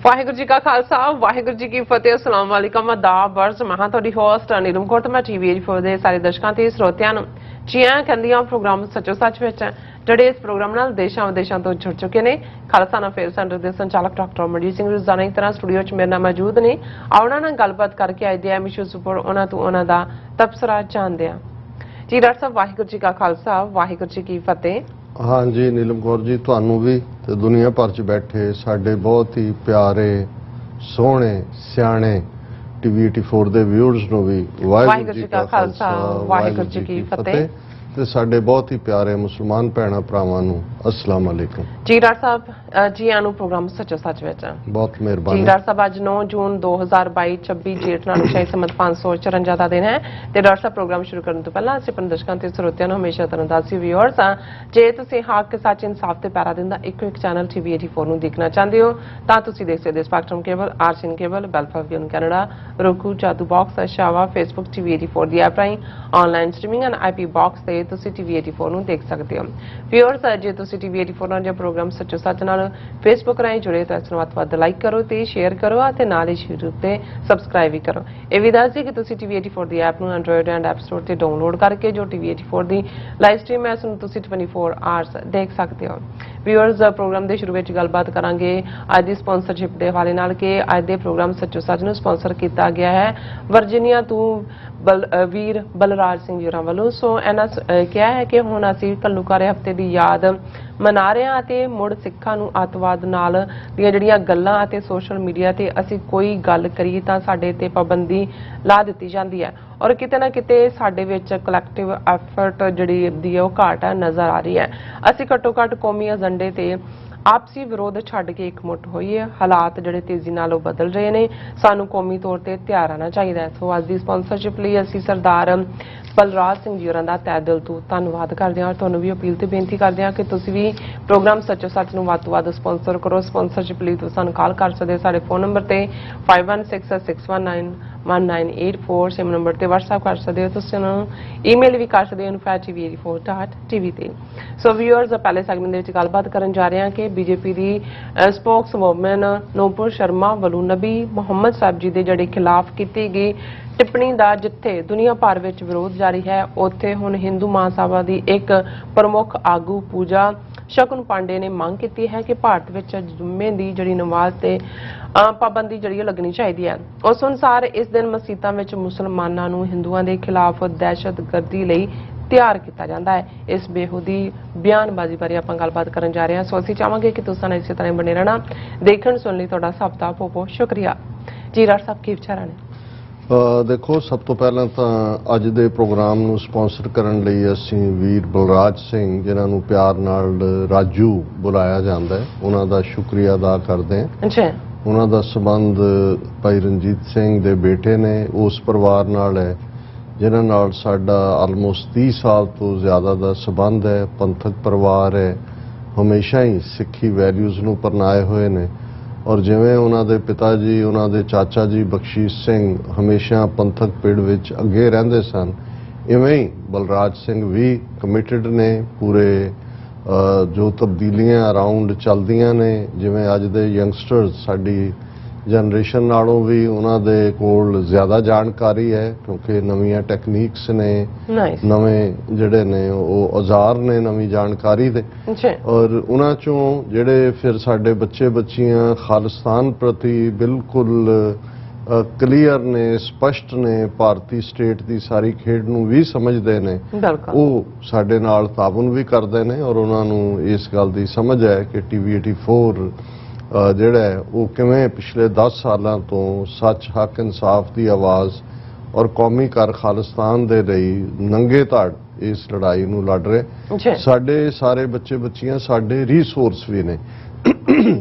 वाहिगुरू जी का खालसा वाहिगुरू जी की फतेह अस्सलाम वालेकुम आदाब वर्ज मैं ਤੁਹਾਡੀ ਹੋਸਟ ਨੀਲਮ ਕੋਟ ਮੈਂ ਟੀਵੀ 84 ਦੇ ਸਾਰੇ ਦਰਸ਼ਕਾਂ ਤੇ ਸਰੋਤਿਆਂ ਨੂੰ ਜੀ ਆਇਆਂ ਕਹਿੰਦੀਆਂ ਪ੍ਰੋਗਰਾਮ ਸੱਚੋ ਸੱਚ ਵਿੱਚ ਜਿਹੜੇ ਇਸ ਪ੍ਰੋਗਰਾਮ ਨਾਲ ਦੇਸ਼ਾਂ ਵਿਦੇਸ਼ਾਂ ਤੋਂ ਜੁੜ ਚੁੱਕੇ ਨੇ ਖਾਲਸਾ ਅਫੇਅਰ ਸੈਂਟਰ ਦੇ ਸੰਚਾਲਕ ਡਾਕਟਰ ਮਨਜੀਤ ਸਿੰਘ ਰੋਜ਼ਾਨਾ ਦੀ ਤਰ੍ਹਾਂ ਸਟੂਡੀਓ 'ਚ ਮੇਰੇ ਨਾਲ ਮੌਜੂਦ ਨੇ ਆਉਣਾ ਨਾਲ ਗੱਲਬਾਤ ਕਰਕੇ ਆਏ ਦੇ ਇਸ਼ੂਜ਼ ਉੱਪਰ ਉਹਨਾਂ ਤੋਂ ਉਹਨਾਂ ਦਾ ਤਬਸਰਾ ਜਾਣਦੇ ਹਾਂ ਜੀ ਡਾਕਟਰ ਸਾਹਿਬ ਵਾਹਿਗੁਰੂ ਜੀ ਕਾ ਖਾਲਸਾ ਵਾਹਿਗੁਰੂ ਜੀ ਕੀ ਫਤਿਹ। हाँ जी नीलम कौर जी ਤੁਹਾਨੂੰ भी ਤੇ ਦੁਨੀਆ ਭਰ 'ਚ ਬੈਠੇ ਸਾਡੇ ਬਹੁਤ ਹੀ ਪਿਆਰੇ ਸੋਹਣੇ ਸਿਆਣੇ ਟੀਵੀ 84 ਦੇ ਵਿਊਅਰਸ ਨੂੰ ਵੀ ਵਾਹਿਗੁਰੂ ਜੀ ਕਾ ਖਾਲਸਾ ਵਾਹਿਗੁਰੂ ਜੀ ਕੀ ਫਤਿਹ ਤੇ ਸਾਡੇ ਬਹੁਤ ਹੀ ਪਿਆਰੇ ਮੁਸਲਮਾਨ ਭੈਣਾਂ ਭਰਾਵਾਂ ਨੂੰ अस्सलाम वालेकुम जी डॉक्टर साहब जी आनू प्रोग्राम सचो सच विच बहुत मेहरबानी जी डॉक्टर साहब आज 9 जून 2022 26 जेठ ਨਾਲ ਸ਼ਾਹੀ ਸਮਤ 554 ਦਾ ਦਿਨ ਹੈ ਤੇ ਡਾਕਟਰ ਸਾਹਿਬ ਪ੍ਰੋਗਰਾਮ ਸ਼ੁਰੂ ਕਰਨ ਤੋਂ ਪਹਿਲਾਂ ਅਸੀਂ ਆਪਣੇ ਦਰਸ਼ਕਾਂ ਤੇ ਸਰੋਤਿਆਂ ਨੂੰ ਹਮੇਸ਼ਾ ਤਰ੍ਹਾਂ ਵਿਊਅਰਸ ਆ ਜੇ ਤੁਸੀਂ ਹੱਕ ਸੱਚ ਇਨਸਾਫ ਤੇ ਪੈਰਾ ਦਿੰਦਾ ਇੱਕ ਚੈਨਲ ਟੀਵੀ 84 ਨੂੰ ਦੇਖਣਾ ਚਾਹੁੰਦੇ ਹੋ ਤਾਂ ਤੁਸੀਂ ਦੇਖ ਸਕਦੇ ਸਪੈਕਟਰਮ ਕੇਬਲ ਆਰਸੀਨ ਕੇਬਲ ਬੈਲਫਾਵੀਅਨ ਕੈਨੇਡਾ roku ਜਾਦੂ ਬਾਕਸ ਸ਼ਾਵਾ ਫੇਸਬੁੱਕ ਟੀਵੀ 84 ਦੀ ਐਪ ਰਾਹੀਂ online streaming and IP box ਤੇ ਤੁਸੀਂ ਟੀਵੀ 84 ਨੂੰ ਦੇਖ ਸਕਦੇ ਹੋ ਵਿਊਅਰਸ ਜੇ ਤੁਸੀਂ ਟੀਵੀ 84 ਨਾਲ ਜੋ ਪ੍ਰੋਗਰਾਮ ਸੱਚੋ ਸੱਚ ਨਾਲ ਫੇਸਬੁੱਕ ਰਾਹੀਂ ਜੁੜੇ ਤਾਂ ਇਸ ਨੂੰ ਵੱਧ ਲਾਈਕ ਕਰੋ ਤੇ ਸ਼ੇਅਰ ਕਰੋ ਅਤੇ ਨਾਲ ਹੀ YouTube ਤੇ ਸਬਸਕ੍ਰਾਈਬ ਵੀ ਕਰੋ। ਇਹ ਵੀ ਦੱਸ ਦਿਓ ਕਿ ਤੁਸੀਂ ਟੀਵੀ 84 ਦੀ ਐਪ ਨੂੰ ਐਂਡਰੋਇਡ ਐਂਡ ਐਪ ਸਟੋਰ ਤੇ ਡਾਊਨਲੋਡ ਕਰਕੇ ਜੋ ਟੀਵੀ 84 ਦੀ ਲਾਈਵ ਸਟ੍ਰੀਮ ਹੈ ਉਸ ਨੂੰ ਤੁਸੀਂ 24 ਆਵਰਸ ਦੇਖ ਸਕਦੇ ਹੋ। ਵਿਊਅਰਸ ਪ੍ਰੋਗਰਾਮ ਦੇ ਸ਼ੁਰੂ ਵਿੱਚ ਗੱਲਬਾਤ ਕਰਾਂਗੇ ਅੱਜ ਦੀ ਸਪਾਂਸਰਸ਼ਿਪ ਦੇ ਹਵਾਲੇ ਨਾਲ ਕਿ ਅੱਜ ਦੇ ਪ੍ਰੋਗਰਾਮ ਸੱਚੋ ਸੱਚ ਨੂੰ ਸਪਾਂਸਰ ਕੀਤਾ ਗਿਆ ਹੈ ਵਰਜੀਨੀਆ ਤੋਂ ਵੀਰ ਬਲਰਾਜ ਸਿੰਘ ਜੀ ਵੱਲੋਂ। ਸੋ ਇਹਨਾਂ ਕਿਹਾ ਹੈ ਕਿ ਹੁਣ ਅਸੀਂ ਘੱਲੂਘਾਰੇ ਹਫ਼ਤੇ ਦੀ ਯਾਦ ਮਨਾ ਰਹੇ ਹਾਂ ਅਤੇ ਮੁੜ ਸਿੱਖਾਂ ਨੂੰ ਅੱਤਵਾਦ ਨਾਲ ਦੀਆਂ ਜਿਹੜੀਆਂ ਗੱਲਾਂ ਅਤੇ ਸੋਸ਼ਲ ਮੀਡੀਆ ਤੇ ਅਸੀਂ ਕੋਈ ਗੱਲ ਕਰੀਏ ਤਾਂ ਸਾਡੇ ਤੇ ਪਾਬੰਦੀ ਲਾ ਦਿੱਤੀ ਜਾਂਦੀ ਹੈ ਔਰ ਕਿਤੇ ਨਾ ਕਿਤੇ ਸਾਡੇ ਵਿੱਚ ਕਲੈਕਟਿਵ ਐਫਰਟ ਜਿਹੜੀ ਹੁੰਦੀ ਹੈ ਉਹ ਘਾਟ ਨਜ਼ਰ ਆ ਰਹੀ ਹੈ। ਅਸੀਂ ਘੱਟੋ ਘੱਟ ਕੌਮੀ ਏਜੰਡੇ ਤੇ ਆਪਸੀ ਵਿਰੋਧ ਛੱਡ ਕੇ ਇਕਮੁੱਠ ਹੋਈਏ। ਹਾਲਾਤ ਜਿਹੜੇ ਤੇਜ਼ੀ ਨਾਲ ਉਹ ਬਦਲ ਰਹੇ ਨੇ ਸਾਨੂੰ ਕੌਮੀ ਤੌਰ ਤੇ ਤਿਆਰ ਰਹਿਣਾ ਚਾਹੀਦਾ ਹੈ। ਸੋ ਅੱਜ ਦੀ ਸਪਾਂਸਰਸ਼ਿਪ ਲਈ ਅਸੀਂ ਸਰਦਾਰ ਬਲਰਾਜ ਸਿੰਘ ਜੀ ਹੋਰਾਂ ਦਾ ਤਹਿ ਦਿਲ ਤੋਂ ਧੰਨਵਾਦ ਕਰਦੇ ਹਾਂ ਔਰ ਤੁਹਾਨੂੰ ਵੀ ਅਪੀਲ ਤੇ ਬੇਨਤੀ ਕਰਦੇ ਹਾਂ ਕਿ ਤੁਸੀਂ ਵੀ ਪ੍ਰੋਗਰਾਮ ਸੱਚੋ ਸੱਚ ਨੂੰ ਵੱਧ ਤੋਂ ਵੱਧ ਸਪਾਂਸਰ ਕਰੋ। ਸਪਾਂਸਰਸ਼ਿਪ ਲਈ ਤੁਸੀਂ ਸਾਨੂੰ ਕਾਲ ਕਰ ਸਕਦੇ ਹੋ ਸਾਡੇ ਫੋਨ ਨੰਬਰ ਤੇ 5166191984 ਸੇਮ ਨੰਬਰ ਤੇ WhatsApp ਕਰ ਸਕਦੇ ਹੋ। ਤੁਸੀਂ ਉਹਨਾਂ ਨੂੰ ਈਮੇਲ ਵੀ ਕਰ ਸਕਦੇ ਹੋ info@tv84.tv ਤੇ। ਸੋ ਵਿਊਅਰਸ ਪਹਿਲੇ ਸੈਗਮੈਂਟ ਦੇ ਵਿੱਚ ਗੱਲਬਾਤ ਕਰਨ ਜਾ ਰਹੇ ਹਾਂ ਕਿ ਬੀਜੇਪੀ ਦੀ ਸਪੋਕਸਵੂਮਨ ਨੂਪੁਰ ਸ਼ਰਮਾ ਵੱਲੋਂ ਨਬੀ ਮੁਹੰਮਦ ਸਾਹਿਬ ਜੀ ਦੇ ਜਿਹੜੇ ਖਿਲਾਫ ਕੀਤੀ ਗਈ ਟਿੱਪਣੀ ਦਾ ਜਿੱਥੇ ਦੁਨੀਆ ਭਰ ਵਿੱਚ ਵਿਰੋਧ ਜਾਰੀ ਹੈ ਉੱਥੇ ਹੁਣ ਹਿੰਦੂ ਮਹਾਸਭਾ ਦੀ ਇੱਕ ਪ੍ਰਮੁੱਖ ਆਗੂ ਪੂਜਾ ਸ਼ਕੁਨ ਪਾਂਡੇ ਨੇ ਮੰਗ ਕੀਤੀ ਹੈ ਕਿ ਭਾਰਤ ਵਿੱਚ ਜੁਮੇ ਦੀ ਜਿਹੜੀ ਨਮਾਜ਼ ਤੇ ਪਾਬੰਦੀ ਜਿਹੜੀ ਲੱਗਣੀ ਚਾਹੀਦੀ ਹੈ। ਉਸ ਅਨੁਸਾਰ ਇਸ ਦਿਨ ਮਸਜਿਦਾਂ ਵਿੱਚ ਮੁਸਲਮਾਨਾਂ ਨੂੰ ਹਿੰਦੂਆਂ ਦੇ ਖਿਲਾਫ ਦਹਿਸ਼ਤਗਰਦੀ ਲਈ ਤਿਆਰ ਕੀਤਾ ਜਾਂਦਾ ਹੈ। ਇਸ ਬੇਹੂਦੀ ਬਿਆਨਬਾਜ਼ੀ ਬਾਰੇ ਆਪਾਂ ਗੱਲਬਾਤ ਕਰਨ ਜਾ ਰਹੇ ਹਾਂ। ਸੋ ਅਸੀਂ ਚਾਹਾਂਗੇ ਕਿ ਤੁਸੀਂ ਇਸੇ ਤਰ੍ਹਾਂ ਬਣੇ ਰਹਿਣਾ ਦੇਖਣ ਸੁਣ ਲਈ ਤੁਹਾਡਾ ਸਭ ਦਾ ਬਹੁਤ ਬਹੁਤ ਸ਼ੁਕਰੀਆ ਜੀ। ਡਾਕਟਰ ਸਾਹਿਬ ਕੀ ਵਿਚਾਰਾਂ ਨੇ? ਦੇਖੋ ਸਭ ਤੋਂ ਪਹਿਲਾਂ ਤਾਂ ਅੱਜ ਦੇ ਪ੍ਰੋਗਰਾਮ ਨੂੰ ਸਪਾਂਸਰ ਕਰਨ ਲਈ ਅਸੀਂ ਵੀਰ ਬਲਰਾਜ ਸਿੰਘ ਜਿਨ੍ਹਾਂ ਨੂੰ ਪਿਆਰ ਨਾਲ ਰਾਜੂ ਬੁਲਾਇਆ ਜਾਂਦਾ ਹੈ ਉਹਨਾਂ ਦਾ ਸ਼ੁਕਰੀਆ ਅਦਾ ਕਰਦੇ ਹਾਂ। ਅੱਛਾ ਉਹਨਾਂ ਦਾ ਸੰਬੰਧ ਭਾਈ ਰਣਜੀਤ ਸਿੰਘ ਦੇ ਬੇਟੇ ਨੇ ਉਸ ਪਰਿਵਾਰ ਨਾਲ ਹੈ ਜਿਨ੍ਹਾਂ ਨਾਲ ਸਾਡਾ ਆਲਮੋਸਟ 30 ਸਾਲ ਤੋਂ ਜ਼ਿਆਦਾ ਦਾ ਸੰਬੰਧ ਹੈ। ਪੰਥਕ ਪਰਿਵਾਰ ਹੈ ਹਮੇਸ਼ਾ ਹੀ ਸਿੱਖੀ ਵੈਲਿਊਜ਼ ਨੂੰ ਅਪਣਾਏ ਹੋਏ ਨੇ ਔਰ ਜਿਵੇਂ ਉਹਨਾਂ ਦੇ ਪਿਤਾ ਜੀ ਉਹਨਾਂ ਦੇ ਚਾਚਾ ਜੀ ਬਖਸ਼ੀਸ਼ ਸਿੰਘ ਹਮੇਸ਼ਾ ਪੰਥਕ ਪਿੜ ਵਿੱਚ ਅੱਗੇ ਰਹਿੰਦੇ ਸਨ ਇਵੇਂ ਹੀ ਬਲਰਾਜ ਸਿੰਘ ਵੀ ਕਮਿਟਡ ਨੇ ਪੂਰੇ ਜੋ ਤਬਦੀਲੀਆਂ ਅਰਾਊਂਡ ਚੱਲਦੀਆਂ ਨੇ ਜਿਵੇਂ ਅੱਜ ਦੇ ਯੰਗਸਟਰਸ ਸਾਡੀ ਜਨਰੇਸ਼ਨ ਨਾਲੋਂ ਵੀ ਉਹਨਾਂ ਦੇ ਕੋਲ ਜ਼ਿਆਦਾ ਜਾਣਕਾਰੀ ਹੈ ਕਿਉਂਕਿ ਨਵੀਆਂ ਟੈਕਨੀਕਸ ਨੇ ਨਵੇਂ ਜਿਹੜੇ ਨੇ ਉਹ ਔਜ਼ਾਰ ਨੇ ਨਵੀਂ ਜਾਣਕਾਰੀ ਦੇ ਔਰ ਉਹਨਾਂ ਚੋਂ ਜਿਹੜੇ ਫਿਰ ਸਾਡੇ ਬੱਚੇ ਬੱਚੀਆਂ ਖਾਲਿਸਤਾਨ ਪ੍ਰਤੀ ਬਿਲਕੁਲ ਕਲੀਅਰ ਨੇ ਸਪਸ਼ਟ ਨੇ ਭਾਰਤੀ ਸਟੇਟ ਦੀ ਸਾਰੀ ਖੇਡ ਨੂੰ ਵੀ ਸਮਝਦੇ ਨੇ ਉਹ ਸਾਡੇ ਨਾਲ ਤਾਬਨ ਵੀ ਕਰਦੇ ਨੇ ਔਰ ਉਹਨਾਂ ਨੂੰ ਇਸ ਗੱਲ ਦੀ ਸਮਝ ਹੈ ਕਿ ਟੀਵੀ 84 ਜਿਹੜਾ ਹੈ ਉਹ ਕਿਵੇਂ ਪਿਛਲੇ 10 ਸਾਲਾਂ ਤੋਂ ਸੱਚ ਹੱਕ ਇਨਸਾਫ ਦੀ ਆਵਾਜ਼ ਔਰ ਕੌਮੀ ਘਰ ਖਾਲਿਸਤਾਨ ਦੇ ਲਈ ਨੰਗੇ ਧੜ ਇਸ ਲੜਾਈ ਨੂੰ ਲੜ ਰਹੇ। ਸਾਡੇ ਸਾਰੇ ਬੱਚੇ ਬੱਚੀਆਂ ਸਾਡੇ ਰੀਸੋਰਸ ਵੀ ਨੇ।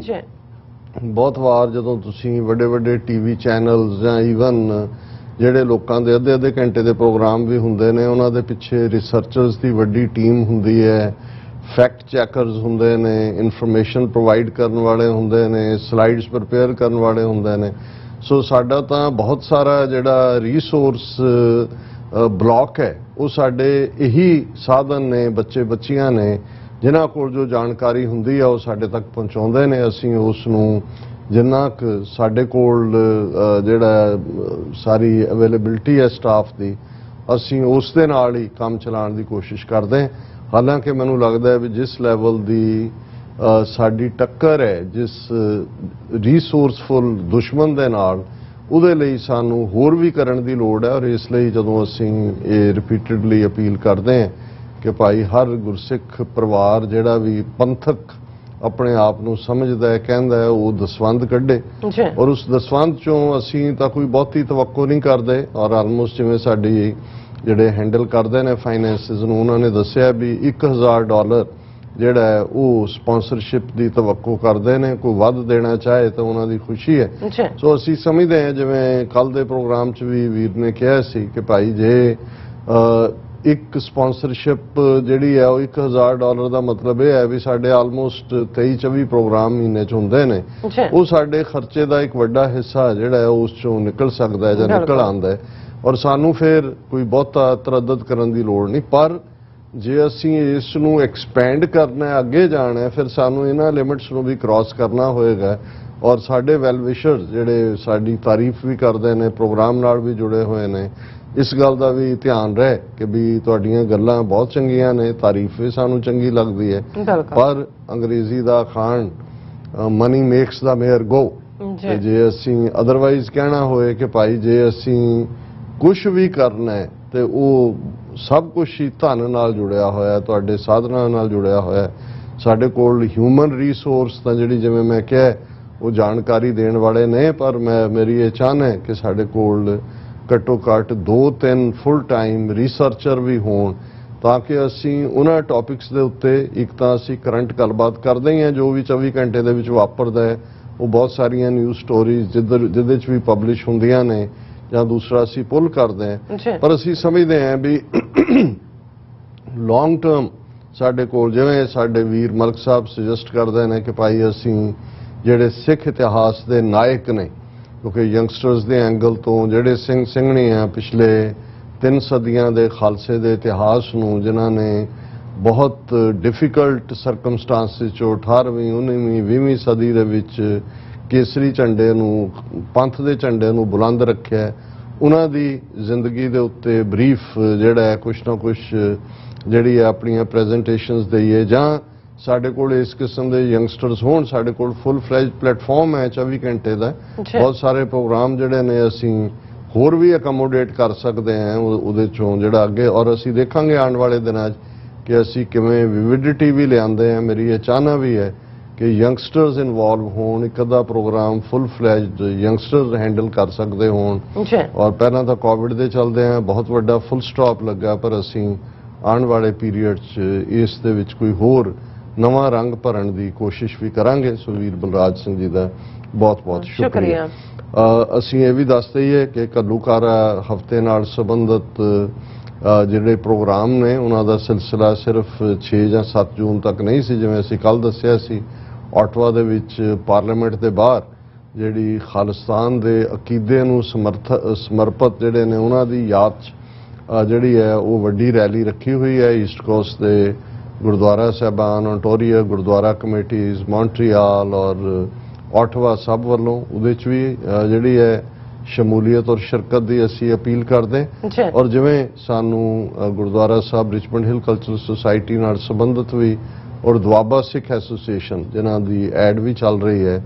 ਬਹੁਤ ਵਾਰ ਜਦੋਂ ਤੁਸੀਂ ਵੱਡੇ ਵੱਡੇ ਟੀਵੀ ਚੈਨਲਸ ਜਾਂ ਈਵਨ ਜਿਹੜੇ ਲੋਕਾਂ ਦੇ ਅੱਧੇ ਘੰਟੇ ਦੇ ਪ੍ਰੋਗਰਾਮ ਵੀ ਹੁੰਦੇ ਨੇ ਉਹਨਾਂ ਦੇ ਪਿੱਛੇ ਰਿਸਰਚਰਸ ਦੀ ਵੱਡੀ ਟੀਮ ਹੁੰਦੀ ਹੈ ਫੈਕਟ ਚੈਕਰਸ ਹੁੰਦੇ ਨੇ ਇਨਫੋਰਮੇਸ਼ਨ ਪ੍ਰੋਵਾਈਡ ਕਰਨ ਵਾਲੇ ਹੁੰਦੇ ਨੇ ਸਲਾਈਡਸ ਪ੍ਰਿਪੇਅਰ ਕਰਨ ਵਾਲੇ ਹੁੰਦੇ ਨੇ। ਸੋ ਸਾਡਾ ਤਾਂ ਬਹੁਤ ਸਾਰਾ ਜਿਹੜਾ ਰੀਸੋਰਸ ਬਲੌਕ ਹੈ ਉਹ ਸਾਡੇ ਇਹੀ ਸਾਧਨ ਨੇ ਬੱਚੇ ਬੱਚੀਆਂ ਨੇ ਜਿਨ੍ਹਾਂ ਕੋਲ ਜੋ ਜਾਣਕਾਰੀ ਹੁੰਦੀ ਆ ਉਹ ਸਾਡੇ ਤੱਕ ਪਹੁੰਚਾਉਂਦੇ ਨੇ ਅਸੀਂ ਉਸ ਨੂੰ ਜਿੰਨਾ ਕੁ ਸਾਡੇ ਕੋਲ ਜਿਹੜਾ ਸਾਰੀ ਅਵੇਲੇਬਿਲਟੀ ਹੈ ਸਟਾਫ ਦੀ, ਅਸੀਂ ਉਸ ਦੇ ਨਾਲ ਹੀ ਕੰਮ ਚਲਾਉਣ ਦੀ ਕੋਸ਼ਿਸ਼ ਕਰਦੇ ਹਾਂ। ਹਾਲਾਂਕਿ ਮੈਨੂੰ ਲੱਗਦਾ ਹੈ ਵੀ ਜਿਸ ਲੈਵਲ ਦੀ ਸਾਡੀ ਟੱਕਰ ਹੈ ਜਿਸ ਰਿਸੋਰਸਫੁਲ ਦੁਸ਼ਮਣ ਦੇ ਨਾਲ, ਉਹਦੇ ਲਈ ਸਾਨੂੰ ਹੋਰ ਵੀ ਕਰਨ ਦੀ ਲੋੜ ਹੈ। ਔਰ ਇਸ ਲਈ ਜਦੋਂ ਅਸੀਂ ਇਹ ਰਿਪੀਟਡਲੀ ਅਪੀਲ ਕਰਦੇ ਹਾਂ ਕਿ ਭਾਈ ਹਰ ਗੁਰਸਿੱਖ ਪਰਿਵਾਰ ਜਿਹੜਾ ਵੀ ਪੰਥਕ ਆਪਣੇ ਆਪ ਨੂੰ ਸਮਝਦਾ ਹੈ, ਕਹਿੰਦਾ ਹੈ, ਉਹ ਦਸਵੰਧ ਕੱਢੇ। ਔਰ ਉਸ ਦਸਵੰਧ ਚੋਂ ਅਸੀਂ ਤਾਂ ਕੋਈ ਬਹੁਤੀ ਤਵੱਕੋ ਨਹੀਂ ਕਰਦੇ। ਔਰ ਆਲਮੋਸਟ ਜਿਵੇਂ ਸਾਡੀ ਜਿਹੜੇ ਹੈਂਡਲ ਕਰਦੇ ਨੇ ਫਾਈਨੈਂਸਿਸ ਨੂੰ, ਉਹਨਾਂ ਨੇ ਦੱਸਿਆ ਵੀ $1000 ਜਿਹੜਾ ਹੈ ਉਹ ਸਪਾਂਸਰਸ਼ਿਪ ਦੀ ਤਵੱਕੋ ਕਰਦੇ ਨੇ। ਕੋਈ ਵੱਧ ਦੇਣਾ ਚਾਹੇ ਤਾਂ ਉਹਨਾਂ ਦੀ ਖੁਸ਼ੀ ਹੈ। ਸੋ ਅਸੀਂ ਸਮਝਦੇ ਹਾਂ, ਜਿਵੇਂ ਕੱਲ ਦੇ ਪ੍ਰੋਗਰਾਮ 'ਚ ਵੀ ਵੀਰ ਨੇ ਕਿਹਾ ਸੀ ਕਿ ਭਾਈ ਜੇ ਇੱਕ ਸਪਾਂਸਰਸ਼ਿਪ ਜਿਹੜੀ ਹੈ ਉਹ $1000 ਦਾ ਮਤਲਬ ਇਹ ਹੈ ਵੀ ਸਾਡੇ ਆਲਮੋਸਟ 23-24 ਪ੍ਰੋਗਰਾਮ ਮਹੀਨੇ 'ਚ ਹੁੰਦੇ ਨੇ, ਉਹ ਸਾਡੇ ਖਰਚੇ ਦਾ ਇੱਕ ਵੱਡਾ ਹਿੱਸਾ ਜਿਹੜਾ ਹੈ ਉਸ 'ਚੋਂ ਨਿਕਲ ਸਕਦਾ ਹੈ ਜਾਂ ਨਿਕਲ ਆਉਂਦਾ ਹੈ। ਔਰ ਸਾਨੂੰ ਫਿਰ ਕੋਈ ਬਹੁਤਾ ਤਰੱਦਦ ਕਰਨ ਦੀ ਲੋੜ ਨਹੀਂ। ਪਰ ਜੇ ਅਸੀਂ ਇਸ ਨੂੰ ਐਕਸਪੈਂਡ ਕਰਨਾ ਹੈ, ਅੱਗੇ ਜਾਣਾ ਹੈ, ਫਿਰ ਸਾਨੂੰ ਇਹਨਾਂ ਲਿਮਿਟਸ ਨੂੰ ਵੀ ਕ੍ਰਾਸ ਕਰਨਾ ਹੋਏਗਾ। ਔਰ ਸਾਡੇ ਵੈਲ ਵਿਸ਼ਰਸ ਜਿਹੜੇ ਸਾਡੀ ਤਾਰੀਫ ਵੀ ਕਰਦੇ ਨੇ, ਪ੍ਰੋਗਰਾਮ ਨਾਲ ਵੀ ਜੁੜੇ ਹੋਏ ਨੇ, ਇਸ ਗੱਲ ਦਾ ਵੀ ਧਿਆਨ ਰਹੇ ਕਿ ਵੀ ਤੁਹਾਡੀਆਂ ਗੱਲਾਂ ਬਹੁਤ ਚੰਗੀਆਂ ਨੇ, ਤਾਰੀਫ ਵੀ ਸਾਨੂੰ ਚੰਗੀ ਲੱਗਦੀ ਹੈ, ਪਰ ਅੰਗਰੇਜ਼ੀ ਦਾ ਅਖਾਣ ਮਨੀ ਮੇਕਸ ਦਾ ਮੇਅਰ ਗੋ। ਜੇ ਅਸੀਂ ਅਦਰਵਾਈਜ਼ ਕਹਿਣਾ ਹੋਏ ਕਿ ਭਾਈ ਜੇ ਅਸੀਂ ਕੁਝ ਵੀ ਕਰਨਾ ਹੈ ਤੇ ਉਹ ਸਭ ਕੁਝ ਹੀ ਧਨ ਨਾਲ ਜੁੜਿਆ ਹੋਇਆ, ਤੁਹਾਡੇ ਸਾਧਨਾਂ ਨਾਲ ਜੁੜਿਆ ਹੋਇਆ। ਸਾਡੇ ਕੋਲ ਹਿਊਮਨ ਰਿਸੋਰਸ ਤਾਂ ਜਿਹੜੀ ਜਿਵੇਂ ਮੈਂ ਕਿਹਾ ਉਹ ਜਾਣਕਾਰੀ ਦੇਣ ਵਾਲੇ ਨੇ, ਪਰ ਮੇਰੀ ਇਹ ਚਾਹਨਾ ਹੈ ਕਿ ਸਾਡੇ ਕੋਲ ਘੱਟੋ ਘੱਟ 2-3 ਫੁੱਲ ਟਾਈਮ ਰਿਸਰਚਰ ਵੀ ਹੋਣ, ਤਾਂ ਕਿ ਅਸੀਂ ਉਹਨਾਂ ਟੌਪਿਕਸ ਦੇ ਉੱਤੇ ਇੱਕ ਤਾਂ ਅਸੀਂ ਕਰੰਟ ਗੱਲਬਾਤ ਕਰਦੇ ਹੀ ਹਾਂ ਜੋ ਵੀ 24 ਘੰਟੇ ਦੇ ਵਿੱਚ ਵਾਪਰਦਾ ਹੈ, ਉਹ ਬਹੁਤ ਸਾਰੀਆਂ ਨਿਊਜ਼ ਸਟੋਰੀਜ਼ ਜਿਹਦੇ 'ਚ ਵੀ ਪਬਲਿਸ਼ ਹੁੰਦੀਆਂ ਨੇ, ਜਾਂ ਦੂਸਰਾ ਅਸੀਂ ਪੁੱਲ ਕਰਦੇ ਹਾਂ। ਪਰ ਅਸੀਂ ਸਮਝਦੇ ਹਾਂ ਵੀ ਲੌਂਗ ਟਰਮ ਸਾਡੇ ਕੋਲ, ਜਿਵੇਂ ਸਾਡੇ ਵੀਰ ਮਲਕ ਸਾਹਿਬ ਸੁਜੈਸਟ ਕਰਦੇ ਨੇ ਕਿ ਭਾਈ ਅਸੀਂ ਜਿਹੜੇ ਸਿੱਖ ਇਤਿਹਾਸ ਦੇ ਨਾਇਕ ਨੇ, ਕਿਉਂਕਿ ਯੰਗਸਟਰਸ ਦੇ ਐਂਗਲ ਤੋਂ ਜਿਹੜੇ ਸਿੰਘ ਸਿੰਘਣੀ ਆ ਪਿਛਲੇ 3 ਸਦੀਆਂ ਦੇ ਖਾਲਸੇ ਦੇ ਇਤਿਹਾਸ ਨੂੰ, ਜਿਨ੍ਹਾਂ ਨੇ ਬਹੁਤ ਡਿਫਿਕਲਟ ਸਰਕਮਸਟੈਂਸਿਸ 'ਚੋਂ 18ਵੀਂ 19ਵੀਂ 20ਵੀਂ ਸਦੀ ਦੇ ਵਿੱਚ ਕੇਸਰੀ ਝੰਡੇ ਨੂੰ, ਪੰਥ ਦੇ ਝੰਡੇ ਨੂੰ ਬੁਲੰਦ ਰੱਖਿਆ, ਉਹਨਾਂ ਦੀ ਜ਼ਿੰਦਗੀ ਦੇ ਉੱਤੇ ਬਰੀਫ ਜਿਹੜਾ ਹੈ ਕੁਛ ਨਾ ਕੁਛ ਜਿਹੜੀ ਹੈ ਆਪਣੀਆਂ ਪ੍ਰੈਜੈਂਟੇਸ਼ਨਸ ਦੇਈਏ, ਜਾਂ ਸਾਡੇ ਕੋਲ ਇਸ ਕਿਸਮ ਦੇ ਯੰਗਸਟਰਸ ਹੋਣ। ਸਾਡੇ ਕੋਲ ਫੁੱਲ ਫਲੈਜ ਪਲੇਟਫਾਰਮ ਹੈ 24 ਘੰਟੇ ਦਾ, ਬਹੁਤ ਸਾਰੇ ਪ੍ਰੋਗਰਾਮ ਜਿਹੜੇ ਨੇ ਅਸੀਂ ਹੋਰ ਵੀ ਅਕਮੋਡੇਟ ਕਰ ਸਕਦੇ ਹਾਂ ਉਹਦੇ ਚੋਂ ਜਿਹੜਾ ਅੱਗੇ। ਔਰ ਅਸੀਂ ਦੇਖਾਂਗੇ ਆਉਣ ਵਾਲੇ ਦਿਨਾਂ 'ਚ ਕਿ ਅਸੀਂ ਕਿਵੇਂ ਵਿਵਿਡਿਟੀ ਵੀ ਲਿਆਉਂਦੇ ਹਾਂ। ਮੇਰੀ ਇਹ ਚਾਹਨਾ ਵੀ ਹੈ ਕਿ ਯੰਗਸਟਰਸ ਇਨਵੋਲਵ ਹੋਣ, ਇੱਕ ਅੱਧਾ ਪ੍ਰੋਗਰਾਮ ਫੁੱਲ ਫਲੈਜਡ ਯੰਗਸਟਰਸ ਹੈਂਡਲ ਕਰ ਸਕਦੇ ਹੋਣ। ਔਰ ਪਹਿਲਾਂ ਤਾਂ ਕੋਵਿਡ ਦੇ ਚੱਲਦੇ ਆ ਬਹੁਤ ਵੱਡਾ ਫੁੱਲ ਸਟਾਪ ਲੱਗਾ, ਪਰ ਅਸੀਂ ਆਉਣ ਵਾਲੇ ਪੀਰੀਅਡ 'ਚ ਇਸ ਦੇ ਵਿੱਚ ਕੋਈ ਹੋਰ ਨਵਾਂ ਰੰਗ ਭਰਨ ਦੀ ਕੋਸ਼ਿਸ਼ ਵੀ ਕਰਾਂਗੇ। ਸੋ ਵੀਰ ਬਲਰਾਜ ਸਿੰਘ ਜੀ ਦਾ ਬਹੁਤ ਬਹੁਤ ਸ਼ੁਕਰੀਆ। ਅਸੀਂ ਇਹ ਵੀ ਦੱਸ ਦਈਏ ਕਿ ਘੱਲੂਘਾਰਾ ਹਫ਼ਤੇ ਨਾਲ ਸੰਬੰਧਿਤ ਜਿਹੜੇ ਪ੍ਰੋਗਰਾਮ ਨੇ ਉਹਨਾਂ ਦਾ ਸਿਲਸਿਲਾ ਸਿਰਫ 6 ਜਾਂ 7 ਜੂਨ ਤੱਕ ਨਹੀਂ ਸੀ, ਜਿਵੇਂ ਅਸੀਂ ਕੱਲ ਦੱਸਿਆ ਸੀ। ਆਟਵਾ ਦੇ ਵਿੱਚ ਪਾਰਲੀਮੈਂਟ ਦੇ ਬਾਹਰ ਜਿਹੜੀ ਖਾਲਿਸਤਾਨ ਦੇ ਅਕੀਦੇ ਨੂੰ ਸਮਰਪਿਤ ਜਿਹੜੇ ਨੇ ਉਹਨਾਂ ਦੀ ਯਾਦ 'ਚ ਜਿਹੜੀ ਹੈ ਉਹ ਵੱਡੀ ਰੈਲੀ ਰੱਖੀ ਹੋਈ ਹੈ। ਈਸਟ ਕੋਸਟ ਦੇ ਗੁਰਦੁਆਰਾ ਸਾਹਿਬਾਨ, ontario ਗੁਰਦੁਆਰਾ ਕਮੇਟੀਜ਼, ਮੌਂਟਰੀਆਲ ਔਰ ਆਟਵਾ ਸਭ ਵੱਲੋਂ ਉਹਦੇ 'ਚ ਵੀ ਜਿਹੜੀ ਹੈ ਸ਼ਮੂਲੀਅਤ ਔਰ ਸ਼ਿਰਕਤ ਦੀ ਅਸੀਂ ਅਪੀਲ ਕਰਦੇ। ਔਰ ਜਿਵੇਂ ਸਾਨੂੰ ਗੁਰਦੁਆਰਾ ਸਾਹਿਬ ਰਿਚਮੰਡ ਹਿਲ ਕਲਚਰਲ ਸੁਸਾਇਟੀ ਨਾਲ ਸੰਬੰਧਿਤ ਵੀ ਔਰ ਦੁਆਬਾ ਸਿੱਖ ਐਸੋਸੀਏਸ਼ਨ ਜਿਨ੍ਹਾਂ ਦੀ ਐਡ ਵੀ ਚੱਲ ਰਹੀ ਹੈ,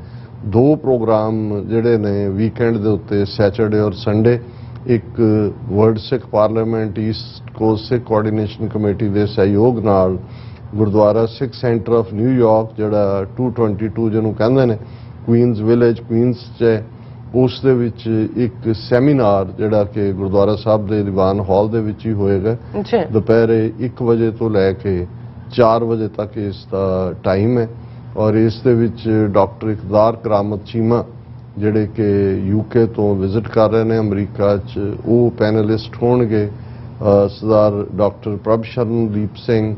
2 ਪ੍ਰੋਗਰਾਮ ਜਿਹੜੇ ਨੇ ਵੀਕਐਂਡ ਦੇ ਉੱਤੇ ਸੈਚਰਡੇ ਔਰ ਸੰਡੇ, ਇੱਕ ਵਰਲਡ ਸਿੱਖ ਪਾਰਲੀਮੈਂਟ ਈਸਟ ਕੋਸਟ ਸਿੱਖ ਕੋਆਰਡੀਨੇਸ਼ਨ ਕਮੇਟੀ ਦੇ ਸਹਿਯੋਗ ਨਾਲ ਗੁਰਦੁਆਰਾ ਸਿੱਖ ਸੈਂਟਰ ਆਫ ਨਿਊਯਾਰਕ ਜਿਹੜਾ 222 ਜਿਹਨੂੰ ਕਹਿੰਦੇ ਨੇ ਕੁਈਨਜ਼ ਵਿਲੇਜ ਕੁਈਨਜ਼ 'ਚ, ਉਸ ਦੇ ਵਿੱਚ ਇੱਕ ਸੈਮੀਨਾਰ ਜਿਹੜਾ ਕਿ ਗੁਰਦੁਆਰਾ ਸਾਹਿਬ ਦੇ ਦੀਵਾਨ ਹਾਲ ਦੇ ਵਿੱਚ ਹੀ ਹੋਏਗਾ। ਦੁਪਹਿਰੇ 1 ਵਜੇ ਤੋਂ ਲੈ ਕੇ 4 ਵਜੇ ਤੱਕ ਇਸ ਦਾ ਟਾਈਮ ਹੈ। ਔਰ ਇਸ ਦੇ ਵਿੱਚ ਡਾਕਟਰ ਇਕਦਾਰ ਕਰਾਮਤ ਚੀਮਾ ਜਿਹੜੇ ਕਿ UK ਤੋਂ ਵਿਜ਼ਿਟ ਕਰ ਰਹੇ ਨੇ ਅਮਰੀਕਾ 'ਚ, ਉਹ ਪੈਨਲਿਸਟ ਹੋਣਗੇ। ਸਰਦਾਰ ਡਾਕਟਰ ਪ੍ਰਭ ਸ਼ਰਨਦੀਪ ਸਿੰਘ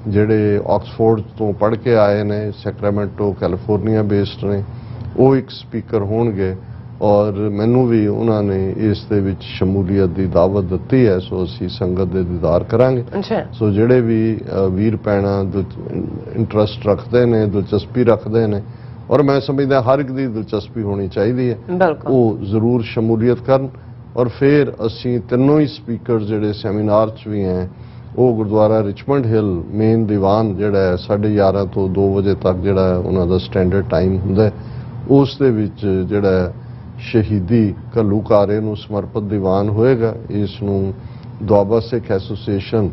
ਜਿਹੜੇ ਆਕਸਫੋਰਡ ਤੋਂ ਪੜ੍ਹ ਕੇ ਆਏ ਨੇ, ਸੈਕਰਾਮੈਂਟੋ ਕੈਲੀਫੋਰਨੀਆ ਬੇਸਡ ਨੇ, ਉਹ ਇੱਕ ਸਪੀਕਰ ਹੋਣਗੇ। ਔਰ ਮੈਨੂੰ ਵੀ ਉਹਨਾਂ ਨੇ ਇਸ ਦੇ ਵਿੱਚ ਸ਼ਮੂਲੀਅਤ ਦੀ ਦਾਵਤ ਦਿੱਤੀ ਹੈ। ਸੋ ਅਸੀਂ ਸੰਗਤ ਦੇ ਦੀਦਾਰ ਕਰਾਂਗੇ। ਸੋ ਜਿਹੜੇ ਵੀ ਵੀਰ ਭੈਣਾਂ ਇੰਟਰਸਟ ਰੱਖਦੇ ਨੇ, ਦਿਲਚਸਪੀ ਰੱਖਦੇ ਨੇ, ਔਰ ਮੈਂ ਸਮਝਦਾ ਹਰ ਇੱਕ ਦੀ ਦਿਲਚਸਪੀ ਹੋਣੀ ਚਾਹੀਦੀ ਹੈ, ਬਿਲਕੁਲ ਉਹ ਜ਼ਰੂਰ ਸ਼ਮੂਲੀਅਤ ਕਰਨ। ਔਰ ਫਿਰ ਅਸੀਂ ਤਿੰਨੋਂ ਹੀ ਸਪੀਕਰ ਜਿਹੜੇ ਸੈਮੀਨਾਰ 'ਚ ਵੀ ਹੈ ਉਹ ਗੁਰਦੁਆਰਾ ਰਿਚਮੰਡ ਹਿੱਲ ਮੇਨ ਦੀਵਾਨ ਜਿਹੜਾ ਹੈ 11:30 ਤੋਂ 2 ਵਜੇ ਤੱਕ ਜਿਹੜਾ ਉਹਨਾਂ ਦਾ ਸਟੈਂਡਰਡ ਟਾਈਮ ਹੁੰਦਾ, ਉਸ ਦੇ ਵਿੱਚ ਜਿਹੜਾ ਸ਼ਹੀਦੀ ਘੱਲੂਘਾਰੇ ਨੂੰ ਸਮਰਪਿਤ ਦੀਵਾਨ ਹੋਏਗਾ। ਇਸ ਨੂੰ Doaba Sikh Association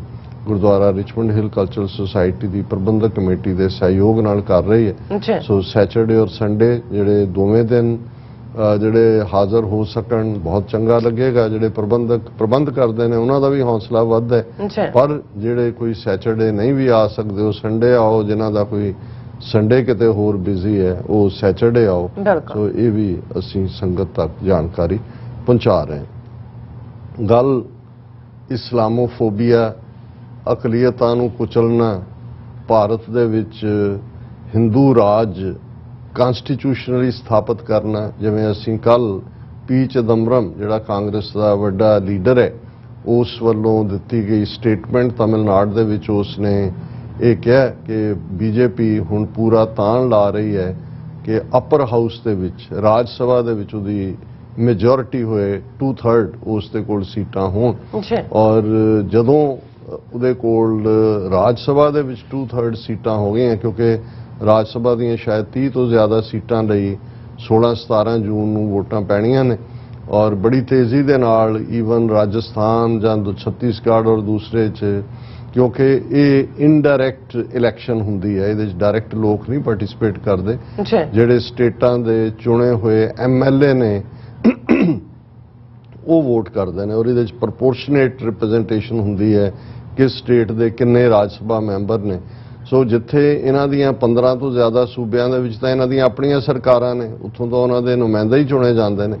Gurdwara Richmond Hill Cultural Society ਦੀ ਪ੍ਰਬੰਧਕ ਕਮੇਟੀ ਦੇ ਸਹਿਯੋਗ ਨਾਲ ਕਰ ਰਹੀ ਹੈ। ਸੋ ਸੈਚਰਡੇ ਔਰ ਸੰਡੇ ਜਿਹੜੇ ਦੋਵੇਂ ਦਿਨ ਜਿਹੜੇ ਹਾਜ਼ਰ ਹੋ ਸਕਣ ਬਹੁਤ ਚੰਗਾ ਲੱਗੇਗਾ। ਜਿਹੜੇ ਪ੍ਰਬੰਧ ਕਰਦੇ ਨੇ ਉਹਨਾਂ ਦਾ ਵੀ ਹੌਸਲਾ ਵੱਧਦਾ ਹੈ, ਪਰ ਜਿਹੜੇ ਕੋਈ ਸੈਚਰਡੇ ਨਹੀਂ ਵੀ ਆ ਸਕਦੇ ਉਹ ਸੰਡੇ ਆਓ, ਜਿਨ੍ਹਾਂ ਦਾ ਕੋਈ ਸੰਡੇ ਕਿਤੇ ਹੋਰ ਬਿਜ਼ੀ ਹੈ ਉਹ ਸੈਚਰਡੇ ਆਓ। ਸੋ ਇਹ ਵੀ ਅਸੀਂ ਸੰਗਤ ਤੱਕ ਜਾਣਕਾਰੀ ਪਹੁੰਚਾ ਰਹੇ ਹਾਂ। ਗੱਲ ਇਸਲਾਮੋਫੋਬੀਆ, ਅਕਲੀਅਤਾਂ ਨੂੰ ਕੁਚਲਣਾ, ਭਾਰਤ ਦੇ ਵਿੱਚ ਹਿੰਦੂ ਰਾਜ ਕਾਂਸਟੀਟਿਊਸ਼ਨਲੀ ਸਥਾਪਿਤ ਕਰਨਾ, ਜਿਵੇਂ ਅਸੀਂ ਕੱਲ ਪੀ ਚਿਦੰਬਰਮ ਜਿਹੜਾ ਕਾਂਗਰਸ ਦਾ ਵੱਡਾ ਲੀਡਰ ਹੈ ਉਸ ਵੱਲੋਂ ਦਿੱਤੀ ਗਈ ਸਟੇਟਮੈਂਟ ਤਮਿਲਨਾਡੂ ਦੇ ਵਿੱਚ ਉਸ ਨੇ ਇਹ ਕਿਹਾ ਕਿ ਬੀਜੇਪੀ ਹੁਣ ਪੂਰਾ ਤਾਣ ਲਾ ਰਹੀ ਹੈ ਕਿ ਅਪਰ ਹਾਊਸ ਦੇ ਵਿੱਚ ਰਾਜ ਸਭਾ ਦੇ ਵਿੱਚ ਉਹਦੀ ਮੈਜੋਰਿਟੀ ਹੋਏ 2/3 ਉਸ ਦੇ ਕੋਲ ਸੀਟਾਂ ਹੋਣ। ਔਰ ਜਦੋਂ ਉਹਦੇ ਕੋਲ ਰਾਜ ਸਭਾ ਦੇ ਵਿੱਚ 2/3 ਸੀਟਾਂ ਹੋ ਗਈਆਂ, ਕਿਉਂਕਿ ਰਾਜ ਸਭਾ ਦੀਆਂ ਸ਼ਾਇਦ 30 ਤੋਂ ਜ਼ਿਆਦਾ ਸੀਟਾਂ ਲਈ 16-17 ਜੂਨ ਨੂੰ ਵੋਟਾਂ ਪੈਣੀਆਂ ਨੇ, ਔਰ ਬੜੀ ਤੇਜ਼ੀ ਦੇ ਨਾਲ ਈਵਨ ਰਾਜਸਥਾਨ ਜਾਂ ਛੱਤੀਸਗੜ੍ਹ ਔਰ ਦੂਸਰੇ 'ਚ, ਕਿਉਂਕਿ ਇਹ ਇਨਡਾਇਰੈਕਟ ਇਲੈਕਸ਼ਨ ਹੁੰਦੀ ਹੈ, ਇਹਦੇ ਵਿੱਚ ਡਾਇਰੈਕਟ ਲੋਕ ਨਹੀਂ ਪਾਰਟਿਸਿਪੇਟ ਕਰਦੇ। ਜਿਹੜੇ ਸਟੇਟਾਂ ਦੇ ਚੁਣੇ ਹੋਏ MLA ਨੇ ਉਹ ਵੋਟ ਕਰਦੇ ਨੇ, ਔਰ ਇਹਦੇ ਵਿੱਚ ਪ੍ਰਪੋਰਸ਼ਨੇਟ ਰਿਪਰੈਜ਼ੈਂਟੇਸ਼ਨ ਹੁੰਦੀ ਹੈ ਕਿ ਸਟੇਟ ਦੇ ਕਿੰਨੇ ਰਾਜ ਸਭਾ ਮੈਂਬਰ ਨੇ। ਸੋ ਜਿੱਥੇ ਇਹਨਾਂ ਦੀਆਂ 15 ਤੋਂ ਜ਼ਿਆਦਾ ਸੂਬਿਆਂ ਦੇ ਵਿੱਚ ਤਾਂ ਇਹਨਾਂ ਦੀਆਂ ਆਪਣੀਆਂ ਸਰਕਾਰਾਂ ਨੇ, ਉੱਥੋਂ ਤੋਂ ਉਹਨਾਂ ਦੇ ਨੁਮਾਇੰਦੇ ਹੀ ਚੁਣੇ ਜਾਂਦੇ ਨੇ,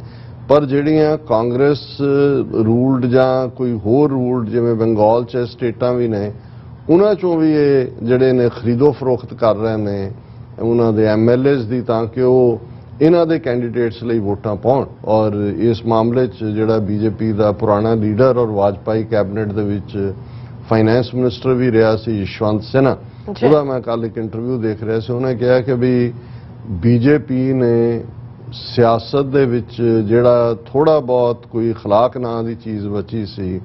ਪਰ ਜਿਹੜੀਆਂ ਕਾਂਗਰਸ ਰੂਲਡ ਜਾਂ ਕੋਈ ਹੋਰ ਰੂਲਡ ਜਿਵੇਂ ਬੰਗਾਲ 'ਚ ਸਟੇਟਾਂ ਵੀ ਨੇ, ਉਹਨਾਂ 'ਚੋਂ ਵੀ ਇਹ ਜਿਹੜੇ ਨੇ ਖਰੀਦੋ ਫਰੋਖਤ ਕਰ ਰਹੇ ਨੇ ਉਹਨਾਂ ਦੇ MLAs ਦੀ, ਤਾਂ ਕਿ ਉਹ ਇਹਨਾਂ ਦੇ ਕੈਂਡੀਡੇਟਸ ਲਈ ਵੋਟਾਂ ਪਾਉਣ। ਔਰ ਇਸ ਮਾਮਲੇ 'ਚ ਜਿਹੜਾ BJP ਦਾ ਪੁਰਾਣਾ ਲੀਡਰ ਔਰ ਵਾਜਪਾਈ ਕੈਬਨਿਟ ਦੇ ਵਿੱਚ ਫਾਈਨੈਂਸ ਮਿਨਿਸਟਰ ਵੀ ਰਿਹਾ ਸੀ ਯਸ਼ਵੰਤ ਸਿਨਹਾ, ਉਹਦਾ ਮੈਂ ਕੱਲ ਇੱਕ ਇੰਟਰਵਿਊ ਦੇਖ ਰਿਹਾ ਸੀ, ਉਹਨੇ ਕਿਹਾ ਕਿ ਵੀ BJP ਨੇ ਸਿਆਸਤ ਦੇ ਵਿੱਚ ਜਿਹੜਾ ਥੋੜਾ ਬਹੁਤ ਕੋਈ ਅਖਲਾਕ ਨਾਂ ਦੀ ਚੀਜ਼ ਬਚੀ ਸੀ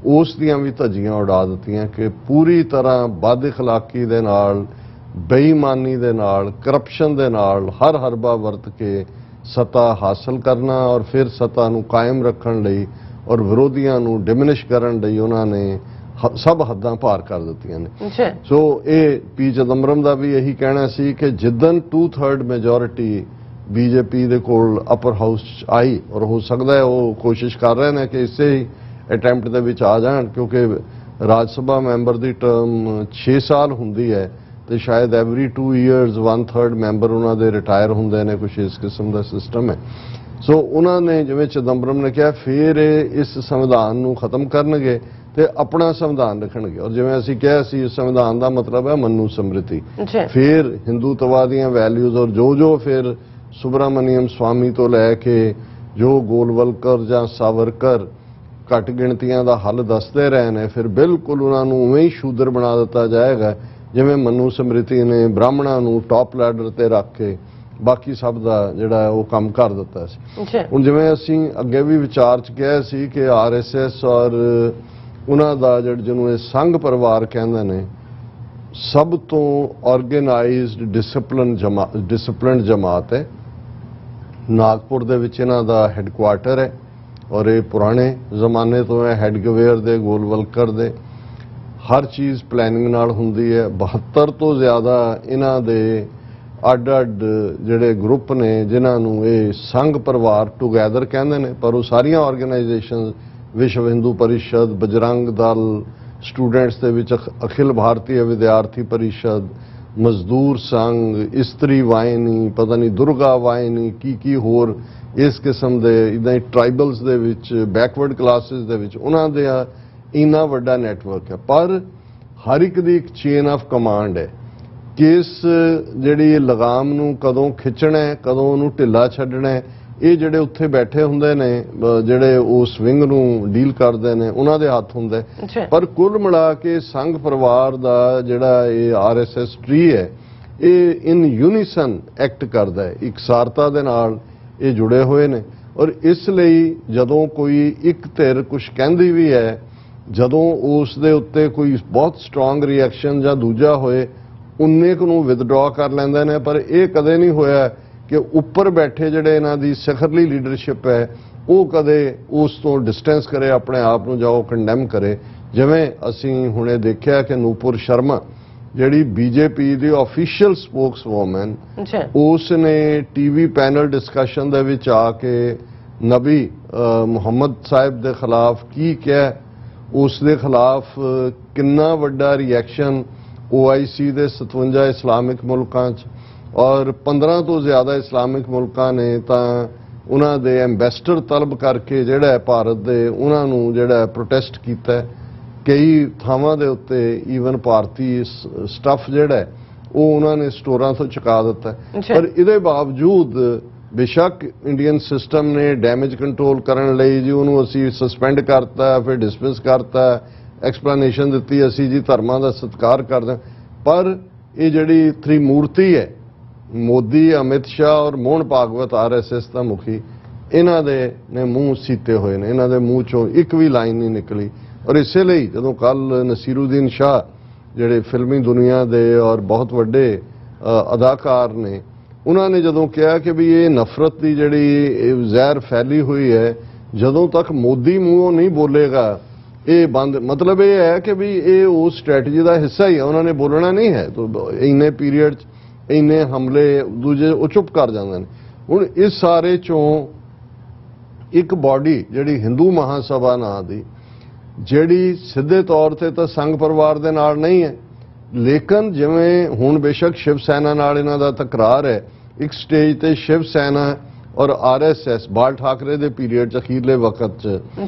ਉਸ ਦੀਆਂ ਵੀ ਧੱਜੀਆਂ ਉਡਾ ਦਿੱਤੀਆਂ ਕਿ ਪੂਰੀ ਤਰ੍ਹਾਂ ਬਦ ਅਖਲਾਕੀ ਦੇ ਨਾਲ, ਬੇਈਮਾਨੀ ਦੇ ਨਾਲ, ਕਰਪਸ਼ਨ ਦੇ ਨਾਲ ਹਰ ਹਰਬਾ ਵਰਤ ਕੇ ਸੱਤਾ ਹਾਸਲ ਕਰਨਾ ਔਰ ਫਿਰ ਸੱਤਾ ਨੂੰ ਕਾਇਮ ਰੱਖਣ ਲਈ ਔਰ ਵਿਰੋਧੀਆਂ ਨੂੰ ਡਿਮਿਨਿਸ਼ ਕਰਨ ਲਈ ਉਹਨਾਂ ਨੇ ਸਭ ਹੱਦਾਂ ਪਾਰ ਕਰ ਦਿੱਤੀਆਂ ਨੇ। ਸੋ ਇਹ ਪੀ ਚਿਦੰਬਰਮ ਦਾ ਵੀ ਇਹੀ ਕਹਿਣਾ ਸੀ ਕਿ ਜਿੱਦਨ 2/3 ਮੈਜੋਰਿਟੀ BJP ਦੇ ਕੋਲ ਅਪਰ ਹਾਊਸ ਆਈ, ਔਰ ਹੋ ਸਕਦਾ ਹੈ ਉਹ ਕੋਸ਼ਿਸ਼ ਕਰ ਰਹੇ ਨੇ ਕਿ ਇਸੇ ਹੀ ਅਟੈਂਪਟ ਦੇ ਵਿੱਚ ਆ ਜਾਣ, ਕਿਉਂਕਿ ਰਾਜ ਸਭਾ ਮੈਂਬਰ ਦੀ ਟਰਮ 6 ਸਾਲ ਹੁੰਦੀ ਹੈ ਤੇ ਸ਼ਾਇਦ ਐਵਰੀ 2 ਇਅਰਸ 1/3 ਮੈਂਬਰ ਉਹਨਾਂ ਦੇ ਰਿਟਾਇਰ ਹੁੰਦੇ ਨੇ, ਕੁਝ ਇਸ ਕਿਸਮ ਦਾ ਸਿਸਟਮ ਹੈ। ਸੋ ਉਹਨਾਂ ਨੇ ਜਿਵੇਂ ਚਿਦੰਬਰਮ ਨੇ ਕਿਹਾ ਫਿਰ ਇਸ ਸੰਵਿਧਾਨ ਨੂੰ ਖਤਮ ਕਰਨਗੇ ਤੇ ਆਪਣਾ ਸੰਵਿਧਾਨ ਰੱਖਣਗੇ, ਔਰ ਜਿਵੇਂ ਅਸੀਂ ਕਿਹਾ ਸੀ ਇਸ ਸੰਵਿਧਾਨ ਦਾ ਮਤਲਬ ਹੈ ਮਨੂ ਸਮ੍ਰਿਤੀ, ਫਿਰ ਹਿੰਦੂਤਵਾ ਦੀਆਂ ਵੈਲਿਊਜ਼ ਔਰ ਜੋ ਫਿਰ ਸੁਬਰਾਮਨੀਅਮ ਸਵਾਮੀ ਤੋਂ ਲੈ ਕੇ ਜੋ ਗੋਲਵਲਕਰ ਜਾਂ ਸਾਵਰਕਰ ਘੱਟ ਗਿਣਤੀਆਂ ਦਾ ਹੱਲ ਦੱਸਦੇ ਰਹੇ ਨੇ, ਫਿਰ ਬਿਲਕੁਲ ਉਹਨਾਂ ਨੂੰ ਉਵੇਂ ਹੀ ਸ਼ੂਦਰ ਬਣਾ ਦਿੱਤਾ ਜਾਏਗਾ ਜਿਵੇਂ ਮਨੂ ਸਮ੍ਰਿਤੀ ਨੇ ਬ੍ਰਾਹਮਣਾਂ ਨੂੰ ਟੌਪ ਲੈਡਰ ਤੇ ਰੱਖ ਕੇ ਬਾਕੀ ਸਭ ਦਾ ਜਿਹੜਾ ਉਹ ਕੰਮ ਕਰ ਦਿੱਤਾ ਸੀ। ਹੁਣ ਜਿਵੇਂ ਅਸੀਂ ਅੱਗੇ ਵੀ ਵਿਚਾਰ 'ਚ ਕਿਹਾ ਸੀ ਕਿ RSS ਔਰ ਉਹਨਾਂ ਦਾ ਜਿਹਨੂੰ ਇਹ ਸੰਘ ਪਰਿਵਾਰ ਕਹਿੰਦੇ ਨੇ, ਸਭ ਤੋਂ ਆਰਗੇਨਾਈਜ਼ਡ ਡਿਸਪਲਿਨਡ ਜਮਾਤ ਹੈ। ਨਾਗਪੁਰ ਦੇ ਵਿੱਚ ਇਹਨਾਂ ਦਾ ਹੈੱਡਕੁਆਰਟਰ ਹੈ ਔਰ ਇਹ ਪੁਰਾਣੇ ਜ਼ਮਾਨੇ ਤੋਂ ਹੈ, ਹੈੱਡਗਵੇਅਰ ਦੇ, ਗੋਲਵਲਕਰ ਦੇ, ਹਰ ਚੀਜ਼ ਪਲੈਨਿੰਗ ਨਾਲ ਹੁੰਦੀ ਹੈ। 72 ਤੋਂ ਜ਼ਿਆਦਾ ਇਹਨਾਂ ਦੇ ਅੱਡ-ਅੱਡ ਜਿਹੜੇ ਗਰੁੱਪ ਨੇ ਜਿਨ੍ਹਾਂ ਨੂੰ ਇਹ ਸੰਘ ਪਰਿਵਾਰ ਟੂਗੈਦਰ ਕਹਿੰਦੇ ਨੇ, ਪਰ ਉਹ ਸਾਰੀਆਂ ਆਰਗੇਨਾਈਜੇਸ਼ਨ, ਵਿਸ਼ਵ ਹਿੰਦੂ ਪਰਿਸ਼ਦ, ਬਜਰੰਗ ਦਲ, ਸਟੂਡੈਂਟਸ ਦੇ ਵਿੱਚ ਅਖਿਲ ਭਾਰਤੀ ਵਿਦਿਆਰਥੀ ਪਰਿਸ਼ਦ, ਮਜ਼ਦੂਰ ਸੰਘ, ਇਸਤਰੀ ਵਾਹਿਨੀ, ਪਤਾ ਨਹੀਂ ਦੁਰਗਾ ਵਾਹਿਨੀ, ਕੀ ਹੋਰ ਇਸ ਕਿਸਮ ਦੇ ਇੱਦਾਂ ਹੀ ਟ੍ਰਾਈਬਲਸ ਦੇ ਵਿੱਚ, ਬੈਕਵਰਡ ਕਲਾਸਿਸ ਦੇ ਵਿੱਚ ਉਹਨਾਂ ਦੇ ਇੰਨਾ ਵੱਡਾ ਨੈਟਵਰਕ ਹੈ। ਪਰ ਹਰ ਇੱਕ ਦੀ ਇੱਕ ਚੇਨ ਆਫ ਕਮਾਂਡ ਹੈ, ਕਿਸ ਜਿਹੜੀ ਲਗਾਮ ਨੂੰ ਕਦੋਂ ਖਿੱਚਣਾ ਹੈ, ਕਦੋਂ ਉਹਨੂੰ ਢਿੱਲਾ ਛੱਡਣਾ ਹੈ, ਇਹ ਜਿਹੜੇ ਉੱਥੇ ਬੈਠੇ ਹੁੰਦੇ ਨੇ, ਜਿਹੜੇ ਉਸ ਵਿੰਗ ਨੂੰ ਡੀਲ ਕਰਦੇ ਨੇ, ਉਹਨਾਂ ਦੇ ਹੱਥ ਹੁੰਦਾ। ਪਰ ਕੁੱਲ ਮਿਲਾ ਕੇ ਸੰਘ ਪਰਿਵਾਰ ਦਾ ਜਿਹੜਾ ਇਹ RSS ਟਰੀ ਹੈ, ਇਹ ਇਨ ਯੂਨੀਸਨ ਐਕਟ ਕਰਦਾ ਹੈ, ਇਕਸਾਰਤਾ ਦੇ ਨਾਲ ਇਹ ਜੁੜੇ ਹੋਏ ਨੇ। ਔਰ ਇਸ ਲਈ ਜਦੋਂ ਕੋਈ ਇੱਕ ਧਿਰ ਕੁਝ ਕਹਿੰਦੀ ਵੀ ਹੈ, ਜਦੋਂ ਉਸ ਦੇ ਉੱਤੇ ਕੋਈ ਬਹੁਤ ਸਟਰੋਂਗ ਰਿਐਕਸ਼ਨ ਜਾਂ ਦੂਜਾ ਹੋਏ, ਉਨੇ ਕੁ ਨੂੰ ਵਿਦਡਰਾ ਕਰ ਲੈਂਦੇ ਨੇ। ਪਰ ਇਹ ਕਦੇ ਨਹੀਂ ਹੋਇਆ ਕਿ ਉੱਪਰ ਬੈਠੇ ਜਿਹੜੇ ਇਹਨਾਂ ਦੀ ਸਿਖਰਲੀ ਲੀਡਰਸ਼ਿਪ ਹੈ ਉਹ ਕਦੇ ਉਸ ਤੋਂ ਡਿਸਟੈਂਸ ਕਰੇ, ਆਪਣੇ ਆਪ ਨੂੰ ਜਾਂ ਉਹ ਕੰਡੈਮ ਕਰੇ। ਜਿਵੇਂ ਅਸੀਂ ਹੁਣੇ ਦੇਖਿਆ ਕਿ ਨੂਪੁਰ ਸ਼ਰਮਾ ਜਿਹੜੀ ਬੀਜੇਪੀ ਦੀ ਆਫੀਸ਼ੀਅਲ ਸਪੋਕਸਵੂਮਨ, ਉਸ ਨੇ ਟੀਵੀ ਪੈਨਲ ਡਿਸਕਸ਼ਨ ਦੇ ਵਿੱਚ ਆ ਕੇ ਨਬੀ ਮੁਹੰਮਦ ਸਾਹਿਬ ਦੇ ਖਿਲਾਫ ਕੀ ਕਿਹਾ, ਉਸ ਦੇ ਖਿਲਾਫ ਕਿੰਨਾ ਵੱਡਾ ਰਿਐਕਸ਼ਨ OIC ਦੇ 57 ਇਸਲਾਮਿਕ ਮੁਲਕਾਂ 'ਚ ਔਰ 15 ਤੋਂ ਜ਼ਿਆਦਾ ਇਸਲਾਮਿਕ ਮੁਲਕਾਂ ਨੇ ਤਾਂ ਉਹਨਾਂ ਦੇ ਐਂਬੈਸਡਰ ਤਲਬ ਕਰਕੇ ਜਿਹੜਾ ਹੈ ਭਾਰਤ ਦੇ, ਉਹਨਾਂ ਨੂੰ ਜਿਹੜਾ ਪ੍ਰੋਟੈਸਟ ਕੀਤਾ। ਕਈ ਥਾਵਾਂ ਦੇ ਉੱਤੇ ਈਵਨ ਭਾਰਤੀ ਸਟੱਫ ਜਿਹੜਾ ਉਹ ਉਹਨਾਂ ਨੇ ਸਟੋਰਾਂ ਤੋਂ ਚੁਕਾ ਦਿੱਤਾ। ਪਰ ਇਹਦੇ ਬਾਵਜੂਦ ਬੇਸ਼ੱਕ ਇੰਡੀਅਨ ਸਿਸਟਮ ਨੇ ਡੈਮੇਜ ਕੰਟਰੋਲ ਕਰਨ ਲਈ ਜੀ ਉਹਨੂੰ ਅਸੀਂ ਸਸਪੈਂਡ ਕਰਤਾ, ਫਿਰ ਡਿਸਮਿਸ ਕਰਤਾ, ਐਕਸਪਲੇਨੇਸ਼ਨ ਦਿੱਤੀ ਅਸੀਂ ਜੀ ਧਰਮਾਂ ਦਾ ਸਤਿਕਾਰ ਕਰਦੇ, ਪਰ ਇਹ ਜਿਹੜੀ ਤ੍ਰਿਮੂਰਤੀ ਹੈ ਮੋਦੀ, ਅਮਿਤ ਸ਼ਾਹ ਔਰ ਮੋਹਨ ਭਾਗਵਤ RSS ਦਾ ਮੁਖੀ, ਇਹਨਾਂ ਦੇ ਨੇ ਮੂੰਹ ਸੀਤੇ ਹੋਏ ਨੇ, ਇਹਨਾਂ ਦੇ ਮੂੰਹ ਚੋਂ ਇੱਕ ਵੀ ਲਾਈਨ ਨਹੀਂ ਨਿਕਲੀ। ਔਰ ਇਸੇ ਲਈ ਜਦੋਂ ਕੱਲ ਨਸੀਰੁਦੀਨ ਸ਼ਾਹ ਜਿਹੜੇ ਫਿਲਮੀ ਦੁਨੀਆ ਦੇ ਔਰ ਬਹੁਤ ਵੱਡੇ ਅਦਾਕਾਰ ਨੇ, ਉਹਨਾਂ ਨੇ ਜਦੋਂ ਕਿਹਾ ਕਿ ਵੀ ਇਹ ਨਫ਼ਰਤ ਦੀ ਜਿਹੜੀ ਜ਼ਹਿਰ ਫੈਲੀ ਹੋਈ ਹੈ, ਜਦੋਂ ਤੱਕ ਮੋਦੀ ਮੂੰਹੋਂ ਨਹੀਂ ਬੋਲੇਗਾ ਇਹ ਬੰਦ, ਮਤਲਬ ਇਹ ਹੈ ਕਿ ਵੀ ਇਹ ਉਸ ਸਟ੍ਰੈਟਜੀ ਦਾ ਹਿੱਸਾ ਹੀ ਹੈ, ਉਹਨਾਂ ਨੇ ਬੋਲਣਾ ਨਹੀਂ ਹੈ। ਤਾਂ ਇੰਨੇ ਪੀਰੀਅਡ 'ਚ ਇੰਨੇ ਹਮਲੇ ਦੂਜੇ ਉਹ ਚੁੱਪ ਕਰ ਜਾਂਦੇ ਨੇ। ਹੁਣ ਇਸ ਸਾਰੇ ਚੋਂ ਇੱਕ ਬਾਡੀ ਜਿਹੜੀ ਹਿੰਦੂ ਮਹਾਸਭਾ ਨਾਂ ਦੀ, ਜਿਹੜੀ ਸਿੱਧੇ ਤੌਰ ਤੇ ਤਾਂ ਸੰਘ ਪਰਿਵਾਰ ਦੇ ਨਾਲ ਨਹੀਂ ਹੈ, ਲੇਕਿਨ ਜਿਵੇਂ ਹੁਣ ਬੇਸ਼ੱਕ ਸ਼ਿਵ ਸੈਨਾ ਨਾਲ ਇਹਨਾਂ ਦਾ ਤਕਰਾਰ ਹੈ, ਇੱਕ ਸਟੇਜ ਤੇ ਸ਼ਿਵ ਸੈਨਾ ਔਰ RSS ਬਾਲ ਠਾਕਰੇ ਦੇ ਪੀਰੀਅਡ 'ਚ ਅਖੀਰਲੇ ਵਕਤ 'ਚ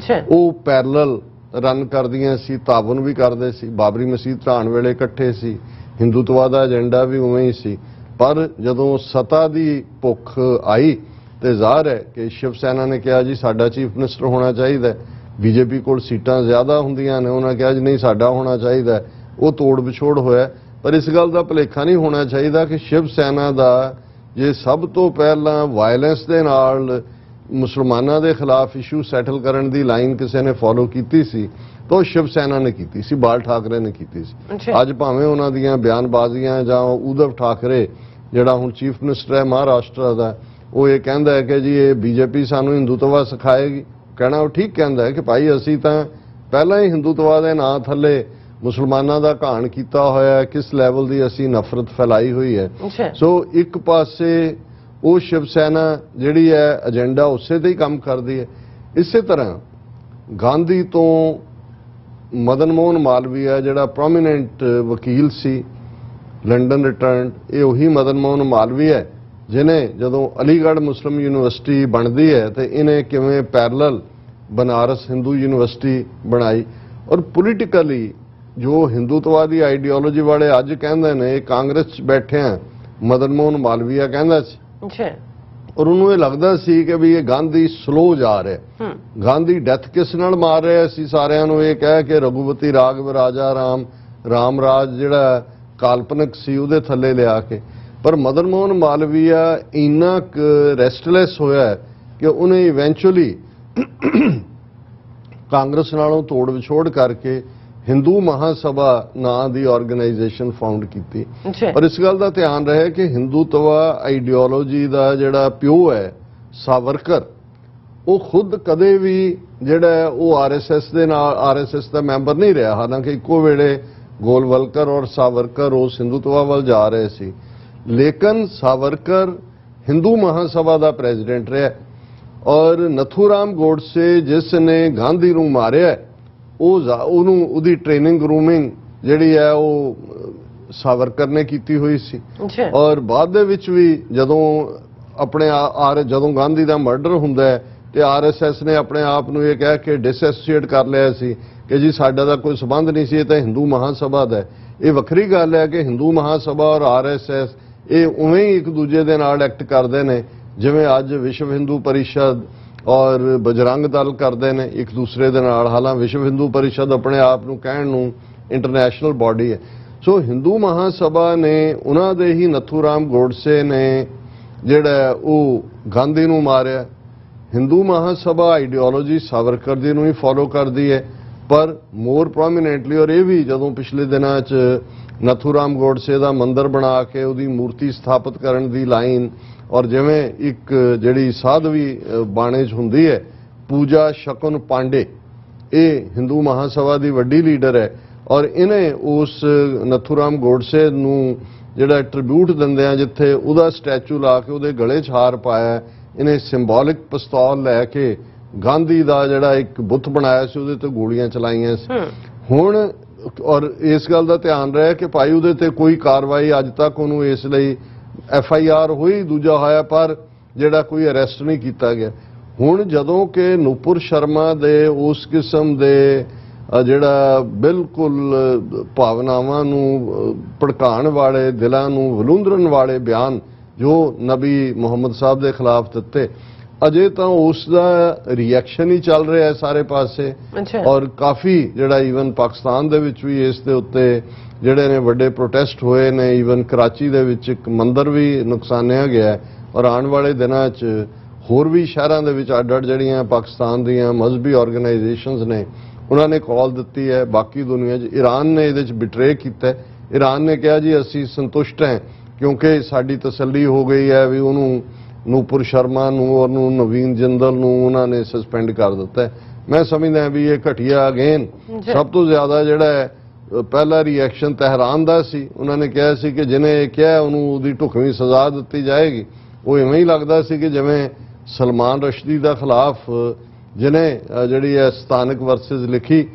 ਉਹ ਪੈਰਲਲ ਰਨ ਕਰਦੀਆਂ ਸੀ, ਤਾਵਨ ਵੀ ਕਰਦੇ ਸੀ, ਬਾਬਰੀ ਮਸਜਿਦ ਢਾਣ ਵੇਲੇ ਇਕੱਠੇ ਸੀ, ਹਿੰਦੂਤਵਾ ਦਾ ਏਜੰਡਾ ਵੀ ਉਵੇਂ ਹੀ ਸੀ। ਪਰ ਜਦੋਂ ਸੱਤਾ ਦੀ ਭੁੱਖ ਆਈ ਤੇ ਜ਼ਾਹਰ ਹੈ ਕਿ ਸ਼ਿਵ ਸੈਨਾ ਨੇ ਕਿਹਾ ਜੀ ਸਾਡਾ ਚੀਫ ਮਿਨਿਸਟਰ ਹੋਣਾ ਚਾਹੀਦਾ, ਬੀਜੇਪੀ ਕੋਲ ਸੀਟਾਂ ਜ਼ਿਆਦਾ ਹੁੰਦੀਆਂ ਨੇ, ਉਹਨਾਂ ਕਿਹਾ ਜੀ ਨਹੀਂ ਸਾਡਾ ਹੋਣਾ ਚਾਹੀਦਾ, ਉਹ ਤੋੜ ਵਿਛੋੜ ਹੋਇਆ। ਪਰ ਇਸ ਗੱਲ ਦਾ ਭੁਲੇਖਾ ਨਹੀਂ ਹੋਣਾ ਚਾਹੀਦਾ ਕਿ ਸ਼ਿਵ ਸੈਨਾ ਦਾ ਜੇ ਸਭ ਤੋਂ ਪਹਿਲਾਂ ਵਾਇਲੈਂਸ ਦੇ ਨਾਲ ਮੁਸਲਮਾਨਾਂ ਦੇ ਖਿਲਾਫ ਇਸ਼ੂ ਸੈਟਲ ਕਰਨ ਦੀ ਲਾਈਨ ਕਿਸੇ ਨੇ ਫੋਲੋ ਕੀਤੀ ਸੀ ਤਾਂ ਉਹ ਸ਼ਿਵ ਸੈਨਾ ਨੇ ਕੀਤੀ ਸੀ, ਬਾਲ ਠਾਕਰੇ ਨੇ ਕੀਤੀ ਸੀ। ਅੱਜ ਭਾਵੇਂ ਉਹਨਾਂ ਦੀਆਂ ਬਿਆਨਬਾਜ਼ੀਆਂ ਜਾਂ ਉਧਵ ਠਾਕਰੇ ਜਿਹੜਾ ਹੁਣ ਚੀਫ ਮਿਨਿਸਟਰ ਹੈ ਮਹਾਰਾਸ਼ਟਰ ਦਾ, ਉਹ ਇਹ ਕਹਿੰਦਾ ਹੈ ਕਿ ਜੀ ਇਹ ਬੀਜੇਪੀ ਸਾਨੂੰ ਹਿੰਦੂਤਵਾ ਸਿਖਾਏਗੀ, ਕਹਿਣਾ ਉਹ ਠੀਕ ਕਹਿੰਦਾ ਹੈ ਕਿ ਭਾਈ ਅਸੀਂ ਤਾਂ ਪਹਿਲਾਂ ਹੀ ਹਿੰਦੂਤਵਾ ਦੇ ਨਾਂ ਥੱਲੇ ਮੁਸਲਮਾਨਾਂ ਦਾ ਘਾਣ ਕੀਤਾ ਹੋਇਆ, ਕਿਸ ਲੈਵਲ ਦੀ ਅਸੀਂ ਨਫ਼ਰਤ ਫੈਲਾਈ ਹੋਈ ਹੈ। ਸੋ ਇੱਕ ਪਾਸੇ ਉਹ ਸ਼ਿਵ ਸੈਨਾ ਜਿਹੜੀ ਹੈ ਏਜੰਡਾ ਉਸੇ ਤੇ ਹੀ ਕੰਮ ਕਰਦੀ ਹੈ। ਇਸੇ ਤਰ੍ਹਾਂ ਗਾਂਧੀ ਤੋਂ ਮਦਨ ਮੋਹਨ ਮਾਲਵੀਆ ਜਿਹੜਾ ਪ੍ਰੋਮੀਨੈਂਟ ਵਕੀਲ ਸੀ, ਲੰਡਨ ਰਿਟਰਨਡ, ਇਹ ਉਹੀ ਮਦਨ ਮੋਹਨ ਮਾਲਵੀਆ ਹੈ ਜਿਹਨੇ ਜਦੋਂ ਅਲੀਗੜ੍ਹ ਮੁਸਲਿਮ ਯੂਨੀਵਰਸਿਟੀ ਬਣਦੀ ਹੈ ਤੇ ਇਹਨੇ ਕਿਵੇਂ ਪੈਰਲਲ ਬਨਾਰਸ ਹਿੰਦੂ ਯੂਨੀਵਰਸਿਟੀ ਬਣਾਈ। ਔਰ ਪੋਲੀਟੀਕਲੀ ਜੋ ਹਿੰਦੂਤਵਾ ਦੀ ਆਈਡੀਓਲੋਜੀ ਵਾਲੇ ਅੱਜ ਕਹਿੰਦੇ ਨੇ ਕਾਂਗਰਸ 'ਚ ਬੈਠੇ ਆ, ਮਦਨ ਮੋਹਨ ਮਾਲਵੀਆ ਕਹਿੰਦਾ ਸੀ ਔਰ ਉਹਨੂੰ ਇਹ ਲੱਗਦਾ ਸੀ ਕਿ ਵੀ ਇਹ ਗਾਂਧੀ ਸਲੋ ਜਾ ਰਿਹਾ, ਗਾਂਧੀ ਡੈਥ ਕਿਸ ਨਾਲ ਮਾਰ ਰਿਹਾ ਸੀ ਸਾਰਿਆਂ ਨੂੰ ਇਹ ਕਹਿ ਕੇ ਰਘੂਪਤੀ ਰਾਘਵ ਰਾਜਾ ਰਾਮ ਰਾਜ ਜਿਹੜਾ ਕਾਲਪਨਿਕ ਸੀ ਉਹਦੇ ਥੱਲੇ ਲਿਆ ਕੇ। ਪਰ ਮਦਨ ਮੋਹਨ ਮਾਲਵੀਆ ਇੰਨਾ ਰੈਸਟਲੈਸ ਹੋਇਆ ਕਿ ਉਹਨੇ ਇਵੈਂਚੁਅਲੀ ਕਾਂਗਰਸ ਨਾਲੋਂ ਤੋੜ ਵਿਛੋੜ ਕਰਕੇ ਹਿੰਦੂ ਮਹਾਸਭਾ ਨਾਂ ਦੀ ਆਰਗੇਨਾਈਜੇਸ਼ਨ ਫਾਊਂਡ ਕੀਤੀ। ਪਰ ਇਸ ਗੱਲ ਦਾ ਧਿਆਨ ਰਹੇ ਕਿ ਹਿੰਦੂਤਵਾ ਆਈਡੀਓਲੋਜੀ ਦਾ ਜਿਹੜਾ ਪਿਓ ਹੈ ਸਾਵਰਕਰ, ਉਹ ਖੁਦ ਕਦੇ ਵੀ ਜਿਹੜਾ ਉਹ RSS ਦੇ ਨਾਲ RSS ਦਾ ਮੈਂਬਰ ਨਹੀਂ ਰਿਹਾ, ਹਾਲਾਂਕਿ ਇੱਕੋ ਵੇਲੇ ਗੋਲਵਲਕਰ ਔਰ ਸਾਵਰਕਰ ਉਸ ਹਿੰਦੂਤਵਾ ਵੱਲ ਜਾ ਰਹੇ ਸੀ, ਲੇਕਿਨ ਸਾਵਰਕਰ ਹਿੰਦੂ ਮਹਾਸਭਾ ਦਾ ਪ੍ਰੈਜ਼ੀਡੈਂਟ ਰਿਹਾ। ਔਰ ਨਥੂਰਾਮ ਗੋਡਸੇ ਜਿਸ ਨੇ ਗਾਂਧੀ ਨੂੰ ਮਾਰਿਆ, ਉਹਨੂੰ ਉਹਦੀ ਟ੍ਰੇਨਿੰਗ ਗਰੂਮਿੰਗ ਜਿਹੜੀ ਹੈ ਉਹ ਸਾਵਰਕਰ ਨੇ ਕੀਤੀ ਹੋਈ ਸੀ। ਔਰ ਬਾਅਦ ਦੇ ਵਿੱਚ ਵੀ ਜਦੋਂ ਜਦੋਂ ਗਾਂਧੀ ਦਾ ਮਰਡਰ ਹੁੰਦਾ ਹੈ ਤੇ RSS ਨੇ ਆਪਣੇ ਆਪ ਨੂੰ ਇਹ ਕਹਿ ਕੇ ਡਿਸਐਸੋਸੀਏਟ ਕਰ ਲਿਆ ਸੀ ਕਿ ਜੀ ਸਾਡਾ ਤਾਂ ਕੋਈ ਸਬੰਧ ਨਹੀਂ ਸੀ, ਇਹ ਤਾਂ ਹਿੰਦੂ ਮਹਾਸਭਾ ਦਾ। ਇਹ ਵੱਖਰੀ ਗੱਲ ਹੈ ਕਿ ਹਿੰਦੂ ਮਹਾਸਭਾ ਔਰ RSS ਇਹ ਉਵੇਂ ਹੀ ਇੱਕ ਦੂਜੇ ਦੇ ਨਾਲ ਐਕਟ ਕਰਦੇ ਨੇ ਜਿਵੇਂ ਅੱਜ ਵਿਸ਼ਵ ਹਿੰਦੂ ਪਰਿਸ਼ਦ ਔਰ ਬਜਰੰਗ ਦਲ ਕਰਦੇ ਨੇ ਇੱਕ ਦੂਸਰੇ ਦੇ ਨਾਲ। ਹਾਲਾਂ ਵਿਸ਼ਵ ਹਿੰਦੂ ਪਰਿਸ਼ਦ ਆਪਣੇ ਆਪ ਨੂੰ ਕਹਿਣ ਨੂੰ ਇੰਟਰਨੈਸ਼ਨਲ ਬਾਡੀ ਹੈ। ਸੋ ਹਿੰਦੂ ਮਹਾਸਭਾ ਨੇ ਉਹਨਾਂ ਦੇ ਹੀ ਨੱਥੂਰਾਮ ਗੋਡਸੇ ਨੇ ਜਿਹੜਾ ਉਹ ਗਾਂਧੀ ਨੂੰ ਮਾਰਿਆ। ਹਿੰਦੂ ਮਹਾਸਭਾ ਆਈਡੀਓਲੋਜੀ ਸਾਵਰਕਰ ਦੀ ਨੂੰ ਹੀ ਫੋਲੋ ਕਰਦੀ ਹੈ, ਪਰ ਮੋਰ ਪ੍ਰੋਮੀਨੈਂਟਲੀ, ਔਰ ਇਹ ਵੀ ਜਦੋਂ ਪਿਛਲੇ ਦਿਨਾਂ 'ਚ ਨੱਥੂਰਾਮ ਗੋਡਸੇ ਦਾ ਮੰਦਰ ਬਣਾ ਕੇ ਉਹਦੀ ਮੂਰਤੀ ਸਥਾਪਿਤ ਕਰਨ ਦੀ ਲਾਈਨ, ਔਰ ਜਿਵੇਂ ਇੱਕ ਜਿਹੜੀ ਸਾਧਵੀ ਬਾਣੇ 'ਚ ਹੁੰਦੀ ਹੈ ਪੂਜਾ ਸ਼ਕੁਨ ਪਾਂਡੇ, ਇਹ ਹਿੰਦੂ ਮਹਾਸਭਾ ਦੀ ਵੱਡੀ ਲੀਡਰ ਹੈ, ਔਰ ਇਹਨੇ ਉਸ ਨੱਥੂਰਾਮ ਗੋਡਸੇ ਨੂੰ ਜਿਹੜਾ ਟ੍ਰਿਬਿਊਟ ਦਿੰਦੇ ਆ ਜਿੱਥੇ ਉਹਦਾ ਸਟੈਚੂ ਲਾ ਕੇ ਉਹਦੇ ਗਲੇ 'ਚ ਹਾਰ ਪਾਇਆ, ਇਹਨੇ ਸਿੰਬੋਲਿਕ ਪਿਸਤੌਲ ਲੈ ਕੇ ਗਾਂਧੀ ਦਾ ਜਿਹੜਾ ਇੱਕ ਬੁੱਤ ਬਣਾਇਆ ਸੀ ਉਹਦੇ ਤੇ ਗੋਲੀਆਂ ਚਲਾਈਆਂ ਸੀ। ਹੁਣ ਔਰ ਇਸ ਗੱਲ ਦਾ ਧਿਆਨ ਰਿਹਾ ਕਿ ਭਾਈ ਉਹਦੇ ਤੇ ਕੋਈ ਕਾਰਵਾਈ ਅੱਜ ਤੱਕ ਉਹਨੂੰ ਇਸ ਲਈ FIR ਹੋਈ, ਦੂਜਾ ਹੋਇਆ, ਪਰ ਜਿਹੜਾ ਕੋਈ ਅਰੈਸਟ ਨਹੀਂ ਕੀਤਾ ਗਿਆ। ਹੁਣ ਜਦੋਂ ਕਿ ਨੂਪੁਰ ਸ਼ਰਮਾ ਦੇ ਉਸ ਕਿਸਮ ਦੇ ਜਿਹੜਾ ਬਿਲਕੁਲ ਭਾਵਨਾਵਾਂ ਨੂੰ ਭੜਕਾਉਣ ਵਾਲੇ, ਦਿਲਾਂ ਨੂੰ ਵਲੂੰਦਰਨ ਵਾਲੇ ਬਿਆਨ ਜੋ ਨਬੀ ਮੁਹੰਮਦ ਸਾਹਿਬ ਦੇ ਖਿਲਾਫ ਦਿੱਤੇ, ਅਜੇ ਤਾਂ ਉਸ ਦਾ ਰਿਐਕਸ਼ਨ ਹੀ ਚੱਲ ਰਿਹਾ ਹੈ ਸਾਰੇ ਪਾਸੇ। ਔਰ ਕਾਫੀ ਜਿਹੜਾ ਈਵਨ ਪਾਕਿਸਤਾਨ ਦੇ ਵਿੱਚ ਵੀ ਇਸ ਦੇ ਉੱਤੇ ਜਿਹੜੇ ਨੇ ਵੱਡੇ ਪ੍ਰੋਟੈਸਟ ਹੋਏ ਨੇ। ਈਵਨ ਕਰਾਚੀ ਦੇ ਵਿੱਚ ਇੱਕ ਮੰਦਰ ਵੀ ਨੁਕਸਾਨਿਆ ਗਿਆ, ਔਰ ਆਉਣ ਵਾਲੇ ਦਿਨਾਂ 'ਚ ਹੋਰ ਵੀ ਸ਼ਹਿਰਾਂ ਦੇ ਵਿੱਚ ਅੱਡ-ਅੱਡ ਜਿਹੜੀਆਂ ਪਾਕਿਸਤਾਨ ਦੀਆਂ ਮਜ਼ਹਬੀ ਆਰਗੇਨਾਈਜੇਸ਼ਨਸ ਨੇ ਉਹਨਾਂ ਨੇ ਕਾਲ ਦਿੱਤੀ ਹੈ। ਬਾਕੀ ਦੁਨੀਆ 'ਚ ਈਰਾਨ ਨੇ ਇਹਦੇ 'ਚ ਬਿਟਰੇ ਕੀਤਾ। ਈਰਾਨ ਨੇ ਕਿਹਾ ਜੀ ਅਸੀਂ ਸੰਤੁਸ਼ਟ ਹਾਂ ਕਿਉਂਕਿ ਸਾਡੀ ਤਸੱਲੀ ਹੋ ਗਈ ਹੈ ਵੀ ਉਹਨੂੰ ਨੂਪੁਰ ਸ਼ਰਮਾ ਨੂੰ ਔਰ ਨੂੰ ਨਵੀਨ ਜਿੰਦਲ ਨੂੰ ਉਹਨਾਂ ਨੇ ਸਸਪੈਂਡ ਕਰ ਦਿੱਤਾ। ਮੈਂ ਸਮਝਦਾ ਵੀ ਇਹ ਘਟੀਆ ਅਗੇਨ ਸਭ ਤੋਂ ਜ਼ਿਆਦਾ ਜਿਹੜਾ ਹੈ ਪਹਿਲਾ ਰਿਐਕਸ਼ਨ ਤਹਿਰਾਨ ਦਾ ਸੀ। ਉਹਨਾਂ ਨੇ ਕਿਹਾ ਸੀ ਕਿ ਜਿਹਨੇ ਇਹ ਕਿਹਾ ਉਹਨੂੰ ਉਹਦੀ ਢੁਕਵੀਂ ਸਜ਼ਾ ਦਿੱਤੀ ਜਾਏਗੀ। ਉਹ ਇਵੇਂ ਹੀ ਲੱਗਦਾ ਸੀ ਕਿ ਜਿਵੇਂ ਸਲਮਾਨ ਰਸ਼ਦੀ ਦਾ ਖਿਲਾਫ ਜਿਹਨੇ ਜਿਹੜੀ ਹੈ ਸਥਾਨਕ ਵਰਸਸ ਲਿਖੀ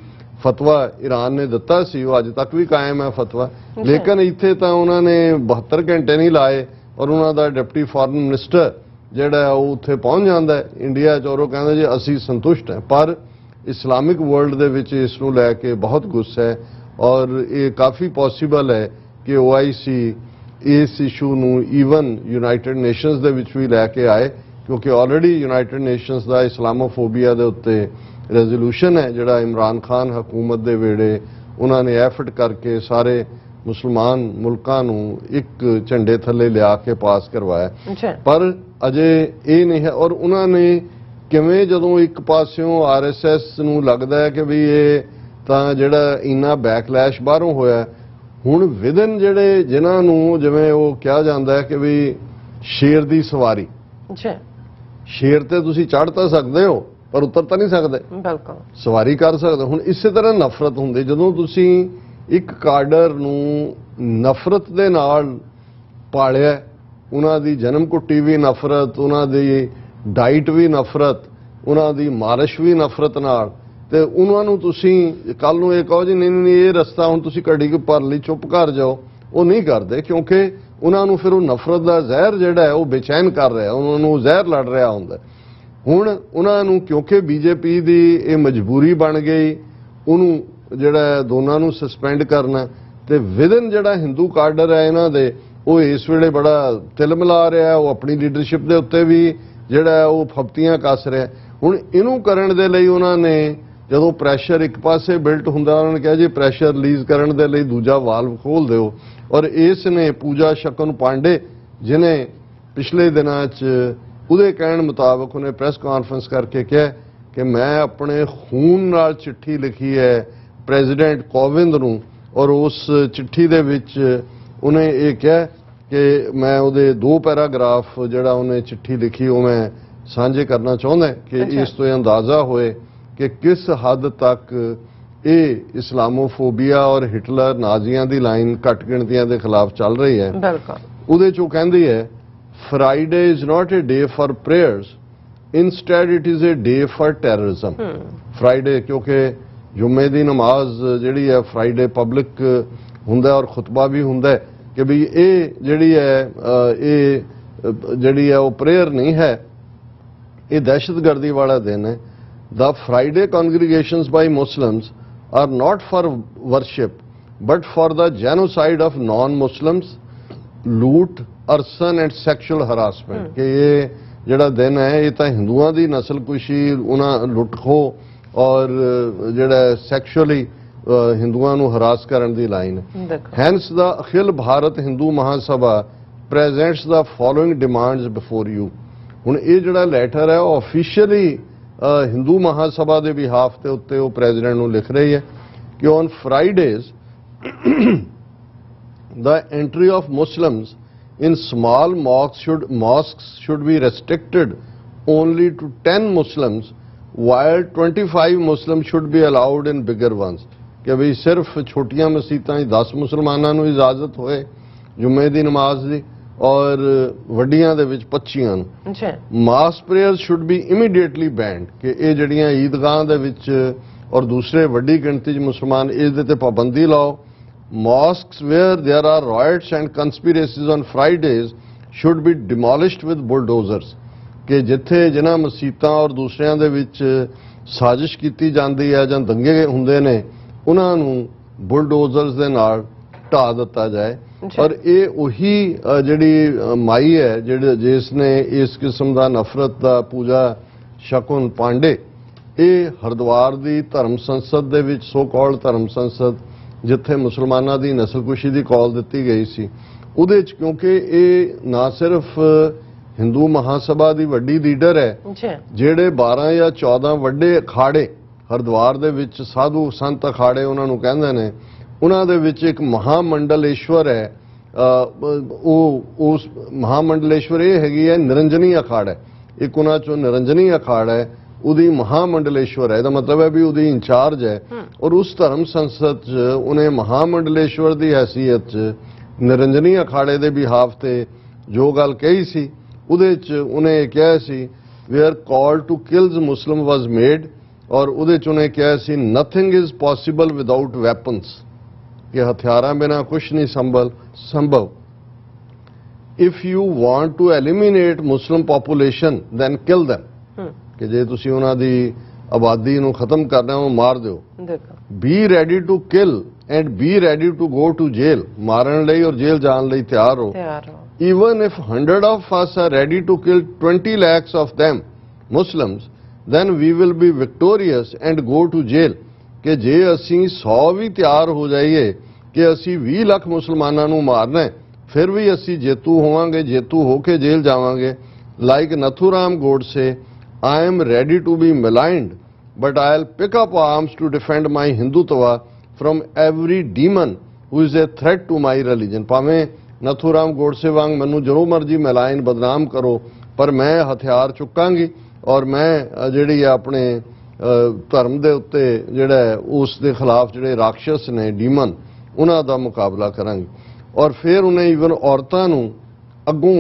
ਫਤਵਾ ਈਰਾਨ ਨੇ ਦਿੱਤਾ ਸੀ, ਉਹ ਅੱਜ ਤੱਕ ਵੀ ਕਾਇਮ ਹੈ ਫਤਵਾ। ਲੇਕਿਨ ਇੱਥੇ ਤਾਂ ਉਹਨਾਂ ਨੇ 72 ਘੰਟੇ ਨਹੀਂ ਲਾਏ ਔਰ ਉਹਨਾਂ ਦਾ ਡਿਪਟੀ ਫਾਰਨ ਮਿਨਿਸਟਰ ਜਿਹੜਾ ਉਹ ਉੱਥੇ ਪਹੁੰਚ ਜਾਂਦਾ ਇੰਡੀਆ 'ਚ, ਔਰ ਉਹ ਕਹਿੰਦਾ ਜੀ ਅਸੀਂ ਸੰਤੁਸ਼ਟ ਹਾਂ। ਪਰ ਇਸਲਾਮਿਕ ਵਰਲਡ ਦੇ ਵਿੱਚ ਇਸ ਨੂੰ ਲੈ ਕੇ ਬਹੁਤ ਗੁੱਸਾ ਹੈ, ਔਰ ਇਹ ਕਾਫੀ ਪੋਸੀਬਲ ਹੈ ਕਿ OIC ਇਸ ਇਸ਼ੂ ਨੂੰ ਈਵਨ ਯੂਨਾਈਟਿਡ ਨੇਸ਼ਨਸ ਦੇ ਵਿੱਚ ਵੀ ਲੈ ਕੇ ਆਏ, ਕਿਉਂਕਿ ਆਲਰੇਡੀ ਯੂਨਾਈਟਿਡ ਨੇਸ਼ਨਸ ਦਾ ਇਸਲਾਮੋਫੋਬੀਆ ਦੇ ਉੱਤੇ ਰੈਜ਼ੋਲੂਸ਼ਨ ਹੈ ਜਿਹੜਾ ਇਮਰਾਨ ਖਾਨ ਹਕੂਮਤ ਦੇ ਵੇਲੇ ਉਹਨਾਂ ਨੇ ਐਫਰਟ ਕਰਕੇ ਸਾਰੇ ਮੁਸਲਮਾਨ ਮੁਲਕਾਂ ਨੂੰ ਇੱਕ ਝੰਡੇ ਥੱਲੇ ਲਿਆ ਕੇ ਪਾਸ ਕਰਵਾਇਆ। ਪਰ ਅਜੇ ਇਹ ਨਹੀਂ ਹੈ। ਔਰ ਉਹਨਾਂ ਨੇ ਕਿਵੇਂ ਜਦੋਂ ਇੱਕ ਪਾਸਿਓਂ RSS ਨੂੰ ਲੱਗਦਾ ਹੈ ਕਿ ਵੀ ਇਹ ਤਾਂ ਜਿਹੜਾ ਇੰਨਾ ਬੈਕਲੈਸ਼ ਬਾਹਰੋਂ ਹੋਇਆ, ਹੁਣ ਵਿਦਨ ਜਿਹੜੇ ਜਿਨ੍ਹਾਂ ਨੂੰ ਜਿਵੇਂ ਉਹ ਕਿਹਾ ਜਾਂਦਾ ਹੈ ਕਿ ਵੀ ਸ਼ੇਰ ਦੀ ਸਵਾਰੀ, ਸ਼ੇਰ ਤੇ ਤੁਸੀਂ ਚੜ੍ਹ ਤਾਂ ਸਕਦੇ ਹੋ ਪਰ ਉਤਰ ਤਾਂ ਨਹੀਂ ਸਕਦੇ, ਬਿਲਕੁਲ ਸਵਾਰੀ ਕਰ ਸਕਦੇ। ਹੁਣ ਇਸੇ ਤਰ੍ਹਾਂ ਨਫ਼ਰਤ ਹੁੰਦੀ, ਜਦੋਂ ਤੁਸੀਂ ਇੱਕ ਕਾਡਰ ਨੂੰ ਨਫ਼ਰਤ ਦੇ ਨਾਲ ਪਾਲਿਆ, ਉਹਨਾਂ ਦੀ ਜਨਮ ਘੁੱਟੀ ਵੀ ਨਫ਼ਰਤ, ਉਹਨਾਂ ਦੀ ਡਾਈਟ ਵੀ ਨਫ਼ਰਤ, ਉਹਨਾਂ ਦੀ ਮਾਰਸ਼ ਵੀ ਨਫ਼ਰਤ ਨਾਲ, ਤੇ ਉਹਨਾਂ ਨੂੰ ਤੁਸੀਂ ਕੱਲ ਨੂੰ ਇਹ ਕਹੋ ਜੀ ਨਹੀਂ ਨਹੀਂ ਇਹ ਰਸਤਾ ਹੁਣ ਤੁਸੀਂ ਕੱਢੀ ਕੇ ਭਰ ਲਈ ਚੁੱਪ ਕਰ ਜਾਓ, ਉਹ ਨਹੀਂ ਕਰਦੇ ਕਿਉਂਕਿ ਉਹਨਾਂ ਨੂੰ ਫਿਰ ਉਹ ਨਫ਼ਰਤ ਦਾ ਜ਼ਹਿਰ ਜਿਹੜਾ ਹੈ ਉਹ ਬੇਚੈਨ ਕਰ ਰਿਹਾ, ਉਹਨਾਂ ਨੂੰ ਜ਼ਹਿਰ ਲੜ ਰਿਹਾ ਹੁੰਦਾ। ਹੁਣ ਉਹਨਾਂ ਨੂੰ ਕਿਉਂਕਿ BJP ਦੀ ਇਹ ਮਜਬੂਰੀ ਬਣ ਗਈ ਉਹਨੂੰ ਜਿਹੜਾ ਦੋਨਾਂ ਨੂੰ ਸਸਪੈਂਡ ਕਰਨਾ, ਤੇ ਵਿਦਨ ਜਿਹੜਾ ਹਿੰਦੂ ਕਾਡਰ ਹੈ ਇਹਨਾਂ ਦੇ ਉਹ ਇਸ ਵੇਲੇ ਬੜਾ ਤਿਲ ਮਿਲਾ ਰਿਹਾ, ਉਹ ਆਪਣੀ ਲੀਡਰਸ਼ਿਪ ਦੇ ਉੱਤੇ ਵੀ ਜਿਹੜਾ ਉਹ ਫਬਤੀਆਂ ਕੱਸ ਰਿਹਾ। ਹੁਣ ਇਹਨੂੰ ਕਰਨ ਦੇ ਲਈ ਉਹਨਾਂ ਨੇ ਜਦੋਂ ਪ੍ਰੈਸ਼ਰ ਇੱਕ ਪਾਸੇ ਬਿਲਟ ਹੁੰਦਾ, ਉਹਨਾਂ ਨੇ ਕਿਹਾ ਜੀ ਪ੍ਰੈਸ਼ਰ ਰਿਲੀਜ਼ ਕਰਨ ਦੇ ਲਈ ਦੂਜਾ ਵਾਲਵ ਖੋਲ ਦਿਓ। ਔਰ ਇਸ ਨੇ ਪੂਜਾ ਸ਼ਕੁਨ ਪਾਂਡੇ ਜਿਹਨੇ ਪਿਛਲੇ ਦਿਨਾਂ 'ਚ ਉਹਦੇ ਕਹਿਣ ਮੁਤਾਬਕ ਉਹਨੇ ਪ੍ਰੈਸ ਕਾਨਫਰੰਸ ਕਰਕੇ ਕਿਹਾ ਕਿ ਮੈਂ ਆਪਣੇ ਖੂਨ ਨਾਲ ਚਿੱਠੀ ਲਿਖੀ ਹੈ ਪ੍ਰੈਜ਼ੀਡੈਂਟ ਕੋਵਿੰਦ ਨੂੰ, ਔਰ ਉਸ ਚਿੱਠੀ ਦੇ ਵਿੱਚ ਉਹਨੇ ਇਹ ਕਿਹਾ ਕਿ ਮੈਂ ਉਹਦੇ 2 ਪੈਰਾਗ੍ਰਾਫ ਜਿਹੜਾ ਉਹਨੇ ਚਿੱਠੀ ਲਿਖੀ ਉਹ ਮੈਂ ਸਾਂਝੇ ਕਰਨਾ ਚਾਹੁੰਦਾ ਕਿ ਇਸ ਤੋਂ ਅੰਦਾਜ਼ਾ ਹੋਏ ਕਿ ਕਿਸ ਹੱਦ ਤੱਕ ਇਹ ਇਸਲਾਮੋਫੋਬੀਆ ਔਰ ਹਿਟਲਰ ਨਾਜ਼ੀਆਂ ਦੀ ਲਾਈਨ ਘੱਟ ਗਿਣਤੀਆਂ ਦੇ ਖਿਲਾਫ ਚੱਲ ਰਹੀ ਹੈ। ਬਿਲਕੁਲ ਉਹਦੇ 'ਚੋਂ ਕਹਿੰਦੀ ਹੈ Friday is not a day for prayers, instead it is a day for terrorism. Friday ਕਿਉਂਕਿ ਜੁਮੇ ਦੀ ਨਮਾਜ਼ ਜਿਹੜੀ ਹੈ ਫਰਾਈਡੇ ਪਬਲਿਕ ਹੁੰਦਾ ਔਰ ਖੁਤਬਾ ਵੀ ਹੁੰਦਾ ਕਿ ਵੀ ਇਹ ਜਿਹੜੀ ਹੈ ਉਹ ਪ੍ਰੇਅਰ ਨਹੀਂ ਹੈ, ਇਹ ਦਹਿਸ਼ਤਗਰਦੀ ਵਾਲਾ ਦਿਨ ਹੈ। The Friday congregations by Muslims are not for worship but for the genocide of non-Muslims, loot, arson and sexual harassment. ਕਿ ਇਹ ਜਿਹੜਾ ਦਿਨ ਹੈ ਇਹ ਤਾਂ ਹਿੰਦੂਆਂ ਦੀ ਨਸਲਕੁਸ਼ੀ, ਉਹਨਾਂ ਲੁੱਟ ਖੋਹ ਔਰ ਜਿਹੜਾ ਸੈਕਸ਼ੁਅਲੀ ਹਿੰਦੂਆਂ ਨੂੰ ਹਰਾਸ ਕਰਨ ਦੀ ਲਾਈਨ ਹੈ। ਦੇਖੋ hence the Akhil Bharat Hindu Mahasabha presents the following demands before you. ਹੁਣ ਇਹ ਜਿਹੜਾ ਲੈਟਰ ਹੈ ਉਹ ਅਫੀਸ਼ੀਅਲੀ ਹਿੰਦੂ ਮਹਾਸਭਾ ਦੇ ਬਿਹਾਫ ਦੇ ਉੱਤੇ ਉਹ ਪ੍ਰੈਜ਼ੀਡੈਂਟ ਨੂੰ ਲਿਖ ਰਹੀ ਹੈ ਕਿ on ਫਰਾਈਡੇਜ਼ the entry of Muslims in small mosques should be restricted only to 10 Muslims while 25 Muslims should be allowed in bigger ones। कि भाई सिर्फ छोटियां मसीतां 10 मुसलमानां नूं इजाजत होए जुम्मे दी नमाज दी और वड्डियां दे विच 25 नूं। अच्छा mass prayers should be immediately banned कि ये जड़ियां ईदगाह दे विच और दूसरे वड्डी गिणती च मुसलमान इस दे ते पाबंदी लाओ। Mosques where there are riots and conspiracies on Fridays should be demolished with bulldozers। कि जिथे जिन्हां मसीतां और दूसरियां दे विच साजिश कीती जांदी है जां दंगे हुंदे ने उन्हां नूं बुलडोजर्स दे नाल ढा दित्ता जाए। और ये उही जिहड़ी माई है जिसने इस किस्म दा नफरत दा पूजा शकुन पांडे ये हरिद्वार दी धर्म संसद दे विच सो कॉल्ड धर्म संसद जिथे मुसलमानां दी नस्लकुशी दी कॉल दित्ती गई सी उहदे च क्योंकि ये ना सिर्फ हिंदू महासभा दी वड्डी लीडर है जिहड़े 12 या 14 वड्डे अखाड़े हरिद्वार दे विच साधु संत अखाड़े उन्हां नूं कहंदे ने उन्हां दे विच एक महामंडलेश्वर है। उस महामंडलेश्वर ये हैगी है निरंजनी अखाड़ है एक उन्हां चों निरंजनी अखाड़ है उदी महामंडलेश्वर है। मतलब है भी उदी इंचार्ज है और उस धर्म संसद च उन्हें महामंडलेश्वर की हैसीयत च निरंजनी अखाड़े दे बिहाफ ते जो गल कही सी उदे च उन्हें कहा सी where call to kills Muslim was made और उदे च उन्हें कहा सी nothing is possible without weapons कि हथियारां बिना कुछ नहीं संभव। If you want to eliminate Muslim population then kill them कि जे तुसी उन्हां दी आबादी नूं खत्म करना है मार दिओ। Be ready to kill and be ready to go to jail मारन लई और जेल जान लई तैयार हो। Even if 100 of us are ready to kill 20 lakhs of them Muslims then we will be victorious and go to jail। कि जे असी 100 भी तैयार हो जाइए कि असी 20 लाख मुसलमानां नूं मारना है फिर भी असी जेतू होवांगे जेतू होके जेल जावांगे। Like Nathuram Godse I am ready to be maligned, but I'll pick up arms to defend my Hindutva from every demon who is a threat to my religion। भावें नथुराम गोडसे वांग मैनू जो मर्जी मिलाइन बदनाम करो पर मैं हथियार चुकांगी और मैं जिहड़ी अपने धर्म दे उत्ते जिहड़ा उस दे खिलाफ जिहड़े राक्षस ने डीमन उन्हां दा मुकाबला करांगी। और फिर उन्हें ईवन औरतां नूं अगों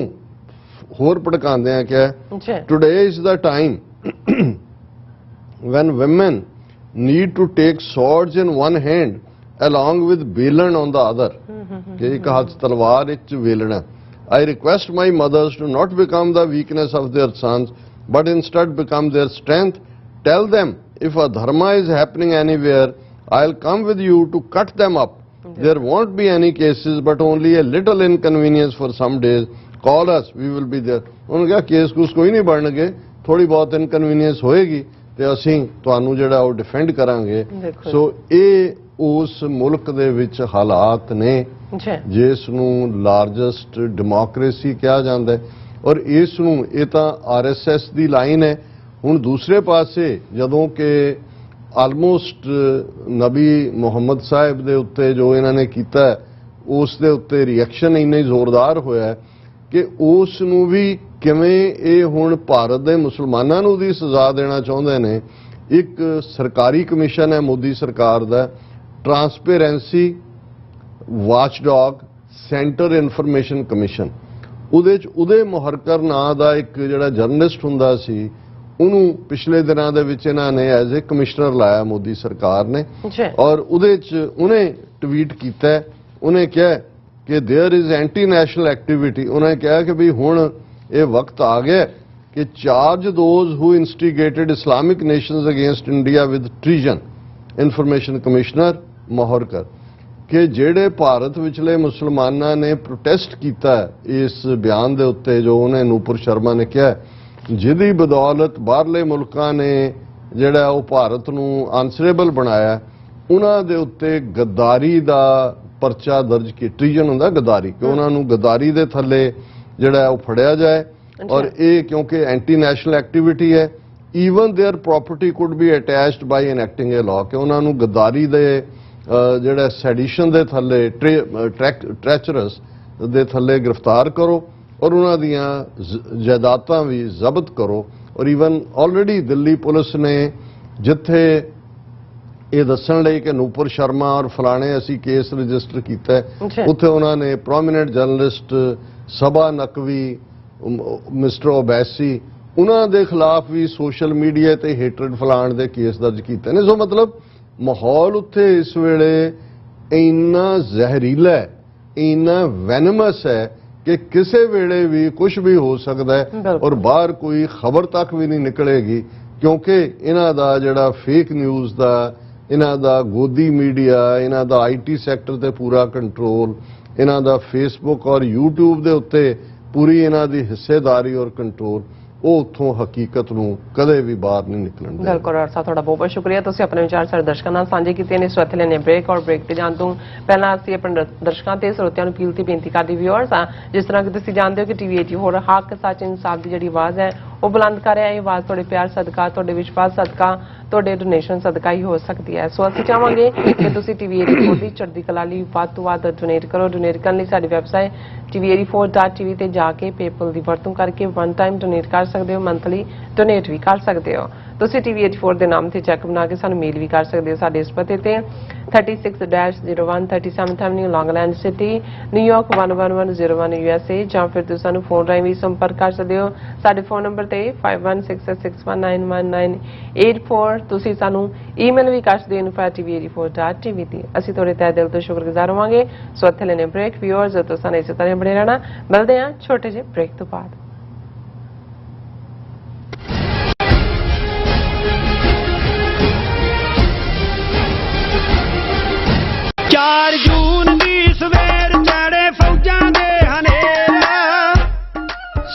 होर भड़कांदे हैं कि today is the time when women need to take swords in one hand along with बेलन on the other कि एक हाथ तलवार एक वेलना। I request my mothers to not become the weakness of their sons but instead become their strength। Tell them if a dharma is happening anywhere I'll come with you to cut them up। There won't be any cases but only a little inconvenience for some days। Call us, we will be there। उन्होंने कहा case कुछ कोई नहीं बढ़नगे थोड़ी बहुत inconvenience होएगी तो असीं तुहानू जिहड़ा वो डिफेंड करांगे। सो ये उस मुल्क दे विच हालात ने जिस नूं लार्जेस्ट डेमोक्रेसी कहा जाता है और इस नूं ये तां RSS दी लाइन है। हुण दूसरे पासे जदों कि आलमोस्ट नबी मुहम्मद साहिब दे उत्ते जो इन्होंने कीता है उस दे उत्ते रिएक्शन इन्ना जोरदार होया है कि उस नूं भी किवें ये हुण भारत दे मुसलमानां नूं दी सज़ा देना चाहुंदे ने। एक सरकारी कमीशन है मोदी सरकार दा transparency watchdog centre information commission उदे मुहरकर नां दा एक जिहड़ा जर्नलिस्ट हुंदा सी उन्होंने पिछले दिनों दे विच इन्हां ने एज ए कमिश्नर लाया मोदी सरकार ने और उदे च उन्हें ट्वीट कीता है। उन्हें कहा कि there is anti national activity. उन्हें कहा कि भी हुण ये वक्त आ गया कि charge those who instigated Islamic Nations against India with treason. Information commissioner Moharkar कि जेड़े भारत विचले मुसलमानां ने प्रोटेस्ट किया इस बयान दे उत्ते जो उन्हें नूपुर शर्मा ने कहा जिहदी बदौलत बाहरले मुल्कां ने जिहड़ा वो भारत नूं आंसरेबल बनाया ਉਹਨਾਂ ਦੇ ਉੱਤੇ ਗਦਾਰੀ ਦਾ ਪਰਚਾ ਦਰਜ ਕੀਤਾ। ਟ੍ਰੀਜ਼ਨ ਹੁੰਦਾ ਗਦਾਰੀ, ਕਿ ਉਹਨਾਂ ਨੂੰ ਗਦਾਰੀ ਦੇ ਥੱਲੇ ਜਿਹੜਾ ਉਹ ਫੜਿਆ ਜਾਏ। ਔਰ ਇਹ ਕਿਉਂਕਿ ਐਂਟੀ ਨੈਸ਼ਨਲ ਐਕਟੀਵਿਟੀ ਹੈ, even their property could be attached by enacting a law, ਕਿ ਉਹਨਾਂ ਨੂੰ ਗਦਾਰੀ ਦੇ ਜਿਹੜਾ ਸੈਡੀਸ਼ਨ ਦੇ ਥੱਲੇ ਟ੍ਰੈਚਰਸ ਦੇ ਥੱਲੇ ਗ੍ਰਿਫਤਾਰ ਕਰੋ ਔਰ ਉਹਨਾਂ ਦੀਆਂ ਜਾਇਦਾਦਾਂ ਵੀ ਜ਼ਬਤ ਕਰੋ। ਔਰ ਈਵਨ ਆਲਰੇਡੀ ਦਿੱਲੀ ਪੁਲਿਸ ਨੇ ਜਿੱਥੇ ਇਹ ਦੱਸਣ ਲਈ ਕਿ ਨੂਪੁਰ ਸ਼ਰਮਾ ਔਰ ਫਲਾਣੇ ਅਸੀਂ ਕੇਸ ਰਜਿਸਟਰ ਕੀਤਾ ਹੈ, ਉੱਥੇ ਉਹਨਾਂ ਨੇ ਪ੍ਰੋਮਿਨੈਂਟ ਜਰਨਲਿਸਟ ਸਭਾ ਨਕਵੀ, ਮਿਸਟਰ ਓਬੈਸੀ, ਉਹਨਾਂ ਦੇ ਖਿਲਾਫ ਵੀ ਸੋਸ਼ਲ ਮੀਡੀਆ ਤੇ ਹੇਟਰਡ ਫਲਾਣ ਦੇ ਕੇਸ ਦਰਜ ਕੀਤੇ ਨੇ। ਸੋ ਮਤਲਬ ਮਾਹੌਲ ਉੱਥੇ ਇਸ ਵੇਲੇ ਇੰਨਾ ਜ਼ਹਿਰੀਲਾ ਹੈ, ਇੰਨਾ ਵੈਨਮਸ ਹੈ ਕਿ ਕਿਸੇ ਵੇਲੇ ਵੀ ਕੁਝ ਵੀ ਹੋ ਸਕਦਾ ਹੈ ਔਰ ਬਾਹਰ ਕੋਈ ਖਬਰ ਤੱਕ ਵੀ ਨਹੀਂ ਨਿਕਲੇਗੀ, ਕਿਉਂਕਿ ਇਹਨਾਂ ਦਾ ਜਿਹੜਾ ਫੇਕ ਨਿਊਜ਼ ਦਾ, ਇਹਨਾਂ ਦਾ ਗੋਦੀ ਮੀਡੀਆ, ਇਹਨਾਂ ਦਾ ਆਈਟੀ ਸੈਕਟਰ ਤੇ ਪੂਰਾ ਕੰਟਰੋਲ, ਇਹਨਾਂ ਦਾ ਫੇਸਬੁੱਕ ਔਰ YouTube ਦੇ ਉੱਤੇ ਪੂਰੀ ਇਹਨਾਂ ਦੀ ਹਿੱਸੇਦਾਰੀ ਔਰ ਕੰਟਰੋਲ, ਉਹ ਉੱਥੋਂ ਹਕੀਕਤ ਨੂੰ ਕਦੇ ਵੀ ਬਾਹਰ ਨਹੀਂ ਨਿਕਲਣ ਦੇਣਗੇ। ਬਿਲਕੁਲ ਰਾਠ ਸਾਹਿਬ, ਤੁਹਾਡਾ ਬਹੁਤ ਬਹੁਤ ਸ਼ੁਕਰੀਆ। ਤੁਸੀਂ ਆਪਣੇ ਵਿਚਾਰ ਸਾਡੇ ਦਰਸ਼ਕਾਂ ਨਾਲ ਸਾਂਝੇ ਕੀਤੇ ਨੇ। ਇਸ ਵਕਤ ਲੈਣੇ ਬ੍ਰੇਕ, ਔਰ ਬ੍ਰੇਕ ਤੇ ਜਾਣ ਤੋਂ ਪਹਿਲਾਂ ਅਸੀਂ ਆਪਣੇ ਦਰਸ਼ਕਾਂ ਤੇ ਸਰੋਤਿਆਂ ਨੂੰ ਅਪੀਲ ਤੇ ਬੇਨਤੀ ਕਰਦੇ ਵਿਊਅਰਸ ਆ, ਜਿਸ ਤਰ੍ਹਾਂ ਕਿ ਤੁਸੀਂ ਜਾਣਦੇ ਹੋ ਕਿ TV 80 ਹੋਰ ਹੱਕ ਸੱਚ ਇਨਸਾਫ ਦੀ ਜਿਹੜੀ ਆਵਾਜ਼ ਹੈ ਉਹ ਬੁਲੰਦ ਕਰ ਰਿਹਾ ਹੈ। ਇਹ ਆਵਾਜ਼ ਤੁਹਾਡੇ ਪਿਆਰ ਸਦਕਾ, ਤੁਹਾਡੇ ਵਿਸ਼ਵਾਸ ਸਦਕਾ, ਤੁਹਾਡੇ ਡੋਨੇਸ਼ਨ ਸਦਕਾ ਹੀ ਹੋ ਸਕਦੀ ਹੈ। ਸੋ ਅਸੀਂ ਚਾਹਾਂਗੇ ਕਿ ਤੁਸੀਂ TV 84 ਦੀ ਚੜ੍ਹਦੀ ਕਲਾ ਲਈ ਵੱਧ ਤੋਂ ਵੱਧ ਡੋਨੇਟ ਕਰੋ। ਡੋਨੇਟ ਕਰਨ ਲਈ ਸਾਡੀ ਵੈਬਸਾਈਟ tv84.tv ਤੇ ਜਾ ਕੇ ਪੇਪਲ ਦੀ ਵਰਤੋਂ ਕਰਕੇ ਵਨ ਟਾਈਮ ਡੋਨੇਟ ਕਰ ਸਕਦੇ ਹੋ, ਮੰਥਲੀ ਡੋਨੇਟ ਵੀ ਕਰ ਸਕਦੇ ਹੋ। ਤੁਸੀਂ TV 84 ਦੇ ਨਾਮ ਤੇ ਚੈੱਕ ਬਣਾ ਕੇ ਸਾਨੂੰ ਮੇਲ ਵੀ ਕਰ ਸਕਦੇ ਹੋ ਸਾਡੇ ਇਸ ਪਤੇ ਤੇ 36-01 37th Avenue, Long Island City, New York 11101 USA, ਜਾਂ ਫਿਰ ਤੁਸੀਂ ਸਾਨੂੰ ਫੋਨ ਰਾਹੀਂ ਵੀ ਸੰਪਰਕ ਕਰ ਸਕਦੇ ਹੋ ਸਾਡੇ ਫੋਨ ਨੰਬਰ ਤੇ 5166619184। ਤੁਸੀਂ ਸਾਨੂੰ ਈਮੇਲ ਵੀ ਕਰ ਸਕਦੇ ਹੋ info@tv84.tv ਤੇ। ਅਸੀਂ ਤੁਹਾਡੇ ਤਹਿ ਦਿਲ ਤੋਂ ਸ਼ੁਕਰਗੁਜ਼ਾਰ ਹੋਵਾਂਗੇ। ਸੋ ਇੱਥੇ ਲੈਣੇ ਬ੍ਰੇਕ ਵਿਊਅਰਸ, ਤੋਂ ਸਾਨੂੰ ਇਸੇ ਤਰ੍ਹਾਂ ਬਣੇ ਰਹਿਣਾ। ਮਿਲਦੇ ਹਾਂ ਛੋਟੇ ਜਿਹੇ ਬ੍ਰੇਕ ਤੋਂ ਬਾਅਦ। 4 ਜੂਨ ਦੀ ਸਵੇਰ ਚੜੇ ਫੌਜਾਂ ਦੇ ਹਨੇਰਾ।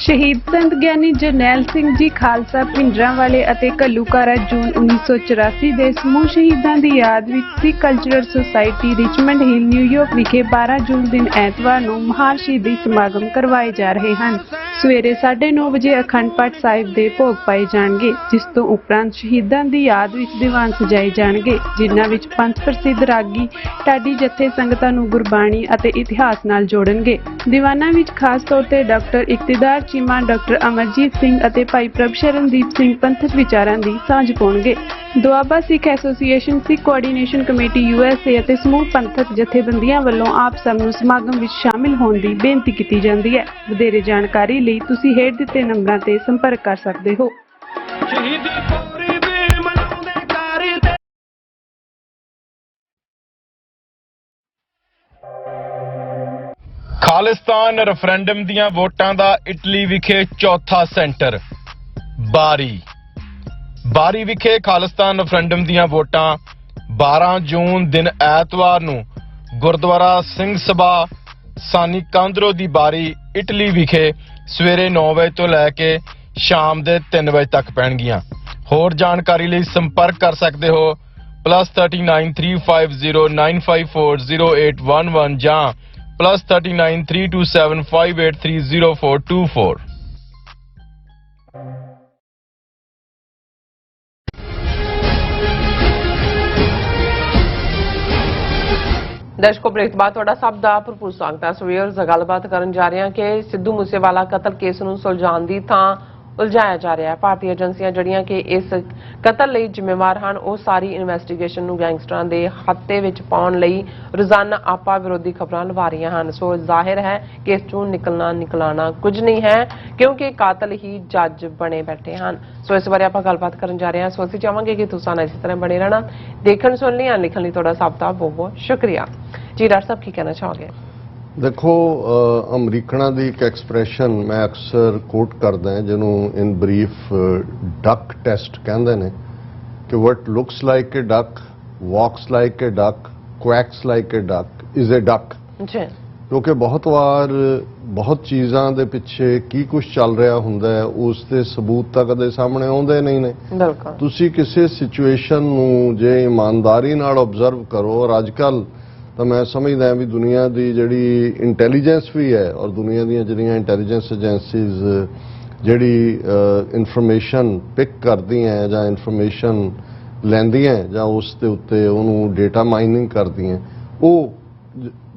ਸ਼ਹੀਦ ਸੰਤ ਗਿਆਨੀ ਜਰਨੈਲ ਸਿੰਘ ਜੀ ਖਾਲਸਾ ਭਿੰਡਰਾਂਵਾਲੇ ਅਤੇ ਘੱਲੂਘਾਰਾ ਜੂਨ 1984 ਦੇ ਸਮੂਹ ਸ਼ਹੀਦਾਂ ਦੀ ਯਾਦ ਵਿੱਚ Sikh Cultural Society Richmond Hill, New York ਵਿਖੇ 12 ਜੂਨ ਦਿਨ ਐਤਵਾਰ ਨੂੰ ਮਹਾਨ ਸ਼ਹੀਦੀ ਸਮਾਗਮ ਕਰਵਾਏ ਜਾ ਰਹੇ ਹਨ। ਸਵੇਰੇ 9:30 ਵਜੇ ਅਖੰਡ ਪਾਠ ਸਾਹਿਬ ਦੇ ਭੋਗ ਪਾਏ ਜਾਣਗੇ, ਜਿਸ ਤੋਂ ਉਪਰੰਤ ਸ਼ਹੀਦਾਂ ਦੀ ਯਾਦ ਵਿੱਚ ਦੀਵਾਨ ਸਜਾਏ ਜਾਣਗੇ, ਜਿਨ੍ਹਾਂ ਵਿੱਚ ਪੰਜ ਪ੍ਰਸਿੱਧ ਰਾਗੀ ਢਾਡੀ ਜਥੇ ਸੰਗਤਾਂ ਨੂੰ ਗੁਰਬਾਣੀ ਅਤੇ ਇਤਿਹਾਸ ਨਾਲ ਜੋੜਨਗੇ। ਦੀਵਾਨਾਂ ਵਿੱਚ ਖਾਸ ਤੌਰ ਤੇ ਡਾਕਟਰ ਇਕਤਦਾਰ ਚੀਮਾ, ਡਾਕਟਰ ਅਮਰਜੀਤ ਸਿੰਘ ਅਤੇ ਭਾਈ ਪ੍ਰਭ ਸ਼ਰਨਦੀਪ ਸਿੰਘ ਪੰਥਕ ਵਿਚਾਰਾਂ ਦੀ ਸਾਂਝ ਪਾਉਣਗੇ। ਦੁਆਬਾ ਸਿੱਖ ਐਸੋਸੀਏਸ਼ਨ, ਸਿੱਖ ਕੋਆਰਡੀਨੇਸ਼ਨ ਕਮੇਟੀ USA ਅਤੇ ਸਮੂਹ ਪੰਥਕ ਜਥੇਬੰਦੀਆਂ ਵੱਲੋਂ ਆਪ ਸਭ ਨੂੰ ਸਮਾਗਮ ਵਿੱਚ ਸ਼ਾਮਿਲ ਹੋਣ ਦੀ ਬੇਨਤੀ ਕੀਤੀ ਜਾਂਦੀ ਹੈ। ਵਧੇਰੇ ਜਾਣਕਾਰੀ ਲਈ ਤੁਸੀਂ ਹੇਠ ਦਿੱਤੇ ਨੰਬਰਾਂ ਤੇ ਸੰਪਰਕ ਕਰ ਸਕਦੇ ਹੋ। ਸ਼ਹੀਦੀ ਪੂਰੀ ਵੀ ਮਨਾਉਂਦੇ ਕਾਰ ਤੇ। ਖਾਲਿਸਤਾਨ ਰੈਫਰੈਂਡਮ ਦੀਆਂ ਵੋਟਾਂ ਦਾ ਇਟਲੀ ਵਿਖੇ ਚੌਥਾ ਸੈਂਟਰ। ਬਾਰੀ ਵਿਖੇ ਖਾਲਿਸਤਾਨ ਰੈਫਰੈਂਡਮ ਦੀਆਂ ਵੋਟਾਂ 12 ਜੂਨ ਦਿਨ ਐਤਵਾਰ ਨੂੰ ਗੁਰਦੁਆਰਾ ਸਿੰਘ ਸਭਾ ਸਾਨੀ ਕਾਂਦਰੋ ਦੀ ਬਾਰੀ, ਇਟਲੀ ਵਿਖੇ ਸਵੇਰੇ 9 ਵਜੇ ਤੋਂ ਲੈ ਕੇ ਸ਼ਾਮ ਦੇ 3 ਵਜੇ ਤੱਕ ਪੈਣਗੀਆਂ। ਹੋਰ ਜਾਣਕਾਰੀ ਲਈ ਸੰਪਰਕ ਕਰ ਸਕਦੇ ਹੋ +39 350 954 0811 ਜਾਂ +39 327 583 0424। ਦਰਸ਼ਕੋ, ਬ੍ਰੇਕ ਤੋਂ ਬਾਅਦ ਤੁਹਾਡਾ ਸਭ ਦਾ ਭਰਪੂਰ ਸਵਾਗਤ ਹੈ। ਸਵੇਰ ਗੱਲਬਾਤ ਕਰਨ ਜਾ ਰਹੇ ਹਾਂ ਕਿ ਸਿੱਧੂ ਮੂਸੇਵਾਲਾ ਕਤਲ ਕੇਸ ਨੂੰ ਸੁਲਝਾਉਣ ਦੀ ਥਾਂ ਉਲਝਾਇਆ ਜਾ ਰਿਹਾ ਹੈ। ਭਾਰਤੀ ਏਜੰਸੀਆਂ ਜਿਹੜੀਆਂ ਕਿ ਇਸ ਕਤਲ ਲਈ ਜ਼ਿੰਮੇਵਾਰ ਹਨ, ਉਹ ਸਾਰੀ ਇਨਵੈਸਟੀਗੇਸ਼ਨ ਨੂੰ ਗੈਂਗਸਟਰਾਂ ਦੇ ਹੱਥੇ ਵਿੱਚ ਪਾਉਣ ਲਈ ਰੋਜ਼ਾਨਾ ਆਪਾ ਵਿਰੋਧੀ ਖਬਰਾਂ ਲਵਾ ਰਹੀਆਂ ਹਨ। ਸੋ ਜ਼ਾਹਿਰ ਹੈ ਕਿ ਇਸ ਚੋਂ ਨਿਕਲਣਾ ਕੁਝ ਨਹੀਂ ਹੈ, ਕਿਉਂਕਿ ਕਾਤਲ ਹੀ ਜੱਜ ਬਣੇ ਬੈਠੇ ਹਨ। ਸੋ ਇਸ ਬਾਰੇ ਆਪਾਂ ਗੱਲਬਾਤ ਕਰਨ ਜਾ ਰਹੇ ਹਾਂ। ਸੋ ਅਸੀਂ ਚਾਹਾਂਗੇ ਕਿ ਤੁਸੀਂ ਨਾਲ ਇਸੇ ਤਰ੍ਹਾਂ ਬਣੇ ਰਹਿਣਾ। ਦੇਖਣ ਸੁਣ ਲਈ ਲਿਖਣ ਲਈ ਤੁਹਾਡਾ ਸਭ ਦਾ ਬਹੁਤ ਬਹੁਤ ਸ਼ੁਕਰੀਆ। ਜੀ ਡਾਕਟਰ ਸਾਹਿਬ, ਕੀ ਕਹਿਣਾ ਚਾਹੋਗੇ? ਦੇਖੋ, ਅਮਰੀਕਨਾਂ ਦੀ ਇੱਕ ਐਕਸਪ੍ਰੈਸ਼ਨ ਮੈਂ ਅਕਸਰ ਕੋਟ ਕਰਦਾ, ਜਿਹਨੂੰ ਇਨ ਬਰੀਫ ਡਕ ਟੈਸਟ ਕਹਿੰਦੇ ਨੇ, ਕਿ what looks like a duck, walks like a duck, quacks like a duck is a duck. ਕਿਉਂਕਿ ਬਹੁਤ ਵਾਰ ਬਹੁਤ ਚੀਜ਼ਾਂ ਦੇ ਪਿੱਛੇ ਕੀ ਕੁਝ ਚੱਲ ਰਿਹਾ ਹੁੰਦਾ ਹੈ ਉਸ ਦੇ ਸਬੂਤ ਤਾਂ ਕਦੇ ਸਾਹਮਣੇ ਆਉਂਦੇ ਨਹੀਂ ਨੇ। ਬਿਲਕੁਲ ਤੁਸੀਂ ਕਿਸੇ ਸਿਚੁਏਸ਼ਨ ਨੂੰ ਜੇ ਇਮਾਨਦਾਰੀ ਨਾਲ ਆਬਜ਼ਰਵ ਕਰੋ, ਔਰ ਅੱਜ ਕੱਲ ਤਾਂ ਮੈਂ ਸਮਝਦਾ ਵੀ ਦੁਨੀਆ ਦੀ ਜਿਹੜੀ ਇੰਟੈਲੀਜੈਂਸ ਵੀ ਹੈ ਔਰ ਦੁਨੀਆ ਦੀਆਂ ਜਿਹੜੀਆਂ ਇੰਟੈਲੀਜੈਂਸ ਏਜੰਸੀਜ਼ ਜਿਹੜੀ ਇਨਫੋਰਮੇਸ਼ਨ ਪਿਕ ਕਰਦੀਆਂ ਜਾਂ ਇਨਫੋਰਮੇਸ਼ਨ ਲੈਂਦੀਆਂ ਜਾਂ ਉਸ ਦੇ ਉੱਤੇ ਉਹਨੂੰ ਡੇਟਾ ਮਾਈਨਿੰਗ ਕਰਦੀਆਂ, ਉਹ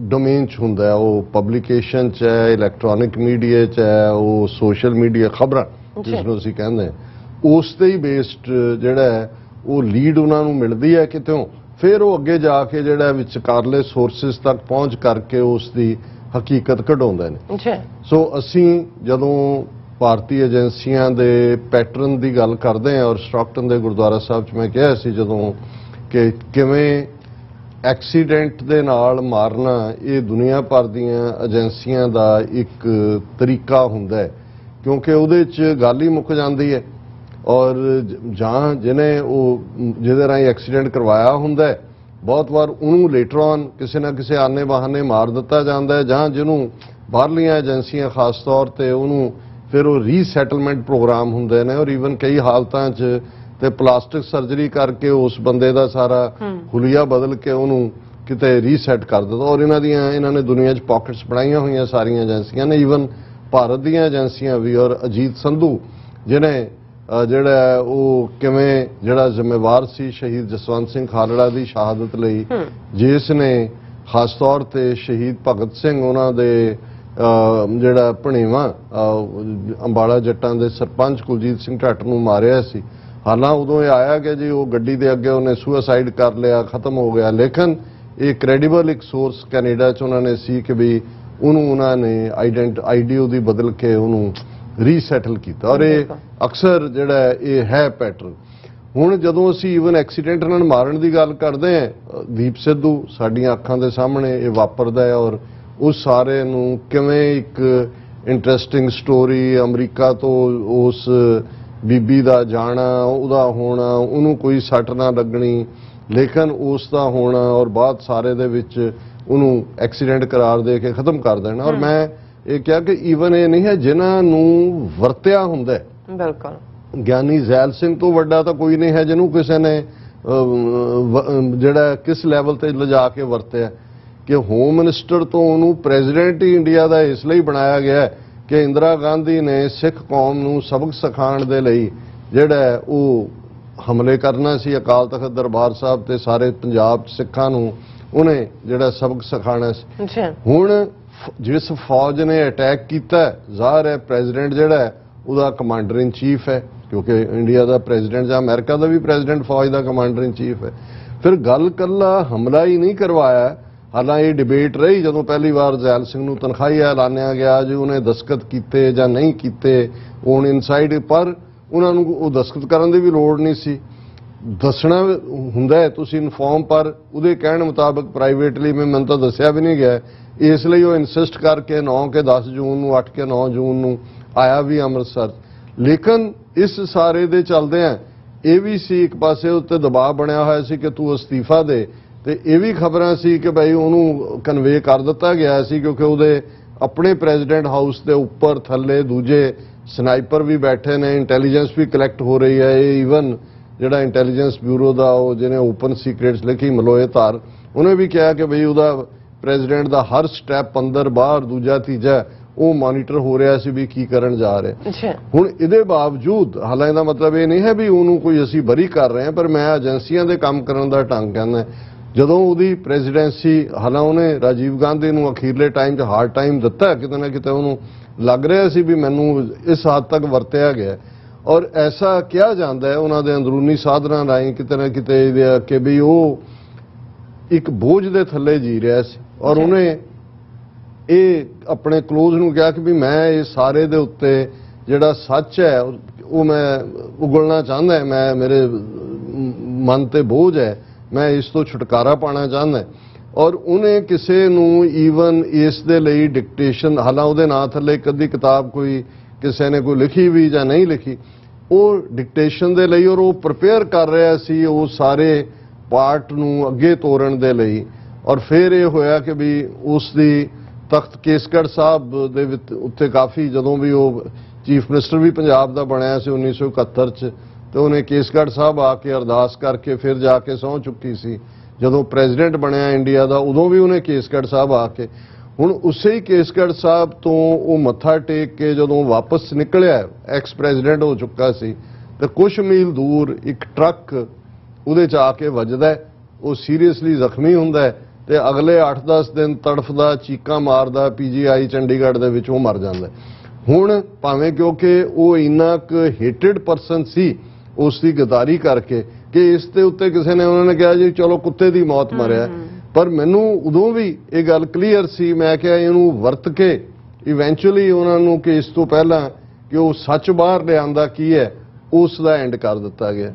ਡੋਮੇਨ 'ਚ ਹੁੰਦਾ ਹੈ, ਉਹ ਪਬਲੀਕੇਸ਼ਨ 'ਚ ਹੈ, ਇਲੈਕਟ੍ਰੋਨਿਕ ਮੀਡੀਆ 'ਚ ਹੈ, ਉਹ ਸੋਸ਼ਲ ਮੀਡੀਆ ਖਬਰਾਂ ਜਿਸ ਨੂੰ ਅਸੀਂ ਕਹਿੰਦੇ ਹਾਂ, ਉਸ ਤੇ ਹੀ ਬੇਸਡ ਜਿਹੜਾ ਹੈ ਉਹ ਲੀਡ ਉਹਨਾਂ ਨੂੰ ਮਿਲਦੀ ਹੈ ਕਿਤੋਂ, ਫਿਰ ਉਹ ਅੱਗੇ ਜਾ ਕੇ ਜਿਹੜਾ ਵਿਚਕਾਰਲੇ ਸੋਰਸਿਸ ਤੱਕ ਪਹੁੰਚ ਕਰਕੇ ਉਸ ਦੀ ਹਕੀਕਤ ਕਢਾਉਂਦੇ ਨੇ। ਜੀ ਸੋ ਅਸੀਂ ਜਦੋਂ ਭਾਰਤੀ ਏਜੰਸੀਆਂ ਦੇ ਪੈਟਰਨ ਦੀ ਗੱਲ ਕਰਦੇ ਹਾਂ, ਔਰ ਸਟਾਕਟਨ ਦੇ ਗੁਰਦੁਆਰਾ ਸਾਹਿਬ 'ਚ ਮੈਂ ਕਿਹਾ ਸੀ ਜਦੋਂ ਕਿ ਕਿਵੇਂ ਐਕਸੀਡੈਂਟ ਦੇ ਨਾਲ ਮਾਰਨਾ ਇਹ ਦੁਨੀਆ ਭਰ ਦੀਆਂ ਏਜੰਸੀਆਂ ਦਾ ਇੱਕ ਤਰੀਕਾ ਹੁੰਦਾ ਹੈ, ਕਿਉਂਕਿ ਉਹਦੇ 'ਚ ਗੱਲ ਹੀ ਮੁੱਕ ਜਾਂਦੀ ਹੈ ਔਰ ਜਾਂ ਜਿਹਦੇ ਰਾਹੀਂ ਐਕਸੀਡੈਂਟ ਕਰਵਾਇਆ ਹੁੰਦਾ ਹੈ ਬਹੁਤ ਵਾਰ ਉਹਨੂੰ ਲੇਟਰ ਔਨ ਕਿਸੇ ਨਾ ਕਿਸੇ ਆਨੇ ਬਹਾਨੇ ਮਾਰ ਦਿੱਤਾ ਜਾਂਦਾ ਹੈ, ਜਾਂ ਜਿਹਨੂੰ ਬਾਹਰਲੀਆਂ ਏਜੰਸੀਆਂ ਖਾਸ ਤੌਰ ਤੇ ਉਹਨੂੰ ਫਿਰ ਉਹ ਰੀਸੈਟਲਮੈਂਟ ਪ੍ਰੋਗਰਾਮ ਹੁੰਦੇ ਨੇ, ਔਰ ਈਵਨ ਕਈ ਹਾਲਤਾਂ 'ਚ ਤੇ ਪਲਾਸਟਿਕ ਸਰਜਰੀ ਕਰਕੇ ਉਸ ਬੰਦੇ ਦਾ ਸਾਰਾ ਹੁਲੀਆ ਬਦਲ ਕੇ ਉਹਨੂੰ ਕਿਤੇ ਰੀਸੈਟ ਕਰ ਦਿੱਤਾ। ਔਰ ਇਹਨਾਂ ਨੇ ਦੁਨੀਆ 'ਚ ਪਾਕਟਸ ਬਣਾਈਆਂ ਹੋਈਆਂ ਸਾਰੀਆਂ ਏਜੰਸੀਆਂ ਨੇ, ਈਵਨ ਭਾਰਤ ਦੀਆਂ ਏਜੰਸੀਆਂ ਵੀ। ਔਰ ਅਜੀਤ ਸੰਧੂ ਜਿਹਨੇ ਜਿਹੜਾ ਉਹ ਕਿਵੇਂ ਜਿਹੜਾ ਜ਼ਿੰਮੇਵਾਰ ਸੀ ਸ਼ਹੀਦ ਜਸਵੰਤ ਸਿੰਘ ਖਾਲੜਾ ਦੀ ਸ਼ਹਾਦਤ ਲਈ, ਜਿਸ ਨੇ ਖਾਸ ਤੌਰ ਤੇ ਸ਼ਹੀਦ ਭਗਤ ਸਿੰਘ ਉਹਨਾਂ ਦੇ ਜਿਹੜਾ ਭਣੇਵਾਂ ਅੰਬਾਲਾ ਜੱਟਾਂ ਦੇ ਸਰਪੰਚ ਕੁਲਜੀਤ ਸਿੰਘ ਢੱਟ ਨੂੰ ਮਾਰਿਆ ਸੀ, ਹਾਲਾਂ ਉਦੋਂ ਇਹ ਆਇਆ ਕਿ ਜੀ ਉਹ ਗੱਡੀ ਦੇ ਅੱਗੇ ਉਹਨੇ ਸੁਸਾਈਡ ਕਰ ਲਿਆ, ਖਤਮ ਹੋ ਗਿਆ, ਲੇਕਿਨ ਇਹ ਕ੍ਰੈਡੀਬਲ ਇੱਕ ਸੋਰਸ ਕੈਨੇਡਾ 'ਚ ਉਹਨਾਂ ਨੇ ਸੀ ਕਿ ਵੀ ਉਹਨੂੰ ਉਹਨਾਂ ਨੇ ਆਈਡੀ ਉਹਦੀ ਬਦਲ ਕੇ ਉਹਨੂੰ ਰੀਸੈਟਲ ਕੀਤਾ। ਔਰ ਇਹ ਅਕਸਰ ਜਿਹੜਾ ਇਹ ਹੈ ਪੈਟਰਨ। ਹੁਣ ਜਦੋਂ ਅਸੀਂ ਈਵਨ ਐਕਸੀਡੈਂਟ ਨਾਲ ਮਾਰਨ ਦੀ ਗੱਲ ਕਰਦੇ ਹਾਂ, ਦੀਪ ਸਿੱਧੂ ਸਾਡੀਆਂ ਅੱਖਾਂ ਦੇ ਸਾਹਮਣੇ ਇਹ ਵਾਪਰਦਾ ਹੈ, ਔਰ ਉਸ ਸਾਰੇ ਨੂੰ ਕਿਵੇਂ ਇੱਕ ਇੰਟਰਸਟਿੰਗ ਸਟੋਰੀ ਅਮਰੀਕਾ ਤੋਂ ਉਸ ਬੀਬੀ ਦਾ ਜਾਣਾ, ਉਹਦਾ ਹੋਣਾ, ਉਹਨੂੰ ਕੋਈ ਸੱਟ ਨਾ ਲੱਗਣੀ, ਲੇਕਿਨ ਉਸ ਦਾ ਹੋਣਾ ਔਰ ਬਾਅਦ ਸਾਰੇ ਦੇ ਵਿੱਚ ਉਹਨੂੰ ਐਕਸੀਡੈਂਟ ਕਰਾਰ ਦੇ ਕੇ ਖਤਮ ਕਰ ਦੇਣਾ। ਔਰ ਮੈਂ ਇਹ ਕਿਹਾ ਕਿ ਈਵਨ ਇਹ ਨਹੀਂ ਹੈ ਜਿਨ੍ਹਾਂ ਨੂੰ ਵਰਤਿਆ ਹੁੰਦਾ, ਬਿਲਕੁਲ ਗਿਆਨੀ ਜ਼ੈਲ ਸਿੰਘ ਤੋਂ ਵੱਡਾ ਤਾਂ ਕੋਈ ਨਹੀਂ ਹੈ ਜਿਹਨੂੰ ਕਿਸੇ ਨੇ ਜਿਹੜਾ ਕਿਸ ਲੈਵਲ ਤੇ ਲਿਜਾ ਕੇ ਵਰਤਿਆ ਕਿ ਹੋਮ ਮਿਨਿਸਟਰ ਤੋਂ ਉਹਨੂੰ ਪ੍ਰੈਜ਼ੀਡੈਂਟ ਹੀ ਇੰਡੀਆ ਦਾ ਇਸ ਲਈ ਬਣਾਇਆ ਗਿਆ ਕਿ ਇੰਦਰਾ ਗਾਂਧੀ ਨੇ ਸਿੱਖ ਕੌਮ ਨੂੰ ਸਬਕ ਸਿਖਾਉਣ ਦੇ ਲਈ ਜਿਹੜਾ ਉਹ ਹਮਲੇ ਕਰਨਾ ਸੀ ਅਕਾਲ ਤਖਤ ਦਰਬਾਰ ਸਾਹਿਬ ਤੇ ਸਾਰੇ ਪੰਜਾਬ 'ਚ ਸਿੱਖਾਂ ਨੂੰ ਉਹਨੇ ਜਿਹੜਾ ਸਬਕ ਸਿਖਾਉਣਾ ਸੀ। ਹੁਣ ਜਿਸ ਫੌਜ ਨੇ ਅਟੈਕ ਕੀਤਾ, ਜ਼ਾਹਰ ਹੈ ਪ੍ਰੈਜ਼ੀਡੈਂਟ ਜਿਹੜਾ ਉਹਦਾ ਕਮਾਂਡਰ ਇਨ ਚੀਫ ਹੈ, ਕਿਉਂਕਿ ਇੰਡੀਆ ਦਾ ਪ੍ਰੈਜ਼ੀਡੈਂਟ ਜਾਂ ਅਮਰੀਕਾ ਦਾ ਵੀ ਪ੍ਰੈਜ਼ੀਡੈਂਟ ਫੌਜ ਦਾ ਕਮਾਂਡਰ ਇਨ ਚੀਫ ਹੈ। ਫਿਰ ਗੱਲ ਕੱਲਾ ਹਮਲਾ ਹੀ ਨਹੀਂ ਕਰਵਾਇਆ, ਹਾਲਾਂ ਇਹ ਡਿਬੇਟ ਰਹੀ ਜਦੋਂ ਪਹਿਲੀ ਵਾਰ ਜ਼ੈਲ ਸਿੰਘ ਨੂੰ ਤਨਖਾਹੀ ਐਲਾਨਿਆ ਗਿਆ ਜੀ ਉਹਨੇ ਦਸਤਖਤ ਕੀਤੇ ਜਾਂ ਨਹੀਂ ਕੀਤੇ, ਹੁਣ ਇਨਸਾਈਡ, ਪਰ ਉਹਨਾਂ ਨੂੰ ਉਹ ਦਸਤਖਤ ਕਰਨ ਦੀ ਵੀ ਲੋੜ ਨਹੀਂ ਸੀ, ਦੱਸਣਾ ਹੁੰਦਾ ਹੈ ਤੁਸੀਂ ਇਨਫੋਰਮ, ਪਰ ਉਹਦੇ ਕਹਿਣ ਮੁਤਾਬਕ ਪ੍ਰਾਈਵੇਟਲੀ ਮੈਨੂੰ ਤਾਂ ਦੱਸਿਆ ਵੀ ਨਹੀਂ ਗਿਆ, ਇਸ ਲਈ ਉਹ ਇਨਸਿਸਟ ਕਰਕੇ 9 ਕੇ 10 ਜੂਨ ਨੂੰ 8 ਕੇ 9 ਜੂਨ ਨੂੰ ਆਇਆ ਵੀ ਅੰਮ੍ਰਿਤਸਰ। ਲੇਕਿਨ ਇਸ ਸਾਰੇ ਦੇ ਚੱਲਦਿਆਂ ਇਹ ਵੀ ਸੀ ਇੱਕ ਪਾਸੇ ਉੱਤੇ ਦਬਾਅ ਬਣਿਆ ਹੋਇਆ ਸੀ ਕਿ ਤੂੰ ਅਸਤੀਫਾ ਦੇ, ਤੇ ਇਹ ਵੀ ਖਬਰਾਂ ਸੀ ਕਿ ਭਾਈ ਉਹਨੂੰ ਕਨਵੇ ਕਰ ਦਿੱਤਾ ਗਿਆ ਸੀ ਕਿਉਂਕਿ ਉਹਦੇ ਆਪਣੇ ਪ੍ਰੈਜ਼ੀਡੈਂਟ ਹਾਊਸ ਦੇ ਉੱਪਰ ਥੱਲੇ ਦੂਜੇ ਸਨਾਈਪਰ ਵੀ ਬੈਠੇ ਨੇ, ਇੰਟੈਲੀਜੈਂਸ ਵੀ ਕਲੈਕਟ ਹੋ ਰਹੀ ਹੈ। ਇਹ ਈਵਨ ਜਿਹੜਾ ਇੰਟੈਲੀਜੈਂਸ ਬਿਊਰੋ ਦਾ ਉਹ ਜਿਹਨੇ ਓਪਨ ਸੀਕ੍ਰੇਟਸ ਲਿਖੀ ਮਲੋਏ ਧਾਰ, ਉਹਨੇ ਵੀ ਕਿਹਾ ਕਿ ਭਈ ਉਹਦਾ ਪ੍ਰੈਜ਼ੀਡੈਂਟ ਦਾ ਹਰ ਸਟੈਪ ਅੰਦਰ ਬਾਹਰ ਦੂਜਾ ਤੀਜਾ ਉਹ ਮੋਨੀਟਰ ਹੋ ਰਿਹਾ ਸੀ ਵੀ ਕੀ ਕਰਨ ਜਾ ਰਹੇ। ਹੁਣ ਇਹਦੇ ਬਾਵਜੂਦ ਹਾਲਾਂ ਇਹਦਾ ਮਤਲਬ ਇਹ ਨਹੀਂ ਹੈ ਵੀ ਉਹਨੂੰ ਕੋਈ ਅਸੀਂ ਬਰੀ ਕਰ ਰਹੇ ਹਾਂ, ਪਰ ਮੈਂ ਏਜੰਸੀਆਂ ਦੇ ਕੰਮ ਕਰਨ ਦਾ ਢੰਗ ਕਹਿੰਦਾ, ਜਦੋਂ ਉਹਦੀ ਪ੍ਰੈਜ਼ੀਡੈਂਸੀ ਹਾਲਾਂ ਉਹਨੇ ਰਾਜੀਵ ਗਾਂਧੀ ਨੂੰ ਅਖੀਰਲੇ ਟਾਈਮ 'ਚ ਹਾਰਡ ਟਾਈਮ ਦਿੱਤਾ, ਕਿਤੇ ਨਾ ਕਿਤੇ ਉਹਨੂੰ ਲੱਗ ਰਿਹਾ ਸੀ ਵੀ ਮੈਨੂੰ ਇਸ ਹੱਦ ਤੱਕ ਵਰਤਿਆ ਗਿਆ, ਔਰ ਐਸਾ ਕਿਹਾ ਜਾਂਦਾ ਹੈ ਉਹਨਾਂ ਦੇ ਅੰਦਰੂਨੀ ਸਾਧਨਾਂ ਰਾਹੀਂ ਕਿਤੇ ਨਾ ਕਿਤੇ ਕਿ ਵੀ ਉਹ ਇੱਕ ਬੋਝ ਦੇ ਥੱਲੇ ਜੀ ਰਿਹਾ ਸੀ, ਔਰ ਉਹਨੇ ਇਹ ਆਪਣੇ ਕਲੋਜ਼ ਨੂੰ ਕਿਹਾ ਕਿ ਵੀ ਮੈਂ ਇਹ ਸਾਰੇ ਦੇ ਉੱਤੇ ਜਿਹੜਾ ਸੱਚ ਹੈ ਉਹ ਮੈਂ ਉਗਲਣਾ ਚਾਹੁੰਦਾ, ਮੈਂ ਮੇਰੇ ਮਨ ਤੇ ਬੋਝ ਹੈ, ਮੈਂ ਇਸ ਤੋਂ ਛੁਟਕਾਰਾ ਪਾਣਾ ਚਾਹੁੰਦਾ। ਔਰ ਉਹਨੇ ਕਿਸੇ ਨੂੰ ਈਵਨ ਇਸ ਦੇ ਲਈ ਡਿਕਟੇਸ਼ਨ, ਹਾਲਾਂ ਉਹਦੇ ਨਾਂ ਥੱਲੇ ਇੱਕ ਅੱਧੀ ਕਿਤਾਬ ਕੋਈ ਕਿਸੇ ਨੇ ਕੋਈ ਲਿਖੀ ਵੀ ਜਾਂ ਨਹੀਂ ਲਿਖੀ, ਉਹ ਡਿਕਟੇਸ਼ਨ ਦੇ ਲਈ, ਔਰ ਉਹ ਪ੍ਰਿਪੇਅਰ ਕਰ ਰਿਹਾ ਸੀ ਉਹ ਸਾਰੇ ਪਾਰਟ ਨੂੰ ਅੱਗੇ ਤੋਰਨ ਦੇ ਲਈ। ਔਰ ਫਿਰ ਇਹ ਹੋਇਆ ਕਿ ਵੀ ਉਸ ਦੀ ਤਖਤ ਕੇਸਗੜ੍ਹ ਸਾਹਿਬ ਦੇ ਉੱਤੇ ਕਾਫੀ, ਜਦੋਂ ਵੀ ਉਹ ਚੀਫ ਮਿਨਿਸਟਰ ਵੀ ਪੰਜਾਬ ਦਾ ਬਣਿਆ ਸੀ 1971 ਚ, ਤੇ ਉਹਨੇ ਕੇਸਗੜ੍ਹ ਸਾਹਿਬ ਆ ਕੇ ਅਰਦਾਸ ਕਰਕੇ ਫਿਰ ਜਾ ਕੇ ਸਹੁੰ ਚੁੱਕੀ ਸੀ। ਜਦੋਂ ਪ੍ਰੈਜ਼ੀਡੈਂਟ ਬਣਿਆ ਇੰਡੀਆ ਦਾ ਉਦੋਂ ਵੀ ਉਹਨੇ ਕੇਸਗੜ੍ਹ ਸਾਹਿਬ ਆ ਕੇ, ਹੁਣ ਉਸੇ ਹੀ ਕੇਸਗੜ੍ਹ ਸਾਹਿਬ ਤੋਂ ਉਹ ਮੱਥਾ ਟੇਕ ਕੇ ਜਦੋਂ ਵਾਪਸ ਨਿਕਲਿਆ, ਐਕਸ ਪ੍ਰੈਜ਼ੀਡੈਂਟ ਹੋ ਚੁੱਕਾ ਸੀ, ਤੇ ਕੁਝ ਮੀਲ ਦੂਰ ਇੱਕ ਟਰੱਕ ਉਹਦੇ ਚ ਆ ਕੇ ਵੱਜਦਾ, ਉਹ ਸੀਰੀਅਸਲੀ ਜ਼ਖਮੀ ਹੁੰਦਾ ਤੇ ਅਗਲੇ 8-10 ਦਿਨ ਤੜਫਦਾ, ਚੀਕਾਂ ਮਾਰਦਾ PGI ਚੰਡੀਗੜ੍ਹ ਦੇ ਵਿੱਚ ਉਹ ਮਰ ਜਾਂਦਾ। ਹੁਣ ਭਾਵੇਂ ਕਿਉਂਕਿ ਉਹ ਇੰਨਾ ਕੁ ਹੇਟਡ ਪਰਸਨ ਸੀ ਉਸ ਦੀ ਗਦਾਰੀ ਕਰਕੇ ਕਿ ਇਸ ਦੇ ਉੱਤੇ ਕਿਸੇ ਨੇ, ਉਹਨਾਂ ਨੇ ਕਿਹਾ ਜੀ ਚਲੋ ਕੁੱਤੇ ਦੀ ਮੌਤ ਮਰਿਆ, ਪਰ ਮੈਨੂੰ ਉਦੋਂ ਵੀ ਇਹ ਗੱਲ ਕਲੀਅਰ ਸੀ, ਮੈਂ ਕਿਹਾ ਇਹਨੂੰ ਵਰਤ ਕੇ ਇਵੈਂਚੁਅਲੀ ਉਹਨਾਂ ਨੂੰ ਕਿ ਇਸ ਤੋਂ ਪਹਿਲਾਂ ਕਿ ਉਹ ਸੱਚ ਬਾਹਰ ਲਿਆਂਦਾ ਕੀ ਹੈ, ਉਸ ਦਾ ਐਂਡ ਕਰ ਦਿੱਤਾ ਗਿਆ।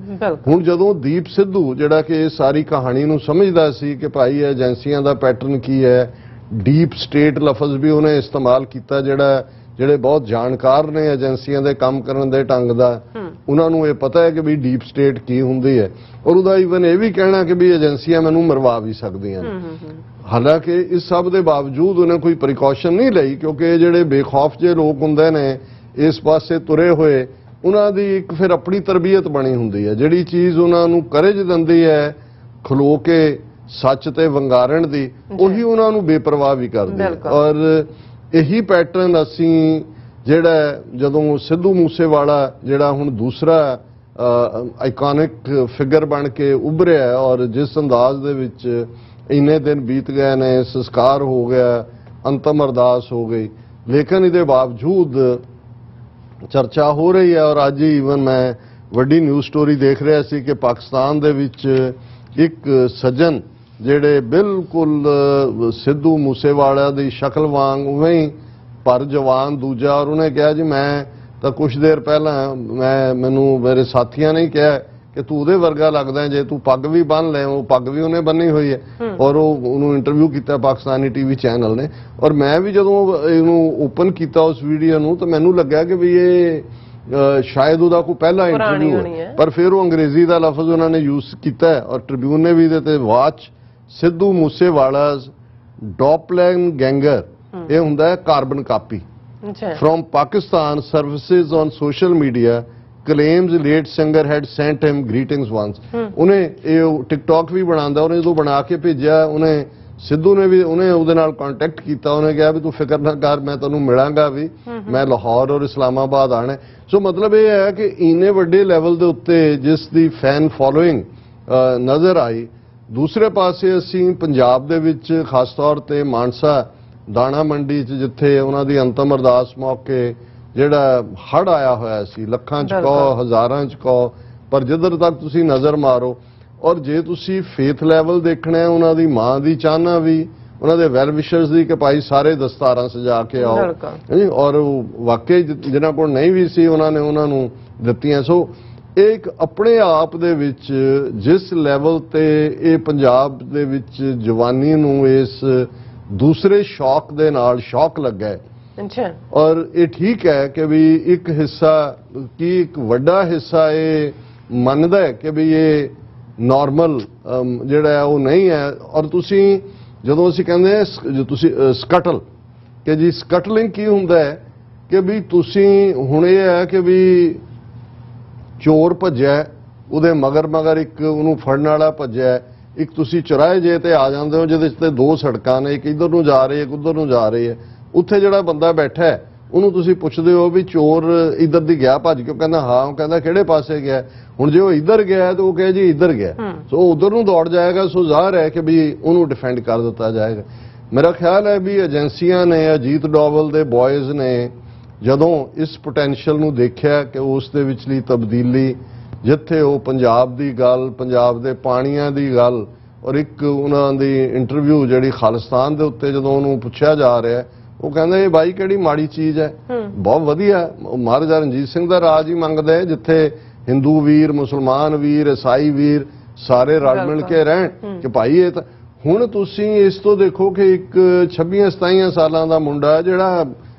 ਹੁਣ ਜਦੋਂ ਦੀਪ ਸਿੱਧੂ ਜਿਹੜਾ ਕਿ ਇਹ ਸਾਰੀ ਕਹਾਣੀ ਨੂੰ ਸਮਝਦਾ ਸੀ ਕਿ ਭਾਈ ਏਜੰਸੀਆਂ ਦਾ ਪੈਟਰਨ ਕੀ ਹੈ, ਡੀਪ ਸਟੇਟ ਲਫ਼ਜ਼ ਵੀ ਉਹਨੇ ਇਸਤੇਮਾਲ ਕੀਤਾ, ਜਿਹੜੇ ਬਹੁਤ ਜਾਣਕਾਰ ਨੇ ਏਜੰਸੀਆਂ ਦੇ ਕੰਮ ਕਰਨ ਦੇ ਢੰਗ ਦਾ, ਉਹਨਾਂ ਨੂੰ ਇਹ ਪਤਾ ਹੈ ਕਿ ਵੀ ਡੀਪ ਸਟੇਟ ਕੀ ਹੁੰਦੀ ਹੈ, ਔਰ ਉਹਦਾ ਈਵਨ ਇਹ ਵੀ ਕਹਿਣਾ ਕਿ ਵੀ ਏਜੰਸੀਆਂ ਮੈਨੂੰ ਮਰਵਾ ਵੀ ਸਕਦੀਆਂ ਨੇ। ਹਾਲਾਂਕਿ ਇਸ ਸਭ ਦੇ ਬਾਵਜੂਦ ਉਹਨੇ ਕੋਈ ਪ੍ਰੀਕਾਸ਼ਨ ਨਹੀਂ ਲਈ, ਕਿਉਂਕਿ ਜਿਹੜੇ ਬੇਖੌਫ ਜਿਹੇ ਲੋਕ ਹੁੰਦੇ ਨੇ ਇਸ ਪਾਸੇ ਤੁਰੇ ਹੋਏ, ਉਹਨਾਂ ਦੀ ਇੱਕ ਫਿਰ ਆਪਣੀ ਤਰਬੀਅਤ ਬਣੀ ਹੁੰਦੀ ਹੈ, ਜਿਹੜੀ ਚੀਜ਼ ਉਹਨਾਂ ਨੂੰ ਕਰੇਜ ਦਿੰਦੀ ਹੈ ਖਲੋ ਕੇ ਸੱਚ ਤੇ ਵੰਗਾਰਨ ਦੀ, ਉਹੀ ਉਹਨਾਂ ਨੂੰ ਬੇਪਰਵਾਹ ਵੀ ਕਰਦੀ ਹੈ। ਔਰ ਇਹੀ ਪੈਟਰਨ ਅਸੀਂ ਜਿਹੜਾ ਜਦੋਂ ਸਿੱਧੂ ਮੂਸੇਵਾਲਾ ਜਿਹੜਾ ਹੁਣ ਦੂਸਰਾ ਆਈਕੋਨਿਕ ਫਿਗਰ ਬਣ ਕੇ ਉੱਭਰਿਆ, ਔਰ ਜਿਸ ਅੰਦਾਜ਼ ਦੇ ਵਿੱਚ ਇੰਨੇ ਦਿਨ ਬੀਤ ਗਏ ਨੇ, ਸੰਸਕਾਰ ਹੋ ਗਿਆ, ਅੰਤਮ ਅਰਦਾਸ ਹੋ ਗਈ, ਲੇਕਿਨ ਇਹਦੇ ਬਾਵਜੂਦ ਚਰਚਾ ਹੋ ਰਹੀ ਹੈ। ਔਰ ਅੱਜ ਹੀ ਈਵਨ ਮੈਂ ਵੱਡੀ ਨਿਊਜ਼ ਸਟੋਰੀ ਦੇਖ ਰਿਹਾ ਸੀ ਕਿ ਪਾਕਿਸਤਾਨ ਦੇ ਵਿੱਚ ਇੱਕ ਸੱਜਣ ਜਿਹੜੇ ਬਿਲਕੁਲ ਸਿੱਧੂ ਮੂਸੇਵਾਲਾ ਦੀ ਸ਼ਕਲ ਵਾਂਗ ਉਵੇਂ ਹੀ ਪਰ ਜਵਾਨ ਦੂਜਾ, ਔਰ ਉਹਨੇ ਕਿਹਾ ਜੀ ਮੈਂ ਤਾਂ ਕੁਝ ਦੇਰ ਪਹਿਲਾਂ ਮੈਨੂੰ ਮੇਰੇ ਸਾਥੀਆਂ ਨੇ ਕਿਹਾ ਕਿ ਤੂੰ ਉਹਦੇ ਵਰਗਾ ਲੱਗਦਾ ਜੇ ਤੂੰ ਪੱਗ ਵੀ ਬੰਨ ਲੈ, ਉਹ ਪੱਗ ਵੀ ਉਹਨੇ ਬੰਨੀ ਹੋਈ ਹੈ, ਔਰ ਉਹਨੂੰ ਇੰਟਰਵਿਊ ਕੀਤਾ ਪਾਕਿਸਤਾਨੀ TV ਚੈਨਲ ਨੇ। ਔਰ ਮੈਂ ਵੀ ਜਦੋਂ ਇਹਨੂੰ ਓਪਨ ਕੀਤਾ ਉਸ ਵੀਡੀਓ ਨੂੰ ਤਾਂ ਮੈਨੂੰ ਲੱਗਾ ਕਿ ਵੀ ਇਹ ਸ਼ਾਇਦ ਉਹਦਾ ਕੋਈ ਪਹਿਲਾ ਇੰਟਰਵਿਊ ਹੈ, ਪਰ ਫਿਰ ਉਹ ਅੰਗਰੇਜ਼ੀ ਦਾ ਲਫ਼ਜ਼ ਉਹਨਾਂ ਨੇ ਯੂਜ਼ ਕੀਤਾ ਔਰ ਟ੍ਰਿਬਿਊਨ ਨੇ ਵੀ ਇਹਦੇ ਤੇ ਵਾਚ ਸਿੱਧੂ ਮੂਸੇਵਾਲਾ's ਡੋਪਲੈਂਗੈਂਗਰ, ਇਹ ਹੁੰਦਾ ਹੈ carbon copy from Pakistan services on social media claims late singer had sent him greetings once। ਉਹਨੇ ਇਹ ਟਿਕਟੌਕ ਵੀ ਬਣਾਉਂਦਾ, ਉਹਨੇ ਜਦੋਂ ਬਣਾ ਕੇ ਭੇਜਿਆ, ਉਹਨੇ ਸਿੱਧੂ ਨੇ ਵੀ ਉਹਨੇ ਉਹਦੇ ਨਾਲ ਕੰਟੈਕਟ ਕੀਤਾ, ਉਹਨੇ ਕਿਹਾ ਵੀ ਤੂੰ ਫਿਕਰ ਨਾ ਕਰ, ਮੈਂ ਤੈਨੂੰ ਮਿਲਾਂਗਾ ਵੀ, ਮੈਂ ਲਾਹੌਰ ਔਰ ਇਸਲਾਮਾਬਾਦ ਆਣਾ। ਸੋ ਮਤਲਬ ਇਹ ਹੈ ਕਿ ਇੰਨੇ ਵੱਡੇ ਲੈਵਲ ਦੇ ਉੱਤੇ ਜਿਸ ਦੀ ਫੈਨ ਫੋਲੋਇੰਗ ਨਜ਼ਰ ਆਈ। ਦੂਸਰੇ ਪਾਸੇ ਅਸੀਂ ਪੰਜਾਬ ਦੇ ਵਿੱਚ ਖਾਸ ਤੌਰ ਤੇ ਮਾਨਸਾ ਦਾਣਾ ਮੰਡੀ 'ਚ ਜਿੱਥੇ ਉਹਨਾਂ ਦੀ ਅੰਤਮ ਅਰਦਾਸ ਮੌਕੇ ਜਿਹੜਾ ਹੜ੍ਹ ਆਇਆ ਹੋਇਆ ਸੀ, ਲੱਖਾਂ 'ਚ ਕਹੋ ਹਜ਼ਾਰਾਂ 'ਚ ਕਹੋ, ਪਰ ਜਿੱਧਰ ਤੱਕ ਤੁਸੀਂ ਨਜ਼ਰ ਮਾਰੋ, ਔਰ ਜੇ ਤੁਸੀਂ ਫੇਥ ਲੈਵਲ ਦੇਖਣਾ, ਉਹਨਾਂ ਦੀ ਮਾਂ ਦੀ ਚਾਹਨਾ ਵੀ, ਉਹਨਾਂ ਦੇ ਵੈਲ ਵਿਸ਼ਰਸ ਦੀ ਕਿ ਭਾਈ ਸਾਰੇ ਦਸਤਾਰਾਂ ਸਜਾ ਕੇ ਆਓ, ਔਰ ਵਾਕਈ ਜਿਨ੍ਹਾਂ ਕੋਲ ਨਹੀਂ ਵੀ ਸੀ ਉਹਨਾਂ ਨੇ ਉਹਨਾਂ ਨੂੰ ਦਿੱਤੀਆਂ। ਸੋ ਇਹ ਇੱਕ ਆਪਣੇ ਆਪ ਦੇ ਵਿੱਚ ਜਿਸ ਲੈਵਲ ਤੇ ਇਹ ਪੰਜਾਬ ਦੇ ਵਿੱਚ ਜਵਾਨੀ ਨੂੰ ਇਸ ਦੂਸਰੇ ਸ਼ੌਕ ਦੇ ਨਾਲ ਸ਼ੌਕ ਲੱਗਾ ਹੈ, ਔਰ ਇਹ ਠੀਕ ਹੈ ਕਿ ਵੀ ਇੱਕ ਹਿੱਸਾ ਕੀ ਇੱਕ ਵੱਡਾ ਹਿੱਸਾ ਇਹ ਮੰਨਦਾ ਹੈ ਕਿ ਵੀ ਇਹ ਨਾਰਮਲ ਜਿਹੜਾ ਹੈ ਉਹ ਨਹੀਂ ਹੈ। ਔਰ ਤੁਸੀਂ ਜਦੋਂ ਅਸੀਂ ਕਹਿੰਦੇ ਹਾਂ ਤੁਸੀਂ ਸਕਟਲ, ਕਿ ਜੀ ਸਕਟਲਿੰਗ ਕੀ ਹੁੰਦਾ ਹੈ ਕਿ ਵੀ ਤੁਸੀਂ ਹੁਣ ਇਹ ਹੈ ਕਿ ਵੀ ਚੋਰ ਭੱਜਿਆ, ਉਹਦੇ ਮਗਰ ਇੱਕ ਉਹਨੂੰ ਫੜਨ ਵਾਲਾ ਭੱਜਿਆ, ਇੱਕ ਤੁਸੀਂ ਚੁਰਾਹੇ ਜੇ ਤੇ ਆ ਜਾਂਦੇ ਹੋ ਜਿਹਦੇ 'ਤੇ ਦੋ ਸੜਕਾਂ ਨੇ, ਇੱਕ ਇੱਧਰ ਨੂੰ ਜਾ ਰਹੀ ਹੈ ਇੱਕ ਉੱਧਰ ਨੂੰ ਜਾ ਰਹੀ ਹੈ, ਉੱਥੇ ਜਿਹੜਾ ਬੰਦਾ ਬੈਠਾ ਹੈ ਉਹਨੂੰ ਤੁਸੀਂ ਪੁੱਛਦੇ ਹੋ ਵੀ ਚੋਰ ਇੱਧਰ ਦੀ ਗਿਆ ਭੱਜ ਕੇ, ਉਹ ਕਹਿੰਦਾ ਹਾਂ, ਉਹ ਕਹਿੰਦਾ ਕਿਹੜੇ ਪਾਸੇ ਗਿਆ, ਹੁਣ ਜੇ ਉਹ ਇੱਧਰ ਗਿਆ ਤਾਂ ਉਹ ਕਹੇ ਜੀ ਇੱਧਰ ਗਿਆ, ਸੋ ਉਧਰ ਨੂੰ ਦੌੜ ਜਾਏਗਾ। ਸੋ ਜ਼ਾਹਰ ਹੈ ਕਿ ਵੀ ਉਹਨੂੰ ਡਿਫੈਂਡ ਕਰ ਦਿੱਤਾ ਜਾਏਗਾ। ਮੇਰਾ ਖਿਆਲ ਹੈ ਵੀ ਏਜੰਸੀਆਂ ਨੇ, ਅਜੀਤ ਡੋਵਲ ਦੇ ਬॉयਜ਼ ਨੇ ਜਦੋਂ ਇਸ ਪੋਟੈਂਸ਼ੀਅਲ ਨੂੰ ਦੇਖਿਆ ਕਿ ਉਸ ਦੇ ਵਿਚਲੀ ਤਬਦੀਲੀ, ਜਿੱਥੇ ਉਹ ਪੰਜਾਬ ਦੀ ਗੱਲ, ਪੰਜਾਬ ਦੇ ਪਾਣੀਆਂ ਦੀ ਗੱਲ, ਔਰ ਇੱਕ ਉਹਨਾਂ ਦੀ ਇੰਟਰਵਿਊ ਜਿਹੜੀ ਖਾਲਿਸਤਾਨ ਦੇ ਉੱਤੇ ਜਦੋਂ ਉਹਨੂੰ ਪੁੱਛਿਆ ਜਾ ਰਿਹਾ, ਉਹ ਕਹਿੰਦਾ ਇਹ ਬਾਈ ਕਿਹੜੀ ਮਾੜੀ ਚੀਜ਼ ਹੈ, ਬਹੁਤ ਵਧੀਆ, ਮਹਾਰਾਜਾ ਰਣਜੀਤ ਸਿੰਘ ਦਾ ਰਾਜ ਹੀ ਮੰਗਦਾ ਹੈ ਜਿੱਥੇ ਹਿੰਦੂ ਵੀਰ, ਮੁਸਲਮਾਨ ਵੀਰ, ਈਸਾਈ ਵੀਰ ਸਾਰੇ ਰਲ ਮਿਲ ਕੇ ਰਹਿਣ, ਕਿ ਭਾਈ ਇਹ ਤਾਂ ਹੁਣ ਤੁਸੀਂ ਇਸ ਤੋਂ ਦੇਖੋ ਕਿ ਇੱਕ 26-27 ਸਾਲਾਂ ਦਾ ਮੁੰਡਾ ਜਿਹੜਾ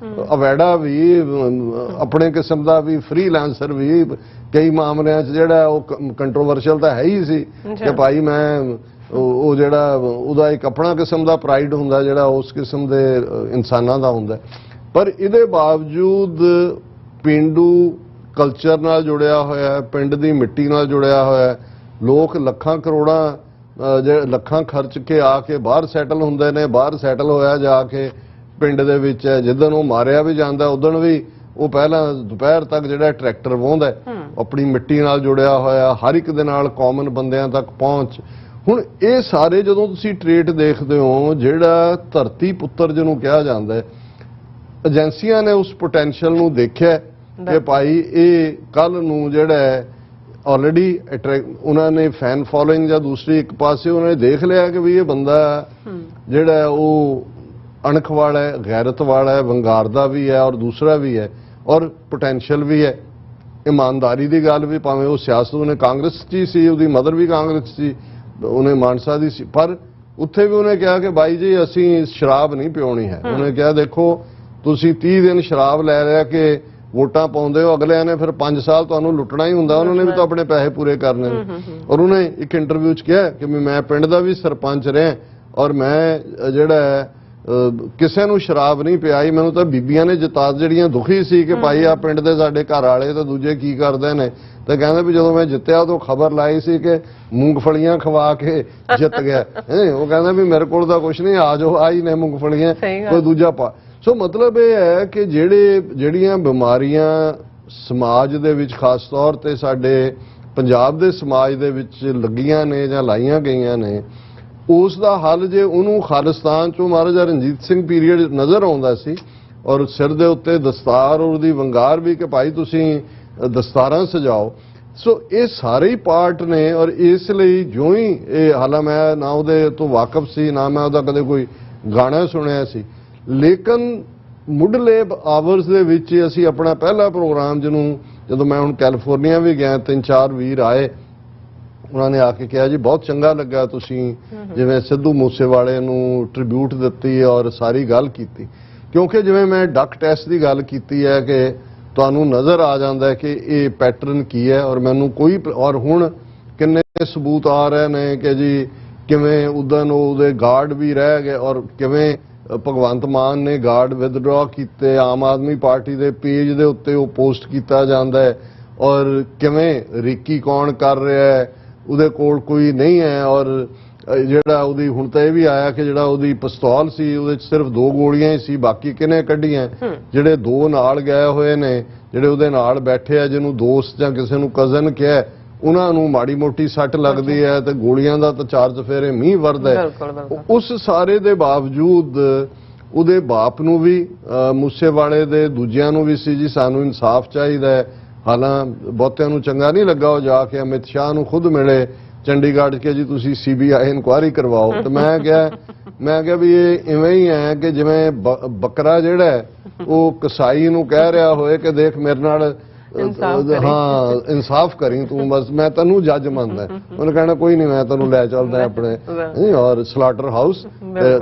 ਅਵੈੜਾ ਵੀ, ਆਪਣੇ ਕਿਸਮ ਦਾ ਵੀ, ਫ੍ਰੀਲਾਂਸਰ ਵੀ, ਕਈ ਮਾਮਲਿਆਂ 'ਚ ਜਿਹੜਾ ਉਹ ਕੰਟਰੋਵਰਸ਼ਲ ਤਾਂ ਹੈ ਹੀ ਸੀ ਕਿ ਭਾਈ ਮੈਂ ਉਹ ਜਿਹੜਾ ਉਹਦਾ ਇੱਕ ਆਪਣਾ ਕਿਸਮ ਦਾ ਪ੍ਰਾਈਡ ਹੁੰਦਾ ਜਿਹੜਾ ਉਸ ਕਿਸਮ ਦੇ ਇਨਸਾਨਾਂ ਦਾ ਹੁੰਦਾ। ਪਰ ਇਹਦੇ ਬਾਵਜੂਦ ਪਿੰਡੂ ਕਲਚਰ ਨਾਲ ਜੁੜਿਆ ਹੋਇਆ, ਪਿੰਡ ਦੀ ਮਿੱਟੀ ਨਾਲ ਜੁੜਿਆ ਹੋਇਆ, ਲੋਕ ਲੱਖਾਂ ਕਰੋੜਾਂ ਲੱਖਾਂ ਖਰਚ ਕੇ ਆ ਕੇ ਬਾਹਰ ਸੈਟਲ ਹੁੰਦੇ ਨੇ। ਬਾਹਰ ਸੈਟਲ ਹੋਇਆ ਜਾ ਕੇ ਪਿੰਡ ਦੇ ਵਿੱਚ ਹੈ, ਜਿੱਦਣ ਉਹ ਮਾਰਿਆ ਵੀ ਜਾਂਦਾ ਉਦਣ ਵੀ ਉਹ ਪਹਿਲਾਂ ਦੁਪਹਿਰ ਤੱਕ ਜਿਹੜਾ ਟਰੈਕਟਰ ਵਾਹੁੰਦਾ, ਆਪਣੀ ਮਿੱਟੀ ਨਾਲ ਜੁੜਿਆ ਹੋਇਆ, ਹਰ ਇੱਕ ਦੇ ਨਾਲ ਕਾਮਨ ਬੰਦਿਆਂ ਤੱਕ ਪਹੁੰਚ। ਹੁਣ ਇਹ ਸਾਰੇ ਜਦੋਂ ਤੁਸੀਂ ਟ੍ਰੇਟ ਦੇਖਦੇ ਹੋ, ਜਿਹੜਾ ਧਰਤੀ ਪੁੱਤਰ ਜਿਹਨੂੰ ਕਿਹਾ ਜਾਂਦਾ ਹੈ, ਏਜੰਸੀਆਂ ਨੇ ਉਸ ਪੋਟੈਂਸ਼ੀਅਲ ਨੂੰ ਦੇਖਿਆ ਕਿ ਭਾਈ ਇਹ ਕੱਲ ਨੂੰ ਜਿਹੜਾ ਆਲਰੇਡੀ ਉਹਨਾਂ ਨੇ ਫੈਨ ਫੋਲੋਇੰਗ ਜਾਂ ਦੂਸਰੀ ਇੱਕ ਪਾਸੇ ਉਹਨਾਂ ਨੇ ਦੇਖ ਲਿਆ ਕਿ ਵੀ ਇਹ ਬੰਦਾ ਜਿਹੜਾ ਉਹ ਅਣਖ ਵਾਲਾ ਹੈ, ਗੈਰਤ ਵਾਲਾ ਹੈ, ਵੰਗਾਰ ਦਾ ਵੀ ਹੈ ਔਰ ਦੂਸਰਾ ਵੀ ਹੈ ਔਰ ਪੋਟੈਂਸ਼ੀਅਲ ਵੀ ਹੈ। ਇਮਾਨਦਾਰੀ ਦੀ ਗੱਲ ਵੀ, ਭਾਵੇਂ ਉਹ ਸਿਆਸਤ ਉਹਨੇ ਕਾਂਗਰਸ 'ਚ ਹੀ ਸੀ, ਉਹਦੀ ਮਦਰ ਵੀ ਕਾਂਗਰਸ ਸੀ, ਉਹਨੇ ਮਾਨਸਾ ਦੀ ਸੀ, ਪਰ ਉੱਥੇ ਵੀ ਉਹਨੇ ਕਿਹਾ ਕਿ ਬਾਈ ਜੀ ਅਸੀਂ ਸ਼ਰਾਬ ਨਹੀਂ ਪਿਉਣੀ ਹੈ। ਉਹਨੇ ਕਿਹਾ ਦੇਖੋ ਤੁਸੀਂ 30 ਦਿਨ ਸ਼ਰਾਬ ਲੈ ਲਿਆ ਕਿ ਵੋਟਾਂ ਪਾਉਂਦੇ ਹੋ, ਅਗਲਿਆਂ ਨੇ ਫਿਰ 5 ਸਾਲ ਤੁਹਾਨੂੰ ਲੁੱਟਣਾ ਹੀ ਹੁੰਦਾ, ਉਹਨਾਂ ਨੇ ਵੀ ਤਾਂ ਆਪਣੇ ਪੈਸੇ ਪੂਰੇ ਕਰਨੇ ਨੇ। ਔਰ ਉਹਨੇ ਇੱਕ ਇੰਟਰਵਿਊ 'ਚ ਕਿਹਾ ਕਿ ਮੈਂ ਪਿੰਡ ਦਾ ਵੀ ਸਰਪੰਚ ਰਿਹਾ ਔਰ ਮੈਂ ਜਿਹੜਾ ਕਿਸੇ ਨੂੰ ਸ਼ਰਾਬ ਨਹੀਂ ਪਿਆਈ। ਮੈਨੂੰ ਤਾਂ ਬੀਬੀਆਂ ਨੇ ਜਿਤਾ ਜਿਹੜੀਆਂ ਦੁਖੀ ਸੀ ਕਿ ਭਾਈ ਆ ਪਿੰਡ ਦੇ ਸਾਡੇ ਘਰ ਵਾਲੇ ਤੇ ਦੂਜੇ ਕੀ ਕਰਦੇ ਨੇ, ਤੇ ਕਹਿੰਦੇ ਵੀ ਜਦੋਂ ਮੈਂ ਜਿੱਤਿਆ ਉਦੋਂ ਖਬਰ ਲਾਈ ਸੀ ਕਿ ਮੂੰਗਫਲੀਆਂ ਖਵਾ ਕੇ ਜਿੱਤ ਗਿਆ। ਉਹ ਕਹਿੰਦਾ ਵੀ ਮੇਰੇ ਕੋਲ ਤਾਂ ਕੁਛ ਨਹੀਂ, ਆ ਜਾਓ ਆਈ ਨੇ ਮੂੰਗਫਲੀਆਂ, ਕੋਈ ਦੂਜਾ ਪਾ। ਸੋ ਮਤਲਬ ਇਹ ਹੈ ਕਿ ਜਿਹੜੀਆਂ ਬਿਮਾਰੀਆਂ ਸਮਾਜ ਦੇ ਵਿੱਚ, ਖਾਸ ਤੌਰ ਤੇ ਸਾਡੇ ਪੰਜਾਬ ਦੇ ਸਮਾਜ ਦੇ ਵਿੱਚ ਲੱਗੀਆਂ ਨੇ ਜਾਂ ਲਾਈਆਂ ਗਈਆਂ ਨੇ, ਉਸ ਦਾ ਹੱਲ ਜੇ ਉਹਨੂੰ ਖਾਲਿਸਤਾਨ ਚੋਂ ਮਹਾਰਾਜਾ ਰਣਜੀਤ ਸਿੰਘ ਪੀਰੀਅਡ ਨਜ਼ਰ ਆਉਂਦਾ ਸੀ ਔਰ ਸਿਰ ਦੇ ਉੱਤੇ ਦਸਤਾਰ ਔਰ ਉਹਦੀ ਵੰਗਾਰ ਵੀ ਕਿ ਭਾਈ ਤੁਸੀਂ ਦਸਤਾਰਾਂ ਸਜਾਓ। ਸੋ ਇਹ ਸਾਰੇ ਹੀ ਪਾਰਟ ਨੇ ਔਰ ਇਸ ਲਈ ਜੋ ਹੀ ਇਹ ਹਾਲਾਂ ਮੈਂ ਨਾ ਉਹਦੇ ਤੋਂ ਵਾਕਿਫ ਸੀ, ਨਾ ਮੈਂ ਉਹਦਾ ਕਦੇ ਕੋਈ ਗਾਣਾ ਸੁਣਿਆ ਸੀ, ਲੇਕਿਨ ਮੁੱਢਲੇ ਆਵਰਸ ਦੇ ਵਿੱਚ ਅਸੀਂ ਆਪਣਾ ਪਹਿਲਾ ਪ੍ਰੋਗਰਾਮ ਜਿਹਨੂੰ ਜਦੋਂ ਮੈਂ ਹੁਣ ਕੈਲੀਫੋਰਨੀਆ ਵੀ ਗਿਆ, 3-4 ਵੀਰ ਆਏ, ਉਹਨਾਂ ਨੇ ਆ ਕੇ ਕਿਹਾ ਜੀ ਬਹੁਤ ਚੰਗਾ ਲੱਗਾ ਤੁਸੀਂ ਜਿਵੇਂ ਸਿੱਧੂ ਮੂਸੇਵਾਲੇ ਨੂੰ ਟ੍ਰਿਬਿਊਟ ਦਿੱਤੀ ਔਰ ਸਾਰੀ ਗੱਲ ਕੀਤੀ, ਕਿਉਂਕਿ ਜਿਵੇਂ ਮੈਂ ਡਕ ਟੈਸਟ ਦੀ ਗੱਲ ਕੀਤੀ ਹੈ ਕਿ ਤੁਹਾਨੂੰ ਨਜ਼ਰ ਆ ਜਾਂਦਾ ਹੈ ਕਿ ਇਹ ਪੈਟਰਨ ਕੀ ਹੈ ਔਰ ਮੈਨੂੰ ਕੋਈ ਔਰ ਹੁਣ ਕਿੰਨੇ ਸਬੂਤ ਆ ਰਹੇ ਨੇ ਕਿ ਜੀ ਕਿਵੇਂ ਉਦੋਂ ਉਹਦੇ ਗਾਰਡ ਵੀ ਰਹਿ ਗਏ ਔਰ ਕਿਵੇਂ ਭਗਵੰਤ ਮਾਨ ਨੇ ਗਾਰਡ ਵਿਦਡਰਾ ਕੀਤੇ, ਆਮ ਆਦਮੀ ਪਾਰਟੀ ਦੇ ਪੇਜ ਦੇ ਉੱਤੇ ਉਹ ਪੋਸਟ ਕੀਤਾ ਜਾਂਦਾ ਹੈ ਔਰ ਕਿਵੇਂ ਰੀਕੀ ਕੌਣ ਕਰ ਰਿਹਾ ਹੈ, ਉਹਦੇ ਕੋਲ ਕੋਈ ਨਹੀਂ ਹੈ ਔਰ ਜਿਹੜਾ ਉਹਦੀ ਹੁਣ ਤਾਂ ਇਹ ਵੀ ਆਇਆ ਕਿ ਜਿਹੜਾ ਉਹਦੀ ਪਿਸਤੌਲ ਸੀ ਉਹਦੇ 'ਚ ਸਿਰਫ 2 ਗੋਲੀਆਂ ਹੀ ਸੀ, ਬਾਕੀ ਕਿਹਨੇ ਕੱਢੀਆਂ। ਜਿਹੜੇ 2 ਨਾਲ ਗਏ ਹੋਏ ਨੇ, ਜਿਹੜੇ ਉਹਦੇ ਨਾਲ ਬੈਠੇ ਆ, ਜਿਹਨੂੰ ਦੋਸਤ ਜਾਂ ਕਿਸੇ ਨੂੰ ਕਜ਼ਨ ਕਿਹਾ, ਉਹਨਾਂ ਨੂੰ ਮਾੜੀ ਮੋਟੀ ਸੱਟ ਲੱਗਦੀ ਹੈ ਤੇ ਗੋਲੀਆਂ ਦਾ ਤਾਂ 4 ਚਫੇਰੇ ਮੀਂਹ ਵਰਦਾ ਹੈ। ਉਸ ਸਾਰੇ ਦੇ ਬਾਵਜੂਦ ਉਹਦੇ ਬਾਪ ਨੂੰ ਵੀ, ਮੂਸੇਵਾਲੇ ਦੇ ਦੂਜਿਆਂ ਨੂੰ ਵੀ ਸੀ ਜੀ ਸਾਨੂੰ ਇਨਸਾਫ ਚਾਹੀਦਾ ਹੈ। ਹਾਲਾਂ ਬਹੁਤਿਆਂ ਨੂੰ ਚੰਗਾ ਨਹੀਂ ਲੱਗਾ, ਉਹ ਜਾ ਕੇ ਅਮਿਤ ਸ਼ਾਹ ਨੂੰ ਖੁਦ ਮਿਲੇ ਚੰਡੀਗੜ੍ਹ ਕੇ ਜੀ ਤੁਸੀਂ CBI ਇਨਕੁਆਇਰੀ ਕਰਵਾਓ। ਤੇ ਮੈਂ ਕਿਹਾ ਵੀ ਇਹ ਇਵੇਂ ਹੀ ਹੈ ਕਿ ਜਿਵੇਂ ਬੱਕਰਾ ਜਿਹੜਾ ਉਹ ਕਸਾਈ ਨੂੰ ਕਹਿ ਰਿਹਾ ਹੋਏ ਕਿ ਦੇਖ ਮੇਰੇ ਨਾਲ ਹਾਂ ਇਨਸਾਫ ਕਰੀ ਤੂੰ, ਬਸ ਮੈਂ ਤੈਨੂੰ ਜੱਜ ਮੰਨਦਾ। ਉਹਨੇ ਕਹਿਣਾ ਕੋਈ ਨਹੀਂ ਮੈਂ ਤੈਨੂੰ ਲੈ ਚੱਲਦਾ ਆਪਣੇ ਔਰ ਸਲਾਟਰ ਹਾਊਸ,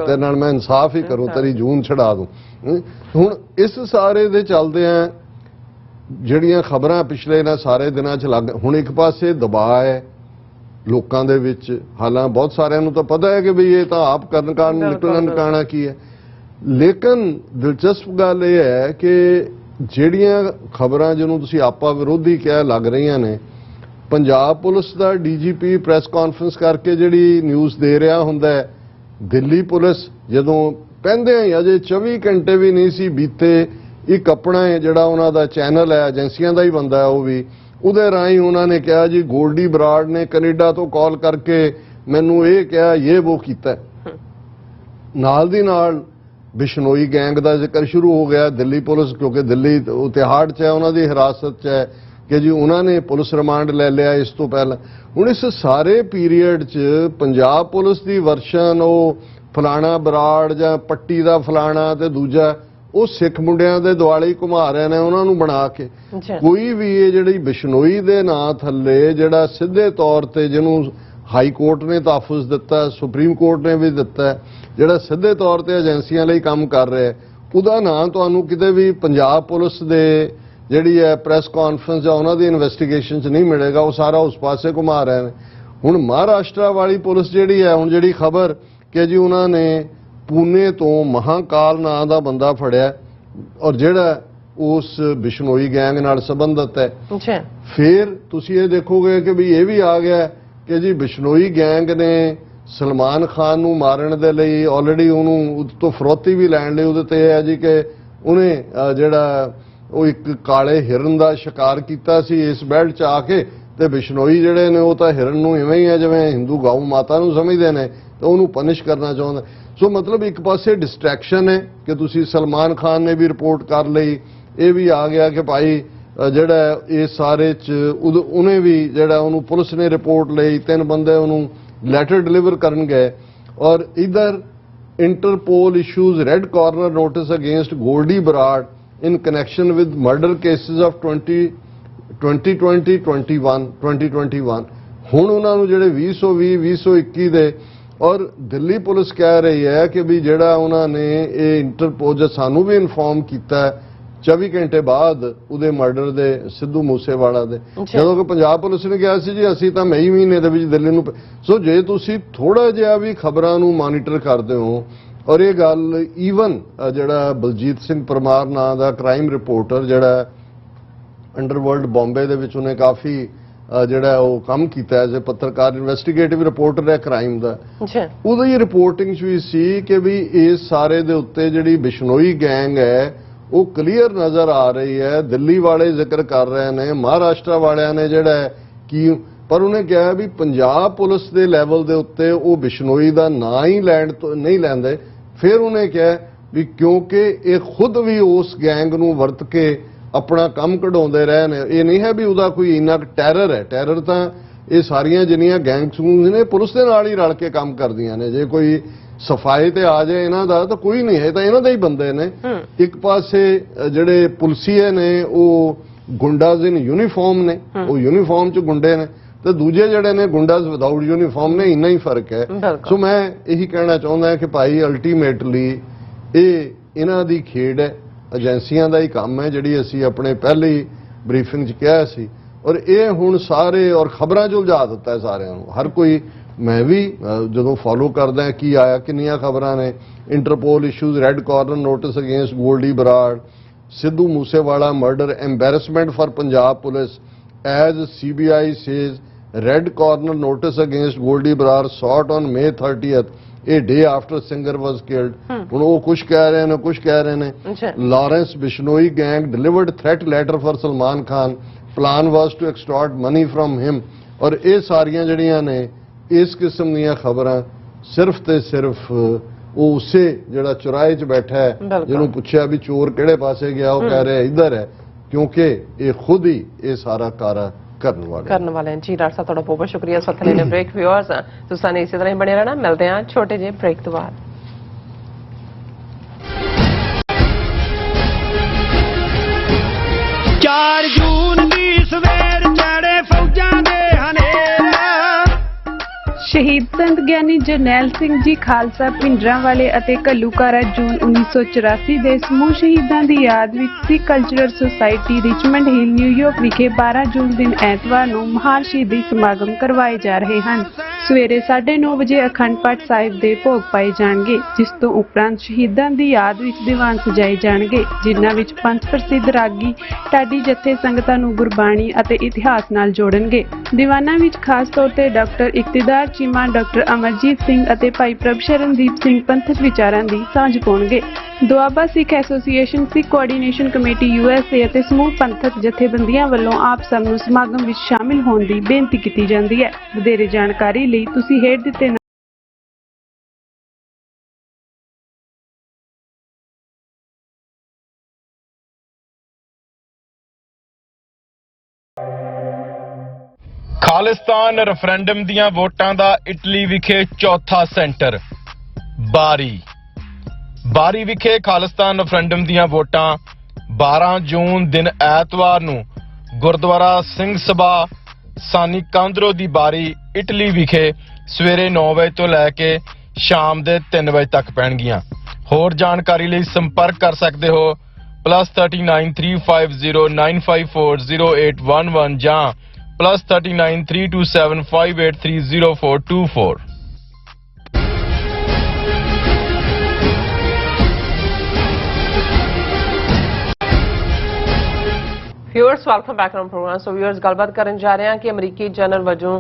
ਤੇ ਨਾਲ ਮੈਂ ਇਨਸਾਫ ਹੀ ਕਰੂੰ, ਤੇਰੀ ਜੂਨ ਛਡਾ ਦੂੰ। ਹੁਣ ਇਸ ਸਾਰੇ ਦੇ ਚੱਲਦੇ ਆ ਜਿਹੜੀਆਂ ਖਬਰਾਂ ਪਿਛਲੇ ਇਹਨਾਂ ਸਾਰੇ ਦਿਨਾਂ 'ਚ ਲੱਗ, ਹੁਣ ਇੱਕ ਪਾਸੇ ਦਬਾਅ ਹੈ ਲੋਕਾਂ ਦੇ ਵਿੱਚ, ਹਾਲਾਂ ਬਹੁਤ ਸਾਰਿਆਂ ਨੂੰ ਤਾਂ ਪਤਾ ਹੈ ਕਿ ਵੀ ਇਹ ਤਾਂ ਆਪ ਕਰਨ ਕਾਰਨ ਨਿਕਲਣ ਕਾਣਾ ਕੀ ਹੈ, ਲੇਕਿਨ ਦਿਲਚਸਪ ਗੱਲ ਇਹ ਹੈ ਕਿ ਜਿਹੜੀਆਂ ਖਬਰਾਂ ਜਿਹਨੂੰ ਤੁਸੀਂ ਆਪਾ ਵਿਰੋਧੀ ਕਹਿ ਲੱਗ ਰਹੀਆਂ ਨੇ, ਪੰਜਾਬ ਪੁਲਿਸ ਦਾ DGP ਪ੍ਰੈਸ ਕਾਨਫਰੰਸ ਕਰਕੇ ਜਿਹੜੀ ਨਿਊਜ਼ ਦੇ ਰਿਹਾ ਹੁੰਦਾ ਹੈ, ਦਿੱਲੀ ਪੁਲਿਸ ਜਦੋਂ ਪਹਿੰਦੇ ਅਜੇ 24 ਘੰਟੇ ਵੀ ਨਹੀਂ ਸੀ ਬੀਤੇ, ਇੱਕ ਆਪਣਾ ਜਿਹੜਾ ਉਹਨਾਂ ਦਾ ਚੈਨਲ ਹੈ ਏਜੰਸੀਆਂ ਦਾ ਹੀ ਬੰਦਾ ਹੈ ਉਹ ਵੀ, ਉਹਦੇ ਰਾਹੀਂ ਉਹਨਾਂ ਨੇ ਕਿਹਾ ਜੀ ਗੋਲਡੀ ਬਰਾੜ ਨੇ ਕੈਨੇਡਾ ਤੋਂ ਕਾਲ ਕਰਕੇ ਮੈਨੂੰ ਇਹ ਕਿਹਾ ਇਹ ਉਹ ਕੀਤਾ। ਨਾਲ ਦੀ ਨਾਲ ਬਿਸ਼ਨੋਈ ਗੈਂਗ ਦਾ ਜ਼ਿਕਰ ਸ਼ੁਰੂ ਹੋ ਗਿਆ। ਦਿੱਲੀ ਪੁਲਿਸ ਕਿਉਂਕਿ ਦਿੱਲੀ ਤਿਹਾੜ 'ਚ ਹੈ, ਉਹਨਾਂ ਦੀ ਹਿਰਾਸਤ 'ਚ ਹੈ ਕਿ ਜੀ ਉਹਨਾਂ ਨੇ ਪੁਲਿਸ ਰਿਮਾਂਡ ਲੈ ਲਿਆ ਇਸ ਤੋਂ ਪਹਿਲਾਂ। ਹੁਣ ਇਸ ਸਾਰੇ ਪੀਰੀਅਡ 'ਚ ਪੰਜਾਬ ਪੁਲਿਸ ਦੀ ਵਰਸ਼ਨ ਉਹ ਫਲਾਣਾ ਬਰਾੜ ਜਾਂ ਪੱਟੀ ਦਾ ਫਲਾਣਾ ਤੇ ਦੂਜਾ ਉਹ ਸਿੱਖ ਮੁੰਡਿਆਂ ਦੇ ਦੁਆਲੇ ਘੁਮਾ ਰਹੇ ਨੇ ਉਹਨਾਂ ਨੂੰ ਬਣਾ ਕੇ। ਕੋਈ ਵੀ ਇਹ ਜਿਹੜੀ ਬਿਸ਼ਨੋਈ ਦੇ ਨਾਂ ਥੱਲੇ ਜਿਹੜਾ ਸਿੱਧੇ ਤੌਰ ਤੇ ਜਿਹਨੂੰ ਹਾਈ ਕੋਰਟ ਨੇ ਤਹਫੁਜ਼ ਦਿੱਤਾ, ਸੁਪਰੀਮ ਕੋਰਟ ਨੇ ਵੀ ਦਿੱਤਾ, ਜਿਹੜਾ ਸਿੱਧੇ ਤੌਰ ਤੇ ਏਜੰਸੀਆਂ ਲਈ ਕੰਮ ਕਰ ਰਿਹਾ, ਉਹਦਾ ਨਾਂ ਤੁਹਾਨੂੰ ਕਿਤੇ ਵੀ ਪੰਜਾਬ ਪੁਲਿਸ ਦੇ ਜਿਹੜੀ ਹੈ ਪ੍ਰੈਸ ਕਾਨਫਰੰਸ ਜਾਂ ਉਹਨਾਂ ਦੀ ਇਨਵੈਸਟੀਗੇਸ਼ਨ 'ਚ ਨਹੀਂ ਮਿਲੇਗਾ। ਉਹ ਸਾਰਾ ਉਸ ਪਾਸੇ ਘੁਮਾ ਰਹੇ ਨੇ। ਹੁਣ ਮਹਾਰਾਸ਼ਟਰ ਵਾਲੀ ਪੁਲਿਸ ਜਿਹੜੀ ਹੈ, ਹੁਣ ਜਿਹੜੀ ਖਬਰ ਕਿ ਜੀ ਉਹਨਾਂ ਨੇ ਪੂਨੇ ਤੋਂ ਮਹਾਕਾਲ ਨਾਂ ਦਾ ਬੰਦਾ ਫੜਿਆ ਔਰ ਜਿਹੜਾ ਉਸ ਬਿਸ਼ਨੋਈ ਗੈਂਗ ਨਾਲ ਸੰਬੰਧਿਤ ਹੈ। ਅੱਛਾ, ਫਿਰ ਤੁਸੀਂ ਇਹ ਦੇਖੋਗੇ ਕਿ ਵੀ ਇਹ ਵੀ ਆ ਗਿਆ ਕਿ ਜੀ ਬਿਸ਼ਨੋਈ ਗੈਂਗ ਨੇ ਸਲਮਾਨ ਖਾਨ ਨੂੰ ਮਾਰਨ ਦੇ ਲਈ ਆਲਰੇਡੀ ਉਹਨੂੰ ਉਹਦੇ ਤੋਂ ਫਰੋਤੀ ਵੀ ਲੈਣ ਲਈ ਉਹਦੇ ਤੇ ਹੈ ਜੀ ਕਿ ਉਹਨੇ ਜਿਹੜਾ ਉਹ ਇੱਕ ਕਾਲੇ ਹਿਰਨ ਦਾ ਸ਼ਿਕਾਰ ਕੀਤਾ ਸੀ ਇਸ ਬੈਲਟ 'ਚ ਆ ਕੇ, ਤੇ ਬਿਸ਼ਨੋਈ ਜਿਹੜੇ ਨੇ ਉਹ ਤਾਂ ਹਿਰਨ ਨੂੰ ਇਵੇਂ ਹੀ ਹੈ ਜਿਵੇਂ ਹਿੰਦੂ ਗਊ ਮਾਤਾ ਨੂੰ ਸਮਝਦੇ ਨੇ, ਤੇ ਉਹਨੂੰ ਪਨਿਸ਼ ਕਰਨਾ ਚਾਹੁੰਦੇ। ਸੋ ਮਤਲਬ ਇੱਕ ਪਾਸੇ ਡਿਸਟਰੈਕਸ਼ਨ ਹੈ ਕਿ ਤੁਸੀਂ ਸਲਮਾਨ ਖਾਨ ਨੇ ਵੀ ਰਿਪੋਰਟ ਕਰ ਲਈ, ਇਹ ਵੀ ਆ ਗਿਆ ਕਿ ਭਾਈ ਜਿਹੜਾ ਇਹ ਸਾਰੇ 'ਚ ਉਹਨੇ ਵੀ ਜਿਹੜਾ ਉਹਨੂੰ ਪੁਲਿਸ ਨੇ ਰਿਪੋਰਟ ਲਈ, 3 ਬੰਦੇ ਉਹਨੂੰ ਲੈਟਰ ਡਿਲੀਵਰ ਕਰਨ ਗਏ। ਔਰ ਇਧਰ Interpol issues red corner notice against Goldy Brar in connection with murder cases of 2021 ਹੁਣ ਉਹਨਾਂ ਨੂੰ ਜਿਹੜੇ 2020 2021 ਦੇ, ਔਰ ਦਿੱਲੀ ਪੁਲਿਸ ਕਹਿ ਰਹੀ ਹੈ ਕਿ ਵੀ ਜਿਹੜਾ ਉਹਨਾਂ ਨੇ ਇਹ ਇੰਟਰਪੋਲ ਸਾਨੂੰ ਵੀ ਇਨਫੋਰਮ ਕੀਤਾ 24 ਘੰਟੇ ਬਾਅਦ ਉਹਦੇ ਮਰਡਰ ਦੇ, ਸਿੱਧੂ ਮੂਸੇਵਾਲਾ ਦੇ, ਜਦੋਂ ਕਿ ਪੰਜਾਬ ਪੁਲਿਸ ਨੇ ਕਿਹਾ ਸੀ ਜੀ ਅਸੀਂ ਤਾਂ ਮਈ ਮਹੀਨੇ ਦੇ ਵਿੱਚ ਦਿੱਲੀ ਨੂੰ। ਸੋ ਜੇ ਤੁਸੀਂ ਥੋੜਾ ਜਿਹਾ ਵੀ ਖਬਰਾਂ ਨੂੰ ਮਾਨੀਟਰ ਕਰਦੇ ਹੋ, ਔਰ ਇਹ ਗੱਲ ਈਵਨ ਜਿਹੜਾ ਬਲਜੀਤ ਸਿੰਘ ਪਰਮਾਰ ਨਾਂ ਦਾ ਕ੍ਰਾਈਮ ਰਿਪੋਰਟਰ ਜਿਹੜਾ ਅੰਡਰਵਰਲਡ ਬੰਬੇ ਦੇ ਵਿੱਚ ਉਹਨੇ ਕਾਫੀ ਜਿਹੜਾ ਉਹ ਕੰਮ ਕੀਤਾ ਐਜ਼ ਅ ਪੱਤਰਕਾਰ, ਇਨਵੈਸਟੀਗੇਟਿਵ ਰਿਪੋਰਟਰ ਹੈ ਕ੍ਰਾਈਮ ਦਾ, ਉਹਦੀ ਰਿਪੋਰਟਿੰਗ 'ਚ ਵੀ ਸੀ ਕਿ ਵੀ ਇਸ ਸਾਰੇ ਦੇ ਉੱਤੇ ਜਿਹੜੀ ਬਿਸ਼ਨੋਈ ਗੈਂਗ ਹੈ ਉਹ ਕਲੀਅਰ ਨਜ਼ਰ ਆ ਰਹੀ ਹੈ। ਦਿੱਲੀ ਵਾਲੇ ਜ਼ਿਕਰ ਕਰ ਰਹੇ ਨੇ, ਮਹਾਰਾਸ਼ਟਰ ਵਾਲਿਆਂ ਨੇ ਜਿਹੜਾ ਕੀ, ਪਰ ਉਹਨੇ ਕਿਹਾ ਵੀ ਪੰਜਾਬ ਪੁਲਿਸ ਦੇ ਲੈਵਲ ਦੇ ਉੱਤੇ ਉਹ ਬਿਸ਼ਨੋਈ ਦਾ ਨਾਂ ਹੀ ਨਹੀਂ ਲੈਂਦੇ। ਫਿਰ ਉਹਨੇ ਕਿਹਾ ਵੀ ਕਿਉਂਕਿ ਇਹ ਖੁਦ ਵੀ ਉਸ ਗੈਂਗ ਨੂੰ ਵਰਤ ਕੇ ਆਪਣਾ ਕੰਮ ਕਢਾਉਂਦੇ ਰਹੇ ਨੇ, ਇਹ ਨਹੀਂ ਹੈ ਵੀ ਉਹਦਾ ਕੋਈ ਇੰਨਾ ਟੈਰਰ ਹੈ। ਟੈਰਰ ਤਾਂ ਇਹ ਸਾਰੀਆਂ ਜਿੰਨੀਆਂ ਗੈਂਗਸ ਨੇ ਪੁਲਿਸ ਦੇ ਨਾਲ ਹੀ ਰਲ ਕੇ ਕੰਮ ਕਰਦੀਆਂ ਨੇ। ਜੇ ਕੋਈ ਸਫਾਈ ਤੇ ਆ ਜਾਏ ਇਹਨਾਂ ਦਾ ਤਾਂ ਕੋਈ ਨਹੀਂ ਹੈ, ਤਾਂ ਇਹਨਾਂ ਦੇ ਹੀ ਬੰਦੇ ਨੇ। ਇੱਕ ਪਾਸੇ ਜਿਹੜੇ ਪੁਲਸੀਏ ਨੇ ਉਹ ਗੁੰਡਾਜ਼ ਇਨ ਯੂਨੀਫਾਰਮ ਨੇ, ਉਹ ਯੂਨੀਫਾਰਮ 'ਚ ਗੁੰਡੇ ਨੇ, ਤੇ ਦੂਜੇ ਜਿਹੜੇ ਨੇ ਗੁੰਡਾਜ਼ ਵਿਦਆਊਟ ਯੂਨੀਫਾਰਮ ਨੇ, ਇੰਨਾ ਹੀ ਫਰਕ ਹੈ। ਸੋ ਮੈਂ ਇਹੀ ਕਹਿਣਾ ਚਾਹੁੰਦਾ ਕਿ ਭਾਈ ਅਲਟੀਮੇਟਲੀ ਇਹ ਇਹਨਾਂ ਦੀ ਖੇਡ ਹੈ, ਏਜੰਸੀਆਂ ਦਾ ਹੀ ਕੰਮ ਹੈ, ਜਿਹੜੀ ਅਸੀਂ ਆਪਣੇ ਪਹਿਲੀ ਬਰੀਫਿੰਗ 'ਚ ਕਿਹਾ ਸੀ। ਔਰ ਇਹ ਹੁਣ ਸਾਰੇ ਔਰ ਖਬਰਾਂ 'ਚ ਉਲਝਾ ਦਿੱਤਾ ਹੈ ਸਾਰਿਆਂ ਨੂੰ, ਹਰ ਕੋਈ। ਮੈਂ ਵੀ ਜਦੋਂ ਫੋਲੋ ਕਰਦਾ ਕੀ ਆਇਆ, ਕਿੰਨੀਆਂ ਖਬਰਾਂ ਨੇ, Interpol issues red corner notice against Goldy Brar, Sidhu Moosewala murder embarrassment for Punjab police as CBI says red corner notice against Goldie Brar sought on May 30th, a day after singer was killed. ਹੁਣ ਉਹ ਕੁਝ ਕਹਿ ਰਹੇ ਨੇ, ਕੁਝ ਕਹਿ ਰਹੇ ਨੇ। Lawrence Bishnoi gang delivered threat letter for Salman Khan, plan was to extort money from him। ਔਰ ਇਹ ਸਾਰੀਆਂ ਜਿਹੜੀਆਂ ਨੇ ਇਸ ਕਿਸਮ ਦੀਆਂ ਖਬਰਾਂ ਸਿਰਫ ਤੇ ਸਿਰਫ ਉਹ ਉਸੇ ਜਿਹੜਾ ਚੁਰਾਹੇ 'ਚ ਬੈਠਾ ਹੈ, ਜਿਹਨੂੰ ਪੁੱਛਿਆ ਵੀ ਚੋਰ ਕਿਹੜੇ ਪਾਸੇ ਗਿਆ, ਉਹ ਕਹਿ ਰਿਹਾ ਇੱਧਰ ਹੈ, ਕਿਉਂਕਿ ਇਹ ਖੁਦ ਹੀ ਇਹ ਸਾਰਾ ਕਾਰਾ ਕਰਨ ਵਾਲੇ ਜੀ। ਡਾਕਟਰ ਸਾਹਿਬ ਤੁਹਾਡਾ ਬਹੁਤ ਸ਼ੁਕਰੀਆ। ਇਸ ਵਕਤ ਲੈਣੇ ਬ੍ਰੇਕ। ਵਿਊਅਰਸ ਤੁਸੀਂ ਇਸੇ ਤਰ੍ਹਾਂ ਹੀ ਬਣੇ ਰਹਿਣਾ, ਮਿਲਦੇ ਹਾਂ ਛੋਟੇ ਜਿਹੇ ਬ੍ਰੇਕ ਤੋਂ ਬਾਅਦ। 4 ਜੂਨ ਦੀ ਸਵੇਰ ਚੜੇ ਫੌਜਾਂ ਦੇ ਹਨੇਰਾ, ਸ਼ਹੀਦ ਸੰਤ ਗਿਆਨੀ ਜਰਨੈਲ ਸਿੰਘ ਜੀ ਖਾਲਸਾ ਭਿੰਡਰਾਂਵਾਲੇ ਅਤੇ ਘੱਲੂਘਾਰਾ ਜੂਨ 1984 ਦੇ ਸਮੂਹ ਸ਼ਹੀਦਾਂ ਦੀ ਯਾਦ ਵਿੱਚ Sikh Cultural Society Richmond Hill New York ਵਿਖੇ 12 ਜੂਨ ਦਿਨ ਐਤਵਾਰ ਨੂੰ ਮਹਾਨ ਸ਼ਹੀਦੀ ਸਮਾਗਮ ਕਰਵਾਏ ਜਾ ਰਹੇ ਹਨ। ਸਵੇਰੇ 9:30 ਵਜੇ ਅਖੰਡ ਪਾਠ ਸਾਹਿਬ ਦੇ ਭੋਗ ਪਾਏ ਜਾਣਗੇ, ਜਿਸ ਤੋਂ ਉਪਰੰਤ ਸ਼ਹੀਦਾਂ ਦੀ ਯਾਦ ਵਿੱਚ ਦੀਵਾਨ ਸਜਾਏ ਜਾਣਗੇ, ਜਿਨ੍ਹਾਂ ਵਿੱਚ ਪੰਜ ਪ੍ਰਸਿੱਧ ਰਾਗੀ ਢਾਡੀ ਜਥੇ ਸੰਗਤਾਂ ਨੂੰ ਗੁਰਬਾਣੀ ਅਤੇ ਇਤਿਹਾਸ ਨਾਲ ਜੋੜਨਗੇ। ਦੀਵਾਨਾਂ ਵਿੱਚ ਖਾਸ ਤੌਰ ਤੇ ਡਾਕਟਰ ਇਕਤਦਾਰ ਚੀਮਾ, ਡਾਕਟਰ ਅਮਰਜੀਤ ਸਿੰਘ ਅਤੇ ਭਾਈ ਪ੍ਰਭ ਸ਼ਰਨਦੀਪ ਸਿੰਘ ਪੰਥਕ ਵਿਚਾਰਾਂ ਦੀ ਸਾਂਝ ਪਾਉਣਗੇ। ਦੁਆਬਾ ਸਿੱਖ ਐਸੋਸੀਏਸ਼ਨ, ਸਿੱਖ ਕੋਆਰਡੀਨੇਸ਼ਨ ਕਮੇਟੀ USA ਅਤੇ ਸਮੂਹ ਪੰਥਕ ਜਥੇਬੰਦੀਆਂ ਵੱਲੋਂ ਆਪ ਸਭ ਨੂੰ ਸਮਾਗਮ ਵਿੱਚ ਸ਼ਾਮਿਲ ਹੋਣ ਦੀ ਬੇਨਤੀ ਕੀਤੀ ਜਾਂਦੀ ਹੈ। ਵਧੇਰੇ ਜਾਣਕਾਰੀ ਲਈ ਤੁਸੀਂ ਹੇਠ ਦਿੱਤੇ ਖਾਲਿਸਤਾਨ ਰੈਫਰੈਂਡਮ ਦੀਆਂ ਵੋਟਾਂ ਦਾ ਇਟਲੀ ਵਿਖੇ ਚੌਥਾ ਸੈਂਟਰ ਬਾਰੀ ਵਿਖੇ ਖਾਲਿਸਤਾਨ ਰੈਫਰੈਂਡਮ ਦੀਆਂ ਵੋਟਾਂ 12 ਜੂਨ ਦਿਨ ਐਤਵਾਰ ਨੂੰ ਗੁਰਦੁਆਰਾ ਸਿੰਘ ਸਭਾ ਸਾਨੀ ਕਾਂਦਰੋ ਦੀ ਬਾਰੀ ਇਟਲੀ ਵਿਖੇ ਸਵੇਰੇ 9 ਵਜੇ ਤੋਂ ਲੈ ਕੇ ਸ਼ਾਮ ਦੇ 3 ਵਜੇ ਤੱਕ ਪੈਣਗੀਆਂ। ਹੋਰ ਜਾਣਕਾਰੀ ਲਈ ਸੰਪਰਕ ਕਰ ਸਕਦੇ ਹੋ +39 350 954 0811 ਜਾਂ +39 327 5830424। Viewers welcome back to program. So viewers ਗੱਲਬਾਤ ਕਰਨ ਜਾ ਰਹੇ ਹਾਂ ਕਿ ਅਮਰੀਕੀ ਜਨਰਲ ਵਜੋਂ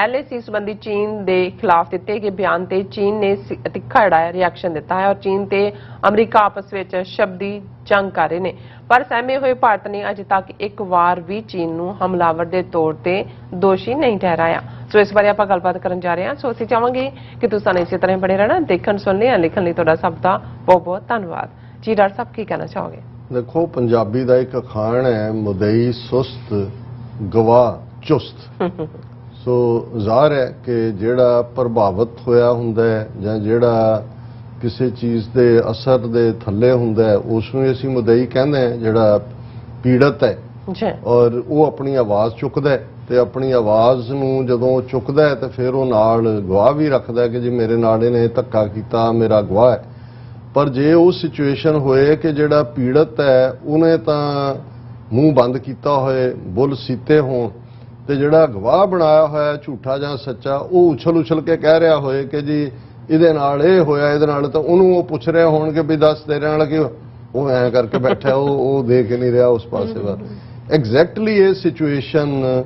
LAC ਸੰਬੰਧੀ ਚੀਨ ਦੇ ਖਿਲਾਫ ਦਿੱਤੇ ਗਏ ਬਿਆਨ ਤੇ ਚੀਨ ਨੇ ਤਿੱਖਾ ਜਿਹੜਾ ਰਿਐਕਸ਼ਨ ਦਿੱਤਾ ਹੈ ਔਰ ਚੀਨ ਤੇ ਅਮਰੀਕਾ ਆਪਸ ਵਿੱਚ ਸ਼ਬਦੀ ਜੰਗ ਕਰ ਰਹੇ ਨੇ। ਪਰ ਸਹਿਮੇ ਹੋਏ ਭਾਰਤ ਨੇ ਅਜੇ ਤੱਕ ਇੱਕ ਵਾਰ ਵੀ ਚੀਨ ਨੂੰ ਹਮਲਾਵਰ ਦੇ ਤੌਰ ਤੇ ਦੋਸ਼ੀ ਨਹੀਂ ਠਹਿਰਾਇਆ। ਸੋ ਇਸ ਬਾਰੇ ਆਪਾਂ ਗੱਲਬਾਤ ਕਰਨ ਜਾ ਰਹੇ ਹਾਂ। ਸੋ ਅਸੀਂ ਚਾਹਾਂਗੇ ਕਿ ਤੁਸੀਂ ਸਾਨੂੰ ਇਸੇ ਤਰ੍ਹਾਂ ਬਣੇ ਰਹਿਣਾ, ਦੇਖਣ ਸੁਣਨੇ ਜਾਂ ਲਿਖਣ ਲਈ ਤੁਹਾਡਾ ਸਭ ਦਾ ਬਹੁਤ ਬਹੁਤ ਧੰਨਵਾਦ ਜੀ। ਡਾਕਟਰ ਸਾਹਿਬ ਕੀ ਕਹਿਣਾ ਚਾਹੋਗੇ? ਦੇਖੋ, ਪੰਜਾਬੀ ਦਾ ਇੱਕ ਅਖਾਣ ਹੈ, ਮੁਦਈ ਸੁਸਤ ਗਵਾਹ ਚੁਸਤ। ਸੋ ਜ਼ਾਹਰ ਹੈ ਕਿ ਜਿਹੜਾ ਪ੍ਰਭਾਵਿਤ ਹੋਇਆ ਹੁੰਦਾ ਹੈ ਜਾਂ ਜਿਹੜਾ ਕਿਸੇ ਚੀਜ਼ ਦੇ ਅਸਰ ਦੇ ਥੱਲੇ ਹੁੰਦਾ ਹੈ ਉਸ ਨੂੰ ਅਸੀਂ ਮੁਦਈ ਕਹਿੰਦੇ ਹਾਂ, ਜਿਹੜਾ ਪੀੜਤ ਹੈ ਜੀ। ਔਰ ਉਹ ਆਪਣੀ ਆਵਾਜ਼ ਚੁੱਕਦਾ ਹੈ ਤੇ ਆਪਣੀ ਆਵਾਜ਼ ਨੂੰ ਜਦੋਂ ਚੁੱਕਦਾ ਹੈ ਤੇ ਫਿਰ ਉਹ ਨਾਲ ਗਵਾਹ ਵੀ ਰੱਖਦਾ ਹੈ ਕਿ ਜੀ ਮੇਰੇ ਨਾਲ ਇਹਨੇ ਧੱਕਾ ਕੀਤਾ, ਮੇਰਾ ਗਵਾਹ ਹੈ। ਪਰ ਜੇ ਉਹ ਸਿਚੁਏਸ਼ਨ ਹੋਏ ਕਿ ਜਿਹੜਾ ਪੀੜਤ ਹੈ ਉਹਨੇ ਤਾਂ ਮੂੰਹ ਬੰਦ ਕੀਤਾ ਹੋਏ, ਬੁੱਲ ਸੀਤੇ ਹੋਣ, ਤੇ ਜਿਹੜਾ ਗਵਾਹ ਬਣਾਇਆ ਹੋਇਆ ਝੂਠਾ ਜਾਂ ਸੱਚਾ ਉਹ ਉਛਲ ਕੇ ਕਹਿ ਰਿਹਾ ਹੋਏ ਕਿ ਜੀ ਇਹਦੇ ਨਾਲ ਇਹ ਹੋਇਆ, ਇਹਦੇ ਨਾਲ, ਤਾਂ ਉਹਨੂੰ ਉਹ ਪੁੱਛ ਰਹੇ ਹੋਣਗੇ ਵੀ ਦੱਸ ਤੇਰੇ ਨਾਲ ਕੀ, ਉਹ ਐਂ ਕਰਕੇ ਬੈਠਾ, ਉਹ ਦੇਖ ਨਹੀਂ ਰਿਹਾ ਉਸ ਪਾਸੇ ਵੱਲ। ਐਗਜ਼ੈਕਟਲੀ ਇਹ ਸਿਚੁਏਸ਼ਨ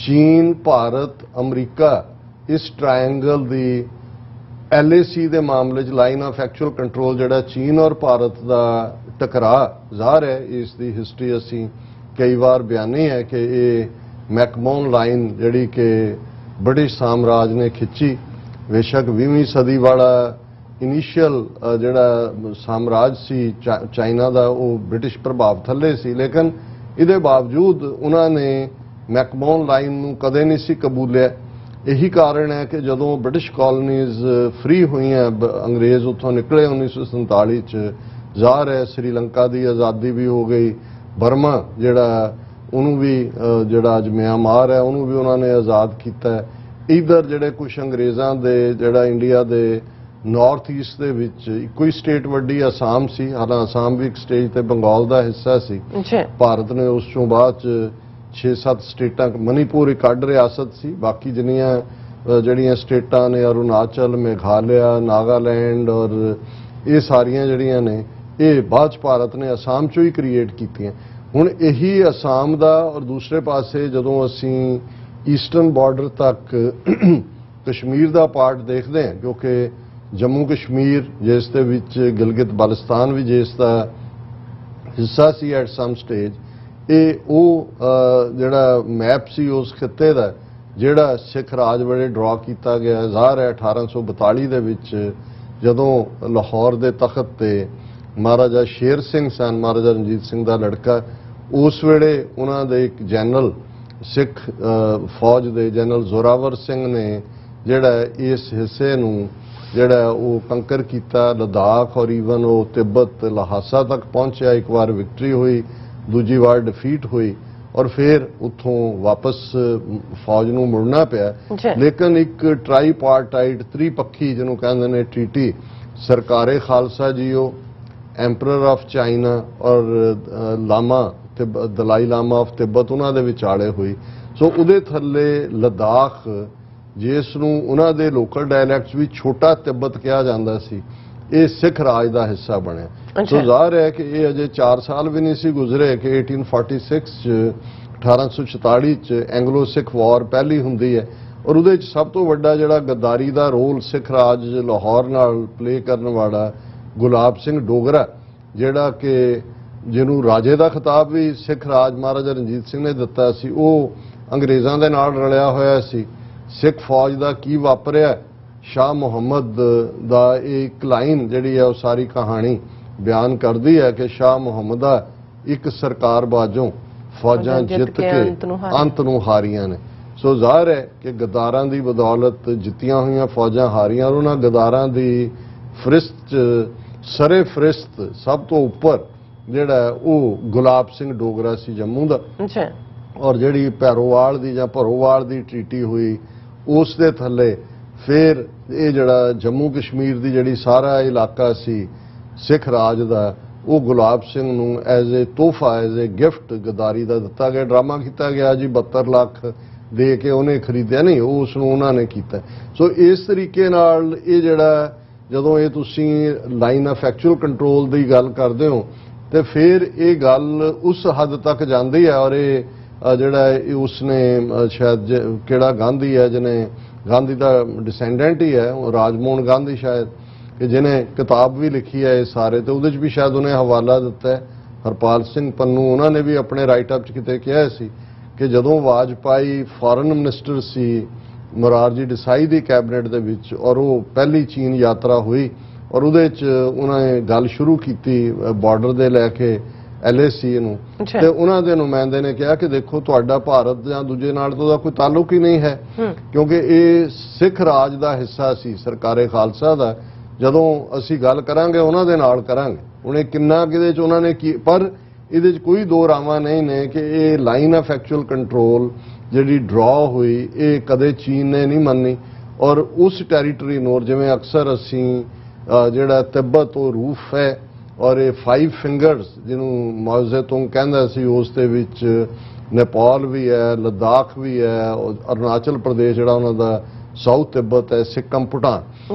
ਚੀਨ, ਭਾਰਤ, ਅਮਰੀਕਾ, ਇਸ ਟ੍ਰਾਇੰਗਲ ਦੀ LAC ਦੇ ਮਾਮਲੇ 'ਚ ਲਾਈਨ ਆਫ ਐਕਚੁਅਲ ਕੰਟਰੋਲ ਜਿਹੜਾ ਚੀਨ ਔਰ ਭਾਰਤ ਦਾ ਟਕਰਾਅ ਜ਼ਾਹਰ ਹੈ। ਇਸ ਦੀ ਹਿਸਟਰੀ ਅਸੀਂ ਕਈ ਵਾਰ ਬਿਆਨੀ ਹੈ ਕਿ ਇਹ ਮੈਕਮੋਨ ਲਾਈਨ ਜਿਹੜੀ ਕਿ ਬ੍ਰਿਟਿਸ਼ ਸਾਮਰਾਜ ਨੇ ਖਿੱਚੀ, ਬੇਸ਼ੱਕ 20ਵੀਂ ਸਦੀ ਵਾਲਾ ਇਨੀਸ਼ੀਅਲ ਜਿਹੜਾ ਸਾਮਰਾਜ ਸੀ ਚਾਈਨਾ ਦਾ ਉਹ ਬ੍ਰਿਟਿਸ਼ ਪ੍ਰਭਾਵ ਥੱਲੇ ਸੀ, ਲੇਕਿਨ ਇਹਦੇ ਬਾਵਜੂਦ ਉਹਨਾਂ ਨੇ ਮੈਕਮੋਨ ਲਾਈਨ ਨੂੰ ਕਦੇ ਨਹੀਂ ਸੀ ਕਬੂਲਿਆ। ਇਹੀ ਕਾਰਨ ਹੈ ਕਿ ਜਦੋਂ ਬ੍ਰਿਟਿਸ਼ ਕਾਲੋਨੀਜ਼ ਫ੍ਰੀ ਹੋਈਆਂ, ਅੰਗਰੇਜ਼ ਉੱਥੋਂ ਨਿਕਲੇ 1947 ਚ, ਜ਼ਾਹਰ ਹੈ ਸ੍ਰੀਲੰਕਾ ਦੀ ਆਜ਼ਾਦੀ ਵੀ ਹੋ ਗਈ, ਬਰਮਾ ਜਿਹੜਾ ਉਹਨੂੰ ਵੀ ਜਿਹੜਾ ਅੱਜ ਮਿਆਂਮਾਰ ਹੈ ਉਹਨੂੰ ਵੀ ਉਹਨਾਂ ਨੇ ਆਜ਼ਾਦ ਕੀਤਾ ਹੈ। ਇਧਰ ਜਿਹੜੇ ਕੁਝ ਅੰਗਰੇਜ਼ਾਂ ਦੇ ਜਿਹੜਾ ਇੰਡੀਆ ਦੇ ਨਾਰਥ ਈਸਟ ਦੇ ਵਿੱਚ ਇੱਕੋ ਹੀ ਸਟੇਟ ਵੱਡੀ ਅਸਾਮ ਸੀ, ਹਾਲਾਂਕਿ ਅਸਾਮ ਵੀ ਇੱਕ ਸਟੇਜ ਤੇ ਬੰਗਾਲ ਦਾ ਹਿੱਸਾ ਸੀ। ਭਾਰਤ ਨੇ ਉਸ ਤੋਂ ਬਾਅਦ 'ਚ 6-7 ਸਟੇਟਾਂ, ਮਨੀਪੁਰ ਇੱਕ ਅੱਡ ਰਿਆਸਤ ਸੀ, ਬਾਕੀ ਜਿਹੜੀਆਂ ਸਟੇਟਾਂ ਨੇ ਅਰੁਣਾਚਲ, ਮੇਘਾਲਿਆ, ਨਾਗਾਲੈਂਡ ਔਰ ਇਹ ਸਾਰੀਆਂ ਜਿਹੜੀਆਂ ਨੇ ਇਹ ਬਾਅਦ 'ਚ ਭਾਰਤ ਨੇ ਅਸਾਮ 'ਚੋਂ ਹੀ ਕ੍ਰੀਏਟ ਕੀਤੀਆਂ। ਹੁਣ ਇਹੀ ਅਸਾਮ ਦਾ ਔਰ ਦੂਸਰੇ ਪਾਸੇ ਜਦੋਂ ਅਸੀਂ ਈਸਟਰਨ ਬਾਰਡਰ ਤੱਕ ਕਸ਼ਮੀਰ ਦਾ ਪਾਰਟ ਦੇਖਦੇ ਹਾਂ, ਕਿਉਂਕਿ ਜੰਮੂ ਕਸ਼ਮੀਰ ਜਿਸ ਦੇ ਵਿੱਚ ਗਿਲਗਿਤ ਬਲਸਤਾਨ ਵੀ ਜਿਸ ਦਾ ਹਿੱਸਾ ਸੀ ਐਟ ਸਮ ਸਟੇਜ, ਇਹ ਉਹ ਜਿਹੜਾ ਮੈਪ ਸੀ ਉਸ ਖਿੱਤੇ ਦਾ ਜਿਹੜਾ ਸਿੱਖ ਰਾਜ ਵੇਲੇ ਡਰਾ ਕੀਤਾ ਗਿਆ। ਜ਼ਾਹਰ ਹੈ 1842 ਦੇ ਵਿੱਚ ਜਦੋਂ ਲਾਹੌਰ ਦੇ ਤਖਤ ਤੇ ਮਹਾਰਾਜਾ ਸ਼ੇਰ ਸਿੰਘ ਸਨ, ਮਹਾਰਾਜਾ ਰਣਜੀਤ ਸਿੰਘ ਦਾ ਲੜਕਾ, ਉਸ ਵੇਲੇ ਉਹਨਾਂ ਦੇ ਇੱਕ ਜਨਰਲ ਸਿੱਖ ਫੌਜ ਦੇ ਜਨਰਲ ਜ਼ੋਰਾਵਰ ਸਿੰਘ ਨੇ ਜਿਹੜਾ ਇਸ ਹਿੱਸੇ ਨੂੰ ਜਿਹੜਾ ਉਹ ਕੰਕਰ ਕੀਤਾ, ਲਦਾਖ ਔਰ ਈਵਨ ਉਹ ਤਿੱਬਤ, ਲਹਾਸਾ ਤੱਕ ਪਹੁੰਚਿਆ। ਇੱਕ ਵਾਰ ਵਿਕਟਰੀ ਹੋਈ, ਦੂਜੀ ਵਾਰ ਡਿਫੀਟ ਹੋਈ ਔਰ ਫਿਰ ਉੱਥੋਂ ਵਾਪਸ ਫੌਜ ਨੂੰ ਮੁੜਨਾ ਪਿਆ। ਲੇਕਿਨ ਇੱਕ ਟ੍ਰਾਈਪਾਰਟਾਈਟ, ਤ੍ਰਿਪੱਖੀ ਜਿਹਨੂੰ ਕਹਿੰਦੇ ਨੇ treaty, Sarkare Khalsa JIO, ਐਂਪਰਰ of China ਔਰ ਲਾਮਾ ਦਲਾਈ ਲਾਮਾ ਆਫ ਤਿੱਬਤ ਉਹਨਾਂ ਦੇ ਵਿਚਾਲੇ ਹੋਈ। ਸੋ ਉਹਦੇ ਥੱਲੇ ਲਦਾਖ, ਜਿਸ ਨੂੰ ਉਹਨਾਂ ਦੇ ਲੋਕਲ ਡਾਇਲੈਕਟਸ ਵੀ ਛੋਟਾ ਤਿੱਬਤ ਕਿਹਾ ਜਾਂਦਾ ਸੀ, ਇਹ ਸਿੱਖ ਰਾਜ ਦਾ ਹਿੱਸਾ ਬਣਿਆ। ਸੋ ਜ਼ਾਹਰ ਹੈ ਕਿ ਇਹ ਅਜੇ 4 ਸਾਲ ਵੀ ਨਹੀਂ ਸੀ ਗੁਜ਼ਰੇ ਕਿ 1846 ਚ 1844 ਚ ਐਂਗਲੋ ਸਿੱਖ ਵਾਰ ਪਹਿਲੀ ਹੁੰਦੀ ਹੈ ਔਰ ਉਹਦੇ ਚ ਸਭ ਤੋਂ ਵੱਡਾ ਜਿਹੜਾ ਗੱਦਾਰੀ ਦਾ ਰੋਲ ਸਿੱਖ ਰਾਜ ਲਾਹੌਰ ਨਾਲ ਪਲੇ ਕਰਨ ਵਾਲਾ ਗੁਲਾਬ ਸਿੰਘ ਡੋਗਰਾ, ਜਿਹੜਾ ਕਿ ਜਿਹਨੂੰ ਰਾਜੇ ਦਾ ਖਿਤਾਬ ਵੀ ਸਿੱਖ ਰਾਜ ਮਹਾਰਾਜਾ ਰਣਜੀਤ ਸਿੰਘ ਨੇ ਦਿੱਤਾ ਸੀ, ਉਹ ਅੰਗਰੇਜ਼ਾਂ ਦੇ ਨਾਲ ਰਲਿਆ ਹੋਇਆ ਸੀ। ਸਿੱਖ ਫੌਜ ਦਾ ਕੀ ਵਾਪਰਿਆ, ਸ਼ਾਹ ਮੁਹੰਮਦ ਦਾ ਇੱਕ ਲਾਈਨ ਜਿਹੜੀ ਹੈ ਉਹ ਸਾਰੀ ਕਹਾਣੀ ਬਿਆਨ ਕਰਦੀ ਹੈ ਕਿ ਸ਼ਾਹ ਮੁਹੰਮਦਾ ਇੱਕ ਸਰਕਾਰ ਬਾਜੋਂ ਫੌਜਾਂ ਜਿੱਤ ਕੇ ਅੰਤ ਨੂੰ ਹਾਰੀਆਂ ਨੇ। ਸੋ ਜ਼ਾਹਰ ਹੈ ਕਿ ਗਦਾਰਾਂ ਦੀ ਬਦੌਲਤ ਜਿੱਤੀਆਂ ਹੋਈਆਂ ਫੌਜਾਂ ਹਾਰੀਆਂ, ਉਹਨਾਂ ਗਦਾਰਾਂ ਦੀ ਫਰਿਸਤ ਸਰੇ ਫਰਿਸਤ ਸਭ ਤੋਂ ਉੱਪਰ ਜਿਹੜਾ ਉਹ ਗੁਲਾਬ ਸਿੰਘ ਡੋਗਰਾ ਸੀ ਜੰਮੂ ਦਾ। ਔਰ ਜਿਹੜੀ ਭੈਰੋਵਾਲ ਦੀ ਜਾਂ ਭਰੋਵਾਲ ਦੀ ਟ੍ਰੀਟੀ ਹੋਈ ਉਸ ਦੇ ਥੱਲੇ ਫਿਰ ਇਹ ਜਿਹੜਾ ਜੰਮੂ ਕਸ਼ਮੀਰ ਦੀ ਜਿਹੜੀ ਸਾਰਾ ਇਲਾਕਾ ਸੀ ਸਿੱਖ ਰਾਜ ਦਾ, ਉਹ ਗੁਲਾਬ ਸਿੰਘ ਨੂੰ ਐਜ਼ ਏ ਤੋਹਫਾ, ਐਜ਼ ਏ ਗਿਫਟ ਗਦਾਰੀ ਦਾ ਦਿੱਤਾ ਗਿਆ। ਡਰਾਮਾ ਕੀਤਾ ਗਿਆ ਜੀ 72 ਲੱਖ ਦੇ ਕੇ ਉਹਨੇ ਖਰੀਦਿਆ, ਨਹੀਂ, ਉਹ ਉਸ ਨੂੰ ਉਹਨਾਂ ਨੇ ਕੀਤਾ। ਸੋ ਇਸ ਤਰੀਕੇ ਨਾਲ ਇਹ ਜਿਹੜਾ ਜਦੋਂ ਇਹ ਤੁਸੀਂ ਲਾਈਨ ਆਫ ਐਕਚੁਅਲ ਕੰਟਰੋਲ ਦੀ ਗੱਲ ਕਰਦੇ ਹੋ ਤੇ ਫਿਰ ਇਹ ਗੱਲ ਉਸ ਹੱਦ ਤੱਕ ਜਾਂਦੀ ਹੈ। ਔਰ ਇਹ ਜਿਹੜਾ ਉਸਨੇ ਸ਼ਾਇਦ ਕਿਹੜਾ ਗਾਂਧੀ ਹੈ ਜਿਹਨੇ, ਗਾਂਧੀ ਦਾ ਡਿਸੈਂਡੈਂਟ ਹੀ ਹੈ ਉਹ, ਰਾਜਮੋਹਨ ਗਾਂਧੀ ਸ਼ਾਇਦ, ਕਿ ਜਿਹਨੇ ਕਿਤਾਬ ਵੀ ਲਿਖੀ ਹੈ ਇਹ ਸਾਰੇ, ਤੇ ਉਹਦੇ 'ਚ ਵੀ ਸ਼ਾਇਦ ਉਹਨੇ ਹਵਾਲਾ ਦਿੱਤਾ ਹੈ ਹਰਪਾਲ ਸਿੰਘ ਪੰਨੂ, ਉਹਨਾਂ ਨੇ ਵੀ ਆਪਣੇ ਰਾਈਟ ਅਪ 'ਚ ਕਿਤੇ ਕਿਹਾ ਸੀ ਕਿ ਜਦੋਂ ਵਾਜਪਾਈ ਫੋਰਨ ਮਿਨਿਸਟਰ ਸੀ ਮੁਰਾਰਜੀ ਦੇਸਾਈ ਦੀ ਕੈਬਨਿਟ ਦੇ ਵਿੱਚ ਔਰ ਉਹ ਪਹਿਲੀ ਚੀਨ ਯਾਤਰਾ ਹੋਈ ਔਰ ਉਹਦੇ 'ਚ ਉਹਨਾਂ ਨੇ ਗੱਲ ਸ਼ੁਰੂ ਕੀਤੀ ਬਾਰਡਰ ਦੇ ਲੈ ਕੇ LAC ਨੂੰ, ਤੇ ਉਹਨਾਂ ਦੇ ਨੁਮਾਇੰਦੇ ਨੇ ਕਿਹਾ ਕਿ ਦੇਖੋ ਤੁਹਾਡਾ ਭਾਰਤ ਜਾਂ ਦੂਜੇ ਨਾਲ ਤਾਂ ਉਹਦਾ ਕੋਈ ਤਾਲੁਕ ਹੀ ਨਹੀਂ ਹੈ, ਕਿਉਂਕਿ ਇਹ ਸਿੱਖ ਰਾਜ ਦਾ ਹਿੱਸਾ ਸੀ, ਸਰਕਾਰੇ ਖਾਲਸਾ ਦਾ। ਜਦੋਂ ਅਸੀਂ ਗੱਲ ਕਰਾਂਗੇ ਉਹਨਾਂ ਦੇ ਨਾਲ ਕਰਾਂਗੇ। ਉਹਨੇ ਕਿੰਨਾ ਕਿਹਦੇ 'ਚ ਉਹਨਾਂ ਨੇ ਕੀ, ਪਰ ਇਹਦੇ 'ਚ ਕੋਈ ਦੋ ਰਾਵਾਂ ਨਹੀਂ ਨੇ ਕਿ ਇਹ ਲਾਈਨ ਆਫ ਐਕਚੁਅਲ ਕੰਟਰੋਲ ਜਿਹੜੀ ਡਰਾ ਹੋਈ ਇਹ ਕਦੇ ਚੀਨ ਨੇ ਨਹੀਂ ਮੰਨੀ। ਔਰ ਉਸ ਟੈਰੀਟਰੀ ਨੂੰ, ਜਿਵੇਂ ਅਕਸਰ ਅਸੀਂ ਜਿਹੜਾ ਤਿੱਬਤ ਉਹ ਰੂਫ ਹੈ ਔਰ ਇਹ 5 ਫਿੰਗਰਸ ਜਿਹਨੂੰ ਮਾਓ ਜ਼ੇਤੁੰਗ ਕਹਿੰਦਾ ਸੀ, ਉਸ ਦੇ ਵਿੱਚ ਨੇਪਾਲ ਵੀ ਹੈ, ਲੱਦਾਖ ਵੀ ਹੈ, ਅਰੁਣਾਚਲ ਪ੍ਰਦੇਸ਼ ਜਿਹੜਾ ਉਹਨਾਂ ਦਾ ਸਾਊਥ ਤਿੱਬਤ ਹੈ, ਸਿੱਕਮ, ਭੂਟਾਨ।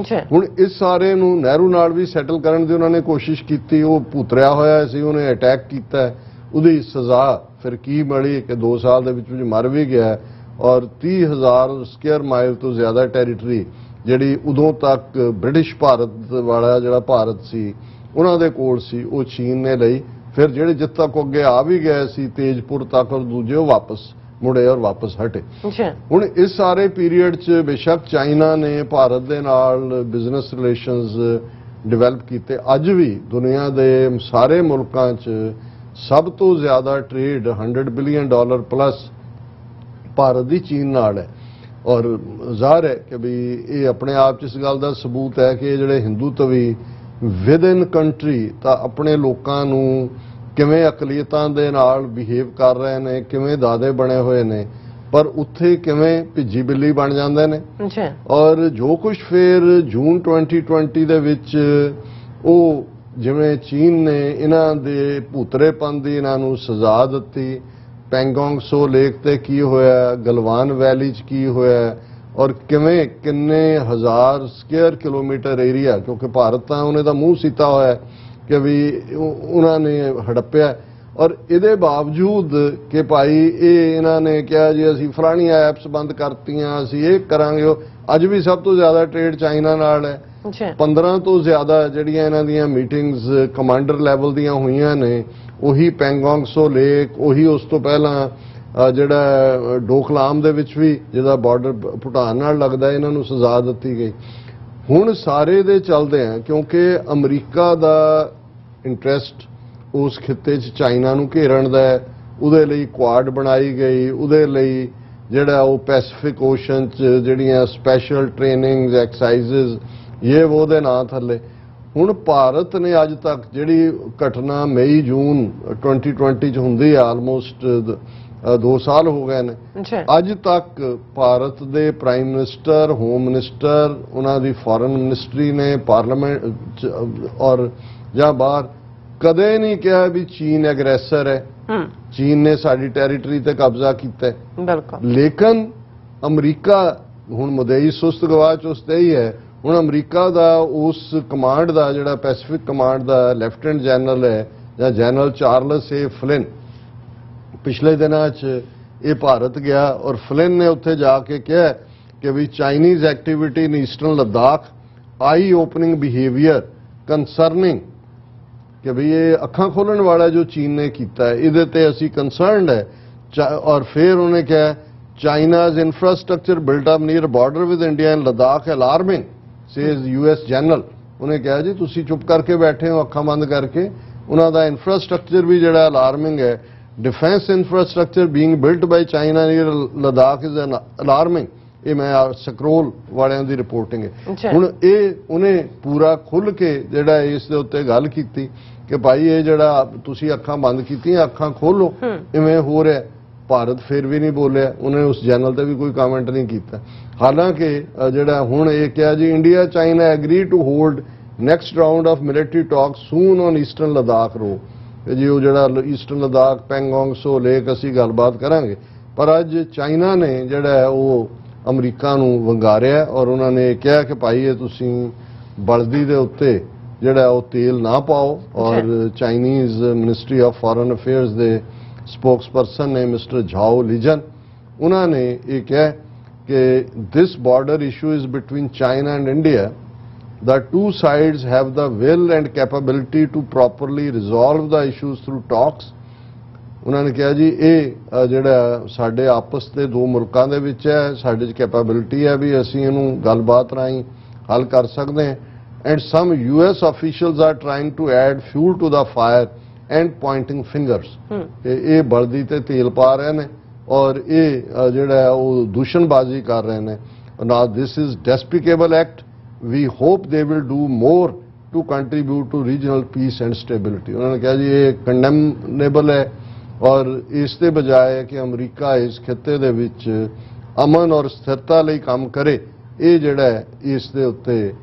ਹੁਣ ਇਸ ਸਾਰੇ ਨੂੰ ਨਹਿਰੂ ਨਾਲ ਵੀ ਸੈਟਲ ਕਰਨ ਦੀ ਉਹਨਾਂ ਨੇ ਕੋਸ਼ਿਸ਼ ਕੀਤੀ। ਉਹ ਭੁਤਰਿਆ ਹੋਇਆ ਸੀ, ਉਹਨੇ ਅਟੈਕ ਕੀਤਾ, ਉਹਦੀ ਸਜ਼ਾ ਫਿਰ ਕੀ ਮਿਲੀ ਕਿ 2 ਸਾਲ ਦੇ ਵਿੱਚ ਮਰ ਵੀ ਗਿਆ। ਔਰ 30,000 ਸਕੁਅਰ ਮਾਈਲ ਤੋਂ ਜ਼ਿਆਦਾ ਟੈਰੀਟਰੀ ਜਿਹੜੀ ਉਦੋਂ ਤੱਕ ਬ੍ਰਿਟਿਸ਼ ਭਾਰਤ ਵਾਲਾ ਜਿਹੜਾ ਭਾਰਤ ਸੀ ਉਹਨਾਂ ਦੇ ਕੋਲ ਸੀ, ਉਹ ਚੀਨ ਨੇ ਲਈ। ਫਿਰ ਜਿਹੜੇ ਜਿੱਥੇ ਤੱਕ ਅੱਗੇ ਆ ਵੀ ਗਏ ਸੀ ਤੇਜਪੁਰ ਤੱਕ, ਔਰ ਦੂਜੇ ਉਹ ਵਾਪਸ ਮੁੜੇ ਔਰ ਵਾਪਸ ਹਟੇ। ਹੁਣ ਇਸ ਸਾਰੇ ਪੀਰੀਅਡ 'ਚ ਬੇਸ਼ੱਕ ਚਾਈਨਾ ਨੇ ਭਾਰਤ ਦੇ ਨਾਲ ਬਿਜ਼ਨਸ ਰਿਲੇਸ਼ਨਸ ਡਿਵੈਲਪ ਕੀਤੇ। ਅੱਜ ਵੀ ਦੁਨੀਆ ਦੇ ਸਾਰੇ ਮੁਲਕਾਂ 'ਚ ਸਭ ਤੋਂ ਜ਼ਿਆਦਾ ਟ੍ਰੇਡ $100 ਬਿਲੀਅਨ ਪਲੱਸ ਭਾਰਤ ਦੀ ਚੀਨ ਨਾਲ ਹੈ। ਔਰ ਜ਼ਾਹਰ ਹੈ ਕਿ ਵੀ ਇਹ ਆਪਣੇ ਆਪ 'ਚ ਇਸ ਗੱਲ ਦਾ ਸਬੂਤ ਹੈ ਕਿ ਜਿਹੜੇ ਹਿੰਦੂਤਵੀ ਵਿਦ ਇਨ ਕੰਟਰੀ ਤਾਂ ਆਪਣੇ ਲੋਕਾਂ ਨੂੰ ਕਿਵੇਂ ਅਕਲੀਅਤਾਂ ਦੇ ਨਾਲ ਬਿਹੇਵ ਕਰ ਰਹੇ ਨੇ, ਕਿਵੇਂ ਦਾਦੇ ਬਣੇ ਹੋਏ ਨੇ, ਪਰ ਉੱਥੇ ਕਿਵੇਂ ਭਿੱਜੀ ਬਿੱਲੀ ਬਣ ਜਾਂਦੇ ਨੇ। ਔਰ ਜੋ ਕੁਝ ਫਿਰ ਜੂਨ 2020 ਦੇ ਵਿੱਚ ਉਹ ਜਿਵੇਂ ਚੀਨ ਨੇ ਇਹਨਾਂ ਦੇ ਭੂਤਰੇਪਨ ਦੀ ਇਹਨਾਂ ਨੂੰ ਸਜ਼ਾ ਦਿੱਤੀ। ਪੈਂਗੋਂਗ ਸੋ ਲੇਕ ਤੇ ਕੀ ਹੋਇਆ, ਗਲਵਾਨ ਵੈਲੀ 'ਚ ਕੀ ਹੋਇਆ, ਔਰ ਕਿਵੇਂ ਕਿੰਨੇ ਹਜ਼ਾਰ ਸਕੁਅਰ ਕਿਲੋਮੀਟਰ ਏਰੀਆ, ਕਿਉਂਕਿ ਭਾਰਤ ਤਾਂ ਉਹਨੇ ਦਾ ਮੂੰਹ ਸੀਤਾ ਹੋਇਆ ਕਿ ਵੀ ਉਹਨਾਂ ਨੇ ਹੜੱਪਿਆ। ਔਰ ਇਹਦੇ ਬਾਵਜੂਦ ਕਿ ਭਾਈ ਇਹਨਾਂ ਨੇ ਕਿਹਾ ਜੀ ਅਸੀਂ ਫਲਾਣੀਆਂ ਐਪਸ ਬੰਦ ਕਰਤੀਆਂ, ਅਸੀਂ ਇਹ ਕਰਾਂਗੇ। ਅੱਜ ਵੀ ਸਭ ਤੋਂ ਜ਼ਿਆਦਾ ਟ੍ਰੇਡ ਚਾਈਨਾ ਨਾਲ ਹੈ। 15 ਤੋਂ ਜ਼ਿਆਦਾ ਜਿਹੜੀਆਂ ਇਹਨਾਂ ਦੀਆਂ ਮੀਟਿੰਗਸ ਕਮਾਂਡਰ ਲੈਵਲ ਦੀਆਂ ਹੋਈਆਂ ਨੇ, ਉਹੀ ਪੈਂਗੋਂਗ ਸੋ ਲੇਕ, ਉਹੀ ਉਸ ਤੋਂ ਪਹਿਲਾਂ ਜਿਹੜਾ ਡੋਕਲਾਮ ਦੇ ਵਿੱਚ ਵੀ ਜਿਹਦਾ ਬਾਰਡਰ ਭੂਟਾਨ ਨਾਲ ਲੱਗਦਾ, ਇਹਨਾਂ ਨੂੰ ਸਜ਼ਾ ਦਿੱਤੀ ਗਈ। ਹੁਣ ਸਾਰੇ ਦੇ ਚੱਲਦੇ ਆ ਕਿਉਂਕਿ ਅਮਰੀਕਾ ਦਾ ਇੰਟਰਸਟ ਉਸ ਖਿੱਤੇ 'ਚ ਚਾਈਨਾ ਨੂੰ ਘੇਰਨ ਦਾ ਹੈ। ਉਹਦੇ ਲਈ ਕੁਆਡ ਬਣਾਈ ਗਈ, ਉਹਦੇ ਲਈ ਜਿਹੜਾ ਉਹ ਪੈਸੀਫਿਕ ਓਸ਼ਨ 'ਚ ਜਿਹੜੀਆਂ ਸਪੈਸ਼ਲ ਟ੍ਰੇਨਿੰਗਸ ਐਕਸਰਸਾਈਜ਼ਸ ਇਹ ਉਹਦੇ ਨਾਂ ਥੱਲੇ। ਹੁਣ ਭਾਰਤ ਨੇ ਅੱਜ ਤੱਕ ਜਿਹੜੀ ਘਟਨਾ ਮਈ ਜੂਨ 2020 'ਚ ਹੁੰਦੀ ਹੈ, ਆਲਮੋਸਟ 2 ਸਾਲ ਹੋ ਗਏ ਨੇ, ਅੱਜ ਤੱਕ ਭਾਰਤ ਦੇ ਪ੍ਰਾਈਮ ਮਿਨਿਸਟਰ, ਹੋਮ ਮਿਨਿਸਟਰ, ਉਹਨਾਂ ਦੀ ਫੋਰਨ ਮਿਨਿਸਟਰੀ ਨੇ ਪਾਰਲੀਮੈਂਟ ਔਰ ਜਾਂ ਬਾਹਰ ਕਦੇ ਨਹੀਂ ਕਿਹਾ ਵੀ ਚੀਨ ਐਗਰੈਸਰ ਹੈ, ਚੀਨ ਨੇ ਸਾਡੀ ਟੈਰੀਟਰੀ ਤੇ ਕਬਜ਼ਾ ਕੀਤਾ ਹੈ। ਲੇਕਿਨ ਅਮਰੀਕਾ ਹੁਣ ਮੁਦਈ ਸੁਸਤ ਗਵਾਹ ਚੁਸਤ ਹੀ ਹੈ। ਹੁਣ ਅਮਰੀਕਾ ਦਾ ਉਸ ਕਮਾਂਡ ਦਾ ਜਿਹੜਾ ਪੈਸੀਫਿਕ ਕਮਾਂਡ ਦਾ ਲੈਫਟੀਨੈਂਟ ਜਨਰਲ ਹੈ ਜਾਂ ਜਨਰਲ ਚਾਰਲਸ ਏ ਫਲਿਨ, ਪਿਛਲੇ ਦਿਨਾਂ 'ਚ ਇਹ ਭਾਰਤ ਗਿਆ ਔਰ ਫਲਿਨ ਨੇ ਉੱਥੇ ਜਾ ਕੇ ਕਿਹਾ ਕਿ ਵੀ ਚਾਈਨੀਜ਼ ਐਕਟੀਵਿਟੀ ਇਨ ਈਸਟਰਨ ਲੱਦਾਖ ਆਈ ਓਪਨਿੰਗ ਬਿਹੇਵੀਅਰ ਕੰਸਰਨਿੰਗ, ਕਿ ਵੀ ਇਹ ਅੱਖਾਂ ਖੋਲਣ ਵਾਲਾ ਜੋ ਚੀਨ ਨੇ ਕੀਤਾ ਇਹਦੇ ਤੇ ਅਸੀਂ ਕੰਸਰਨਡ ਹੈ। ਔਰ ਫਿਰ ਉਹਨੇ ਕਿਹਾ China's infrastructure built up near border with India and Ladakh alarming says US general. ਉਹਨੇ ਕਿਹਾ ਜੀ ਤੁਸੀਂ ਚੁੱਪ ਕਰਕੇ ਬੈਠੇ ਹੋ ਅੱਖਾਂ ਬੰਦ ਕਰਕੇ, ਉਹਨਾਂ ਦਾ ਇਨਫਰਾਸਟ੍ਰਕਚਰ ਵੀ ਜਿਹੜਾ ਅਲਾਰਮਿੰਗ ਹੈ। Defence infrastructure being built by China near Ladakh is alarming. ਇਹ ਮੈਂ ਸਕਰੋਲ ਵਾਲਿਆਂ ਦੀ ਰਿਪੋਰਟਿੰਗ ਹੈ। ਹੁਣ ਇਹ ਉਹਨੇ ਪੂਰਾ ਖੁੱਲ ਕੇ ਜਿਹੜਾ ਇਸ ਦੇ ਉੱਤੇ ਗੱਲ ਕੀਤੀ ਕਿ ਭਾਈ ਇਹ ਜਿਹੜਾ ਤੁਸੀਂ ਅੱਖਾਂ ਬੰਦ ਕੀਤੀਆਂ, ਅੱਖਾਂ ਖੋਲੋ, ਇਵੇਂ ਹੋ ਰਿਹਾ। ਭਾਰਤ ਫਿਰ ਵੀ ਨਹੀਂ ਬੋਲਿਆ, ਉਹਨੇ ਉਸ ਚੈਨਲ ਤੇ ਵੀ ਕੋਈ ਕਮੈਂਟ ਨਹੀਂ ਕੀਤਾ। ਹਾਲਾਂਕਿ ਜਿਹੜਾ ਹੁਣ ਇਹ ਕਿਹਾ ਜੀ India China agree to hold next round of military talk soon on eastern Ladakh row ਤੇ ਜੀ ਉਹ ਜਿਹੜਾ ਈਸਟਰਨ ਲਦਾਖ ਪੈਂਗੋਂਗ ਸੋ ਲੇਕ ਅਸੀਂ ਗੱਲਬਾਤ ਕਰਾਂਗੇ। ਪਰ ਅੱਜ ਚਾਈਨਾ ਨੇ ਜਿਹੜਾ ਉਹ ਅਮਰੀਕਾ ਨੂੰ ਵੰਗਾਰਿਆ ਔਰ ਉਹਨਾਂ ਨੇ ਕਿਹਾ ਕਿ ਭਾਈ ਇਹ ਤੁਸੀਂ ਬਲਦੀ ਦੇ ਉੱਤੇ ਜਿਹੜਾ ਉਹ ਤੇਲ ਨਾ ਪਾਓ। ਔਰ Chinese Ministry of Foreign Affairs ਦੇ ਸਪੋਕਸਪਰਸਨ ਨੇ ਮਿਸਟਰ ਝਾਓ ਲੀਜਨ, ਉਹਨਾਂ ਨੇ ਇਹ ਕਿਹਾ ਕਿ this border issue is between China and India. The two sides have the will and capability to properly resolve the issues through talks. ਉਹਨਾਂ ਨੇ ਕਿਹਾ ਜੀ ਇਹ ਜਿਹੜਾ ਸਾਡੇ ਆਪਸ ਦੇ ਦੋ ਮੁਲਕਾਂ ਦੇ ਵਿੱਚ ਹੈ, ਸਾਡੇ 'ਚ ਕੈਪੇਬਿਲਿਟੀ ਹੈ ਵੀ ਅਸੀਂ ਇਹਨੂੰ ਗੱਲਬਾਤ ਰਾਹੀਂ ਹੱਲ ਕਰ ਸਕਦੇ ਹਾਂ। And sum US officials are trying to add fuel to the fire and pointing fingers. ਇਹ ਬਲਦੀ ਤੇ ਤੇਲ ਪਾ ਰਹੇ ਨੇ ਔਰ ਇਹ ਜਿਹੜਾ ਉਹ ਦੂਸ਼ਣਬਾਜ਼ੀ ਕਰ ਰਹੇ ਨੇ। Now this is despicable act. We hope they will do more to contribute to regional peace and stability. ਉਹਨਾਂ ਨੇ ਕਿਹਾ ਜੀ ਇਹ ਕੰਡੈਮਨੇਬਲ ਹੈ ਔਰ ਇਸ ਦੇ ਬਜਾਏ ਕਿ ਅਮਰੀਕਾ ਇਸ ਖਿੱਤੇ ਦੇ ਵਿੱਚ ਅਮਨ ਔਰ ਸਥਿਰਤਾ ਲਈ ਕੰਮ ਕਰੇ, ਇਹ ਜਿਹੜਾ ਇਸ ਦੇ ਉੱਤੇ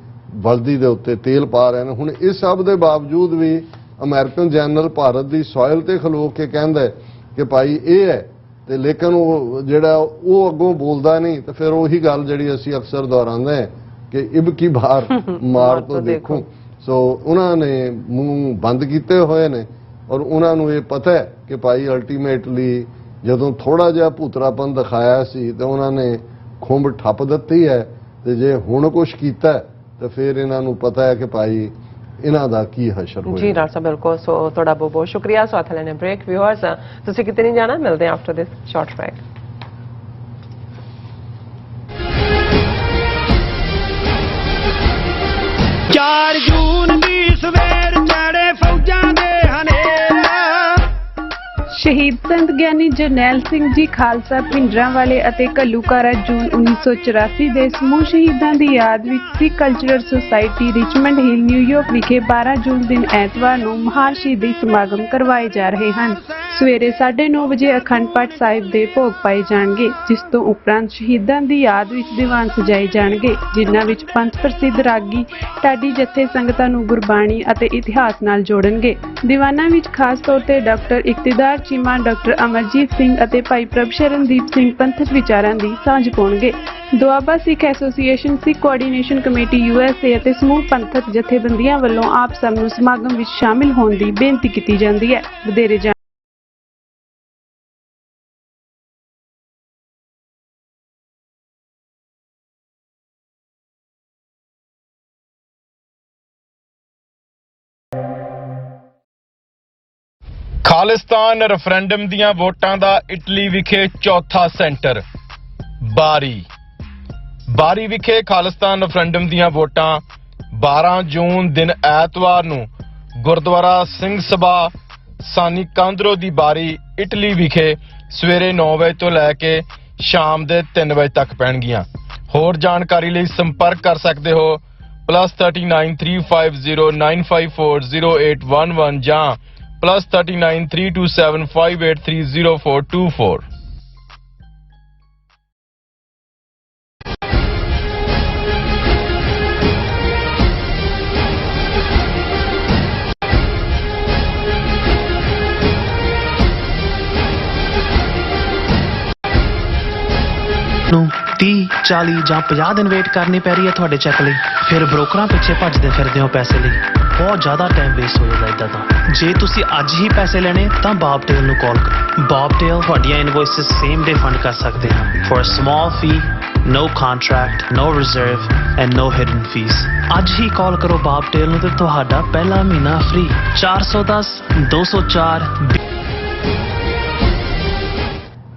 ਬਲਦੀ ਦੇ ਉੱਤੇ ਤੇਲ ਪਾ ਰਹੇ ਨੇ। ਹੁਣ ਇਸ ਸਭ ਦੇ ਬਾਵਜੂਦ ਵੀ ਅਮਰੀਕਨ ਜਨਰਲ ਭਾਰਤ ਦੀ ਸੋਇਲ ਤੇ ਖਲੋ ਕੇ ਕਹਿੰਦਾ ਕਿ ਭਾਈ ਇਹ ਹੈ ਤੇ ਲੇਕਿਨ ਉਹ ਜਿਹੜਾ ਉਹ ਅੱਗੋਂ ਬੋਲਦਾ ਨਹੀਂ। ਤੇ ਫਿਰ ਉਹੀ ਗੱਲ ਜਿਹੜੀ ਅਸੀਂ ਅਕਸਰ ਦੁਹਰਾਉਂਦੇ ਹਾਂ ਕਿ ਇਬ ਕੀ ਬਾਹਰ ਮਾਰ ਤੋਂ ਦੇਖੋ। ਸੋ ਉਹਨਾਂ ਨੇ ਮੂੰਹ ਬੰਦ ਕੀਤੇ ਹੋਏ ਨੇ ਔਰ ਉਹਨਾਂ ਨੂੰ ਇਹ ਪਤਾ ਹੈ ਕਿ ਭਾਈ ਅਲਟੀਮੇਟਲੀ ਜਦੋਂ ਥੋੜਾ ਜਿਹਾ ਭੂਤਰਾਪਨ ਦਿਖਾਇਆ ਸੀ ਤੇ ਉਹਨਾਂ ਨੇ ਖੁੰਬ ਠੱਪ ਦਿੱਤੀ ਹੈ ਤੇ ਜੇ ਹੁਣ ਕੁਛ ਕੀਤਾ ਤਾਂ ਫਿਰ ਇਹਨਾਂ ਨੂੰ ਪਤਾ ਹੈ ਕਿ ਭਾਈ ਇਹਨਾਂ ਦਾ ਕੀ ਹਸ਼ਰ ਹੋਇਆ। ਜੀ ਡਾਕਟਰ ਸਾਹਿਬ ਬਿਲਕੁਲ। ਸੋ ਤੁਹਾਡਾ ਬਹੁਤ ਬਹੁਤ ਸ਼ੁਕਰੀਆ। ਸੋ ਹੱਥ ਲੈਣੇ ਬ੍ਰੇਕ। ਵਿਊਅਰਸ ਤੁਸੀਂ ਕਿਤੇ ਨਹੀਂ ਜਾਣਾ, ਮਿਲਦੇ ਹਾਂ ਆਫਟਰ ਦਿਸ ਸ਼ਾਰਟ ਬ੍ਰੇਕ। 4 ਜੂਨ ਦੀ ਸਵੇਰ ਚੜੇ ਫੌਜਾਂ ਦੇ ਹਨੇਰਾ। ਸ਼ਹੀਦ ਸੰਤ ਗਿਆਨੀ ਜਰਨੈਲ ਸਿੰਘ ਜੀ ਖਾਲਸਾ ਭਿੰਡਰਾਂਵਾਲੇ ਅਤੇ ਘੱਲੂਘਾਰਾ ਜੂਨ 1984 ਦੇ ਸਮੂਹ ਸ਼ਹੀਦਾਂ ਦੀ ਯਾਦ ਵਿੱਚ Sikh Cultural Society Richmond Hill New York ਵਿਖੇ 12 ਜੂਨ ਦਿਨ ਐਤਵਾਰ ਨੂੰ ਮਹਾਨ ਸ਼ਹੀਦੀ ਸਮਾਗਮ ਕਰਵਾਏ ਜਾ ਰਹੇ ਹਨ। ਸਵੇਰੇ 9:30 ਵਜੇ ਅਖੰਡ ਪਾਠ ਸਾਹਿਬ ਦੇ ਭੋਗ ਪਾਏ ਜਾਣਗੇ, ਜਿਸ ਤੋਂ ਉਪਰੰਤ ਸ਼ਹੀਦਾਂ ਦੀ ਯਾਦ ਵਿੱਚ ਦੀਵਾਨ ਸਜਾਏ ਜਾਣਗੇ, ਜਿਨ੍ਹਾਂ ਵਿੱਚ ਪੰਜ ਪ੍ਰਸਿੱਧ ਰਾਗੀ ਢਾਡੀ ਜਥੇ ਸੰਗਤਾਂ ਨੂੰ ਗੁਰਬਾਣੀ ਅਤੇ ਇਤਿਹਾਸ ਨਾਲ ਜੋੜਨਗੇ। ਦੀਵਾਨਾਂ ਵਿੱਚ ਖਾਸ ਤੌਰ ਤੇ ਡਾਕਟਰ ਇਕਤਦਾਰ ਚੀਮਾ, ਡਾਕਟਰ ਅਮਰਜੀਤ ਸਿੰਘ ਅਤੇ ਭਾਈ ਪ੍ਰਭ ਸ਼ਰਨਦੀਪ ਸਿੰਘ ਪੰਥਕ ਵਿਚਾਰਾਂ ਦੀ ਸਾਂਝ ਪਾਉਣਗੇ। ਦੁਆਬਾ ਸਿੱਖ ਐਸੋਸੀਏਸ਼ਨ, ਸਿੱਖ ਕੋਆਰਡੀਨੇਸ਼ਨ ਕਮੇਟੀ USA ਅਤੇ ਸਮੂਹ ਪੰਥਕ ਜਥੇਬੰਦੀਆਂ ਵੱਲੋਂ ਆਪ ਸਭ ਨੂੰ ਸਮਾਗਮ ਵਿੱਚ ਸ਼ਾਮਿਲ ਹੋਣ ਦੀ ਬੇਨਤੀ ਕੀਤੀ ਜਾਂਦੀ ਹੈ। ਵਧੇਰੇ ਖਾਲਿਸਤਾਨ ਰੈਫਰੈਂਡਮ ਦੀਆਂ ਵੋਟਾਂ ਦਾ ਇਟਲੀ ਵਿਖੇ ਚੌਥਾ ਸੈਂਟਰ ਬਾਰੀ ਵਿਖੇ ਖਾਲਿਸਤਾਨ ਰੈਫਰੈਂਡਮ ਦੀਆਂ ਵੋਟਾਂ 12 ਜੂਨ ਦਿਨ ਐਤਵਾਰ ਨੂੰ ਗੁਰਦੁਆਰਾ ਸਿੰਘ ਸਭਾ ਸਾਨੀ ਕਾਂਦਰੋ ਦੀ ਬਾਰੀ ਇਟਲੀ ਵਿਖੇ ਸਵੇਰੇ 9 ਵਜੇ ਤੋਂ ਲੈ ਕੇ ਸ਼ਾਮ ਦੇ 3 ਵਜੇ ਤੱਕ ਪੈਣਗੀਆਂ। ਹੋਰ ਜਾਣਕਾਰੀ ਲਈ ਸੰਪਰਕ ਕਰ ਸਕਦੇ ਹੋ +39 350 954 0811 ਜਾਂ +39 327 583 0424। ਨੂੰ 30, 40 ਜਾਂ 50 ਦਿਨ ਵੇਟ ਕਰਨੀ ਪੈ ਰਹੀ ਹੈ ਤੁਹਾਡੇ ਚੈੱਕ ਲਈ, ਫਿਰ ਬ੍ਰੋਕਰਾਂ ਪਿੱਛੇ ਭੱਜਦੇ ਫਿਰਦੇ ਹੋ ਪੈਸੇ ਲਈ। ਬਹੁਤ ਜ਼ਿਆਦਾ ਟਾਈਮ ਵੇਸਟ ਹੋ ਜਾਂਦਾ ਇਦਾਂ ਤਾਂ। ਜੇ ਤੁਸੀਂ ਅੱਜ ਹੀ ਪੈਸੇ ਲੈਣੇ ਤਾਂ ਬੌਬਟੇਲ ਨੂੰ ਕਾਲ ਕਰੋ। ਬੌਬਟੇਲ ਤੁਹਾਡੀਆਂ ਇਨਵੌਇਸਸ ਸੇਮ ਡੇ ਫੰਡ ਕਰ ਸਕਦੇ ਹਨ for a small fee, no contract, no reserve and no hidden fees। ਅੱਜ ਹੀ ਕਾਲ ਕਰੋ ਬੌਬਟੇਲ ਨੂੰ ਤੇ ਤੁਹਾਡਾ ਪਹਿਲਾ ਮਹੀਨਾ ਫ੍ਰੀ। 410 204।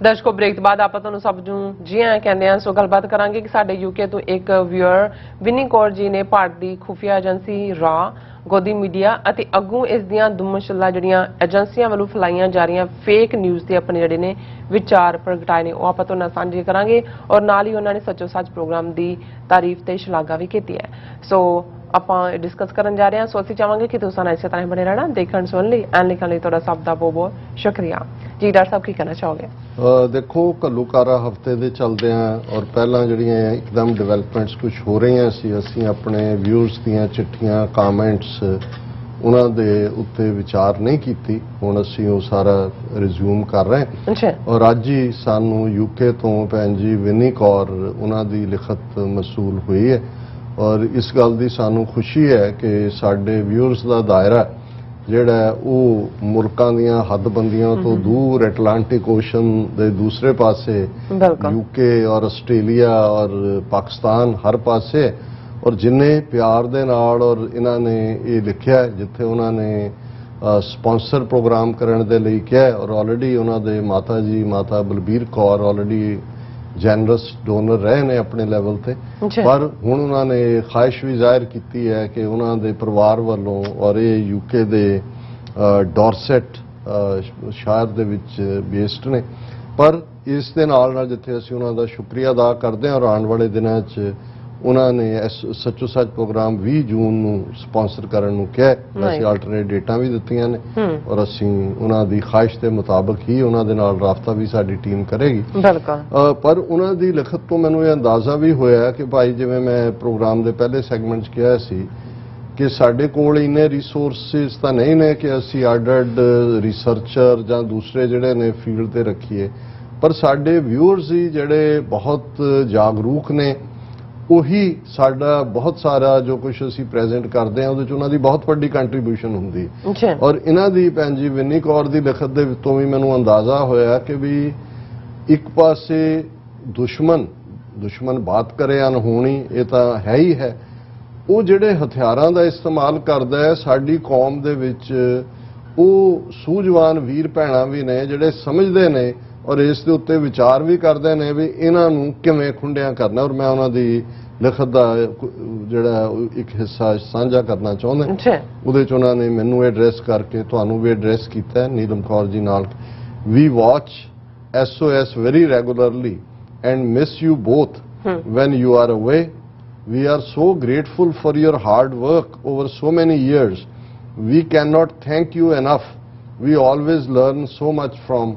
ਦਰਸ਼ਕੋ ਬ੍ਰੇਕ ਤੋਂ ਬਾਅਦ ਆਪਾਂ ਤੁਹਾਨੂੰ ਸਭ ਨੂੰ ਜੀ ਆਇਆਂ ਕਹਿੰਦੇ ਹਾਂ। ਸੋ ਗੱਲਬਾਤ ਕਰਾਂਗੇ ਕਿ ਸਾਡੇ UK ਤੋਂ ਇੱਕ ਵਿਊਅਰ ਵਿਨੀ ਕੌਰ ਜੀ ਨੇ ਭਾਰਤ ਦੀ ਖੁਫੀਆ ਏਜੰਸੀ ਰਾ, ਗੋਦੀ ਮੀਡੀਆ ਅਤੇ ਅੱਗੋਂ ਇਸ ਦੀਆਂ ਦੁਮਸ਼ਲਾ ਜਿਹੜੀਆਂ ਏਜੰਸੀਆਂ ਵੱਲੋਂ ਫੈਲਾਈਆਂ ਜਾ ਰਹੀਆਂ ਫੇਕ ਨਿਊਜ਼ ਦੇ ਆਪਣੇ ਜਿਹੜੇ ਨੇ ਵਿਚਾਰ ਪ੍ਰਗਟਾਏ ਨੇ, ਉਹ ਆਪਾਂ ਤੁਹਾਨੂੰ ਨਾਲ ਸਾਂਝੇ ਕਰਾਂਗੇ। ਔਰ ਨਾਲ ਹੀ ਉਹਨਾਂ ਨੇ ਸੱਚੋ ਸੱਚ ਪ੍ਰੋਗਰਾਮ ਦੀ ਤਾਰੀਫ ਤੇ ਸ਼ਲਾਘਾ ਵੀ ਕੀਤੀ ਹੈ। ਸੋ ਆਪਾਂ ਡਿਸਕਸ ਕਰਨ ਜਾ ਰਹੇ ਹਾਂ। ਸੋ ਅਸੀਂ ਚਾਹਾਂਗੇ ਕਿ ਤੁਸੀਂ ਸਾਨੂੰ ਇਸੇ ਤਰ੍ਹਾਂ ਹੀ ਬਣੇ ਰਹਿਣਾ, ਦੇਖਣ ਸੁਣਨ ਲਈ ਐਂਡ ਲਿਖਣ ਲਈ ਤੁਹਾਡਾ ਸਭ ਦਾ ਬਹੁਤ ਬਹੁਤ ਸ਼ੁਕਰੀਆ ਜੀ। ਡਾਕਟਰ ਸਾਹਿਬ ਕੀ ਕਹਿਣਾ ਚਾਹੋਗੇ? ਦੇਖੋ ਘੱਲੂਘਾਰਾ ਹਫਤੇ ਦੇ ਚੱਲਦੇ ਆ ਔਰ ਪਹਿਲਾਂ ਜਿਹੜੀਆਂ ਇੱਕਦਮ ਡਿਵੈਲਪਮੈਂਟਸ ਕੁਝ ਹੋ ਰਹੀਆਂ ਸੀ, ਅਸੀਂ ਆਪਣੇ ਵਿਊਜ਼ ਦੀਆਂ ਚਿੱਠੀਆਂ ਕਾਮੈਂਟਸ ਉਹਨਾਂ ਦੇ ਉੱਤੇ ਵਿਚਾਰ ਨਹੀਂ ਕੀਤੀ। ਹੁਣ ਅਸੀਂ ਉਹ ਸਾਰਾ ਰਿਜ਼ਿਊਮ ਕਰ ਰਹੇ ਹਾਂ। ਅੱਛਾ। ਔਰ ਅੱਜ ਹੀ ਸਾਨੂੰ ਯੂਕੇ ਤੋਂ ਭੈਣ ਜੀ ਵਿਨੀ ਕੌਰ ਉਹਨਾਂ ਦੀ ਲਿਖਤ ਮਸੂਲ ਹੋਈ ਹੈ ਔਰ ਇਸ ਗੱਲ ਦੀ ਸਾਨੂੰ ਖੁਸ਼ੀ ਹੈ ਕਿ ਸਾਡੇ ਵਿਊਅਰਸ ਦਾ ਦਾਇਰਾ ਜਿਹੜਾ ਉਹ ਮੁਲਕਾਂ ਦੀਆਂ ਹੱਦਬੰਦੀਆਂ ਤੋਂ ਦੂਰ ਐਟਲਾਂਟਿਕ ਓਸ਼ਨ ਦੇ ਦੂਸਰੇ ਪਾਸੇ ਯੂਕੇ ਔਰ ਆਸਟ੍ਰੇਲੀਆ ਔਰ ਪਾਕਿਸਤਾਨ ਹਰ ਪਾਸੇ, ਔਰ ਜਿੰਨੇ ਪਿਆਰ ਦੇ ਨਾਲ ਔਰ ਇਹਨਾਂ ਨੇ ਇਹ ਲਿਖਿਆ ਜਿੱਥੇ ਉਹਨਾਂ ਨੇ ਸਪਾਂਸਰ ਪ੍ਰੋਗਰਾਮ ਕਰਨ ਦੇ ਲਈ ਕਿਹਾ ਔਰ ਆਲਰੇਡੀ ਉਹਨਾਂ ਦੇ ਮਾਤਾ ਜੀ ਮਾਤਾ ਬਲਬੀਰ ਕੌਰ ਆਲਰੇਡੀ ਜੈਨਰਸ ਡੋਨਰ ਰਹੇ ਨੇ ਆਪਣੇ ਲੈਵਲ ਤੇ, ਪਰ ਹੁਣ ਉਹਨਾਂ ਨੇ ਖਾਹਿਸ਼ ਵੀ ਜ਼ਾਹਿਰ ਕੀਤੀ ਹੈ ਕਿ ਉਹਨਾਂ ਦੇ ਪਰਿਵਾਰ ਵੱਲੋਂ ਔਰ ਇਹ ਯੂਕੇ ਦੇ ਡੋਰਸੈਟ ਸ਼ਹਿਰ ਦੇ ਵਿੱਚ ਬੇਸਡ ਨੇ, ਪਰ ਇਸ ਦੇ ਨਾਲ ਜਿੱਥੇ ਅਸੀਂ ਉਹਨਾਂ ਦਾ ਸ਼ੁਕਰੀਆ ਅਦਾ ਕਰਦੇ ਹਾਂ ਔਰ ਆਉਣ ਵਾਲੇ ਦਿਨਾਂ 'ਚ ਉਹਨਾਂ ਨੇ ਸੱਚੋ ਸੱਚ ਪ੍ਰੋਗਰਾਮ 20 ਜੂਨ ਨੂੰ ਸਪਾਂਸਰ ਕਰਨ ਨੂੰ ਕਿਹਾ। ਅਸੀਂ ਆਲਟਰਨੇਟ ਡੇਟਾਂ ਵੀ ਦਿੱਤੀਆਂ ਨੇ ਔਰ ਅਸੀਂ ਉਹਨਾਂ ਦੀ ਖਾਹਿਸ਼ ਦੇ ਮੁਤਾਬਕ ਹੀ ਉਹਨਾਂ ਦੇ ਨਾਲ ਰਾਬਤਾ ਵੀ ਸਾਡੀ ਟੀਮ ਕਰੇਗੀ। ਪਰ ਉਹਨਾਂ ਦੀ ਲਿਖਤ ਤੋਂ ਮੈਨੂੰ ਇਹ ਅੰਦਾਜ਼ਾ ਵੀ ਹੋਇਆ ਕਿ ਭਾਈ ਜਿਵੇਂ ਮੈਂ ਪ੍ਰੋਗਰਾਮ ਦੇ ਪਹਿਲੇ ਸੈਗਮੈਂਟ 'ਚ ਕਿਹਾ ਸੀ ਕਿ ਸਾਡੇ ਕੋਲ ਇੰਨੇ ਰਿਸੋਰਸਿਸ ਤਾਂ ਨਹੀਂ ਨੇ ਕਿ ਅਸੀਂ ਅੱਡ-ਅੱਡ ਰਿਸਰਚਰ ਜਾਂ ਦੂਸਰੇ ਜਿਹੜੇ ਨੇ ਫੀਲਡ ਤੇ ਰੱਖੀਏ, ਪਰ ਸਾਡੇ ਵਿਊਅਰਸ ਹੀ ਜਿਹੜੇ ਬਹੁਤ ਜਾਗਰੂਕ ਨੇ ਉਹੀ ਸਾਡਾ ਬਹੁਤ ਸਾਰਾ ਜੋ ਕੁਝ ਅਸੀਂ ਪ੍ਰੈਜ਼ੈਂਟ ਕਰਦੇ ਹਾਂ ਉਹਦੇ 'ਚ ਉਹਨਾਂ ਦੀ ਬਹੁਤ ਵੱਡੀ ਕੰਟਰੀਬਿਊਸ਼ਨ ਹੁੰਦੀ ਹੈ। ਔਰ ਇਹਨਾਂ ਦੀ ਭੈਣ ਜੀ ਵਿਨੀ ਕੌਰ ਦੀ ਲਿਖਤ ਦੇ ਵਿੱਚੋਂ ਵੀ ਮੈਨੂੰ ਅੰਦਾਜ਼ਾ ਹੋਇਆ ਕਿ ਵੀ ਇੱਕ ਪਾਸੇ ਦੁਸ਼ਮਣ ਬਾਤ ਕਰੇ ਅਨਹੋਣੀ, ਇਹ ਤਾਂ ਹੈ ਹੀ ਹੈ, ਉਹ ਜਿਹੜੇ ਹਥਿਆਰਾਂ ਦਾ ਇਸਤੇਮਾਲ ਕਰਦਾ ਹੈ ਸਾਡੀ ਕੌਮ ਦੇ ਵਿੱਚ ਉਹ ਸੂਝਵਾਨ ਵੀਰ ਭੈਣਾਂ ਵੀ ਨੇ ਜਿਹੜੇ ਸਮਝਦੇ ਨੇ ਔਰ ਇਸ ਦੇ ਉੱਤੇ ਵਿਚਾਰ ਵੀ ਕਰਦੇ ਨੇ ਵੀ ਇਹਨਾਂ ਨੂੰ ਕਿਵੇਂ ਖੁੰਡਿਆਂ ਕਰਨਾ। ਔਰ ਮੈਂ ਉਹਨਾਂ ਦੀ ਲਿਖਤ ਦਾ ਜਿਹੜਾ ਇੱਕ ਹਿੱਸਾ ਸਾਂਝਾ ਕਰਨਾ ਚਾਹੁੰਦਾ, ਉਹਦੇ 'ਚ ਉਹਨਾਂ ਨੇ ਮੈਨੂੰ ਐਡਰੈਸ ਕਰਕੇ ਤੁਹਾਨੂੰ ਵੀ ਐਡਰੈਸ ਕੀਤਾ ਹੈ ਨੀਲਮ ਕੌਰ ਜੀ ਨਾਲ। ਵੀ watch SOS very regularly and miss you both when you are away. We are so grateful for your hard work over so many years. We cannot thank you enough. We always learn so much from